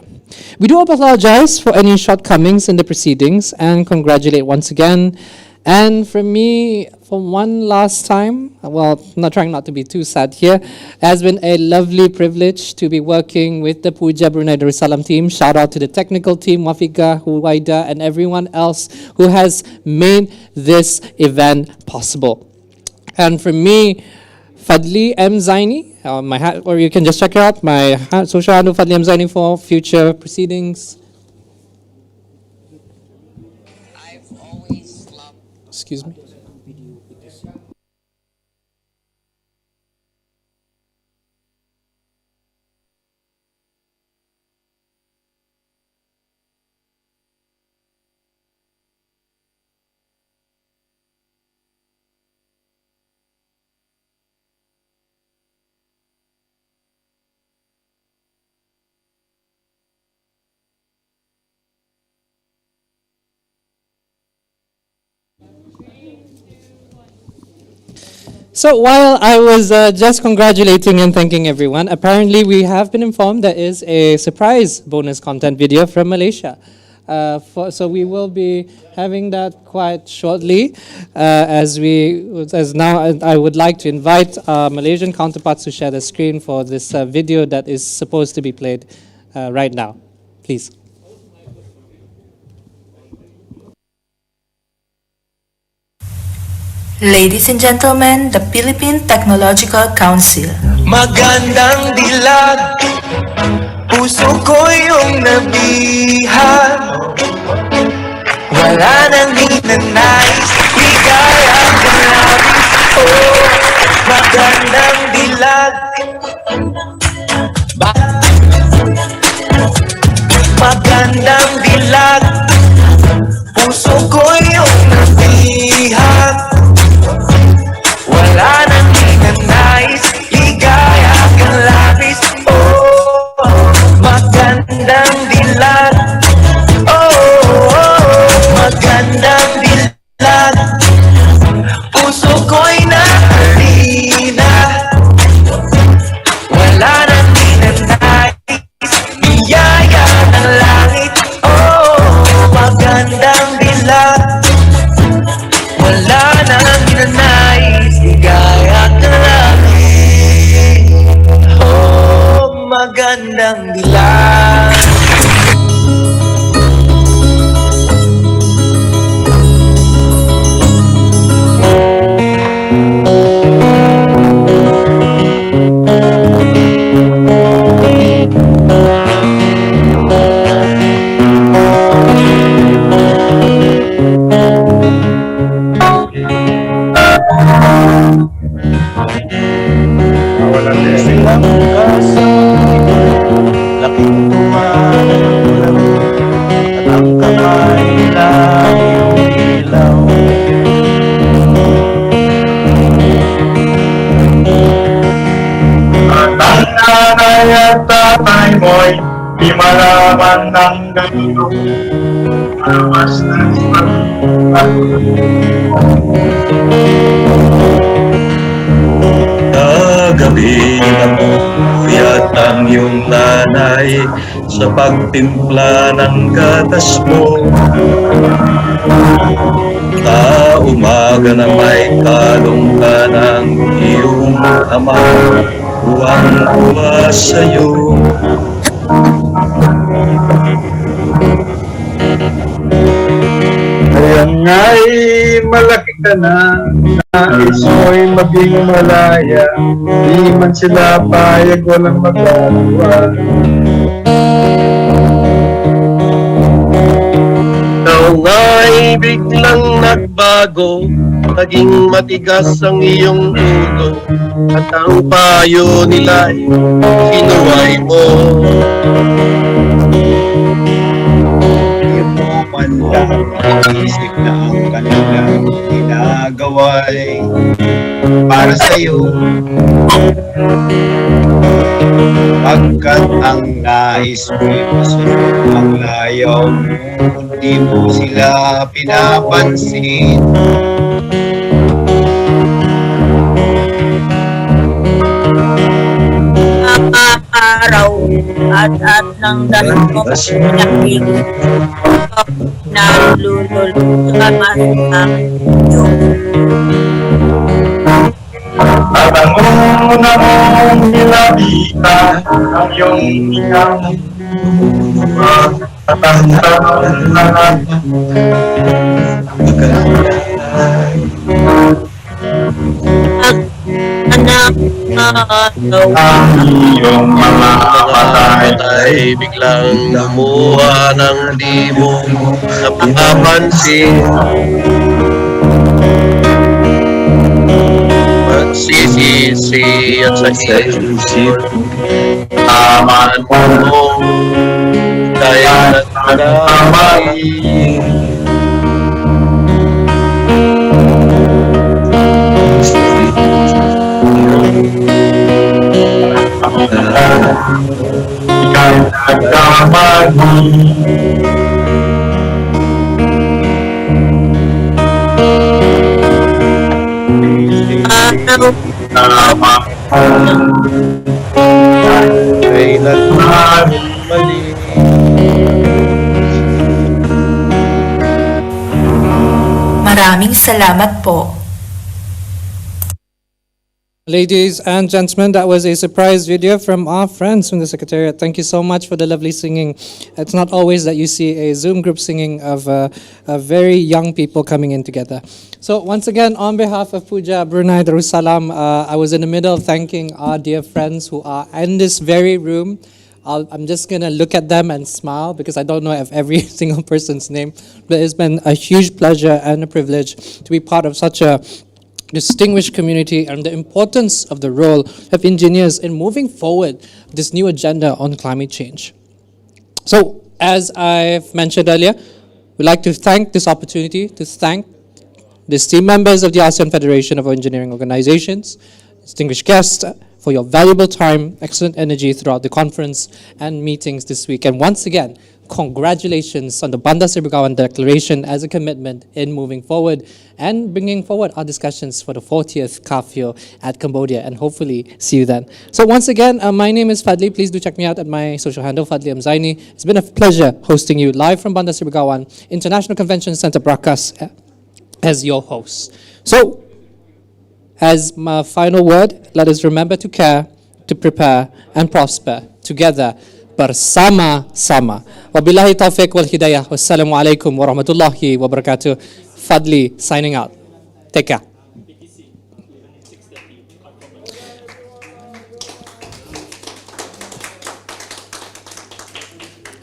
We do apologize for any shortcomings in the proceedings and congratulate once again. And for me, for one last time, well, not trying not to be too sad here, it has been a lovely privilege to be working with the PUJA Brunei Darussalam team. Shout out to the technical team, Wafika, Huwaida, and everyone else who has made this event possible. And for me, Fadli M. Zaini, or you can just check out my social handle, Fadli M. Zaini, for future proceedings. Excuse me. So while I was just congratulating and thanking everyone, apparently we have been informed there is a surprise bonus content video from Malaysia. So we will be having that quite shortly. As now I would like to invite our Malaysian counterparts to share the screen for this video that is supposed to be played right now. Please. Ladies and gentlemen, the Philippine Technological Council. Magandang dilag, puso ko yung nabihan. Wala nang hinanais, ligaya ka lang. ng dilan. Silang kasama, laking tuwa ng laro, at ang kamay nila iyong ilaw. At ang nanay at tatay mo'y di malaman ng ganito. Awas na Kagabi napuyat ang iyong nanay sa pagtimpla ng gatas mo. Sa umaga na may kalong ka ng iyong ama, huwang-huwa sa'yo. Kaya nga'y malaki ka na, nais mo'y maging malaya. Di man sila payag, walang magagawa. Ikaw nga'y biglang nagbago, naging matigas ang iyong ulo, at ang payo nila'y kinuway mo. Man lang isip na ang kanilang ginagawa'y para sa'yo. Pagkat ang nais mo'y masunod ang layaw mo, hindi mo sila pinapansin. Araw at ng dalawang mo pinakbili na lulol ka masang yung Alam mo na mong nilabita ang iyong ikaw. Matandaan na ang iyong mga patay biglang lumuha ng di mo napapansin. Magsisisi at sa isip tama mo kaya nagkamali. Ika'y nagkamali. Tama kailan mali. Maraming salamat po. Ladies and gentlemen, that was a surprise video from our friends from the Secretariat. Thank you so much for the lovely singing. It's not always that you see a Zoom group singing of very young people coming in together. So once again, on behalf of Puja Brunei Darussalam, I was in the middle of thanking our dear friends who are in this very room. I'm just going to look at them and smile because I don't know of every single person's name. But it's been a huge pleasure and a privilege to be part of such a distinguished community and the importance of the role of engineers in moving forward this new agenda on climate change. So, as I've mentioned earlier, we'd like to thank this opportunity to thank the esteemed members of the ASEAN Federation of Engineering Organizations, distinguished guests, for your valuable time, excellent energy throughout the conference and meetings this week. And once again, congratulations on the Bandar Seri Begawan Declaration as a commitment in moving forward and bringing forward our discussions for the 40th CAFEO at Cambodia, and hopefully see you then. So once again, my name is Fadli. Please do check me out at my social handle, Fadli Amzaini. It's been a pleasure hosting you live from Bandar Seri Begawan International Convention Center, Brakas, as your host. So, as my final word, let us remember to care, to prepare, and prosper together bersama-sama. Wabillahi taufiq wal hidayah. Wassalamualaikum warahmatullahi wabarakatuh. Fadli signing out. Take care.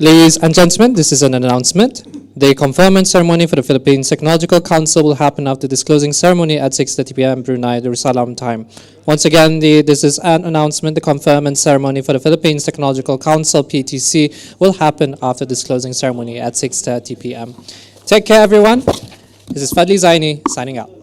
Ladies and gentlemen, this is an announcement. The conferment ceremony for the Philippines Technological Council will happen after this closing ceremony at 6:30 p.m. Brunei Darussalam time. Once again, this is an announcement. The conferment ceremony for the Philippines Technological Council (PTC) will happen after this closing ceremony at 6:30 p.m. Take care, everyone. This is Fadli Zaini signing out.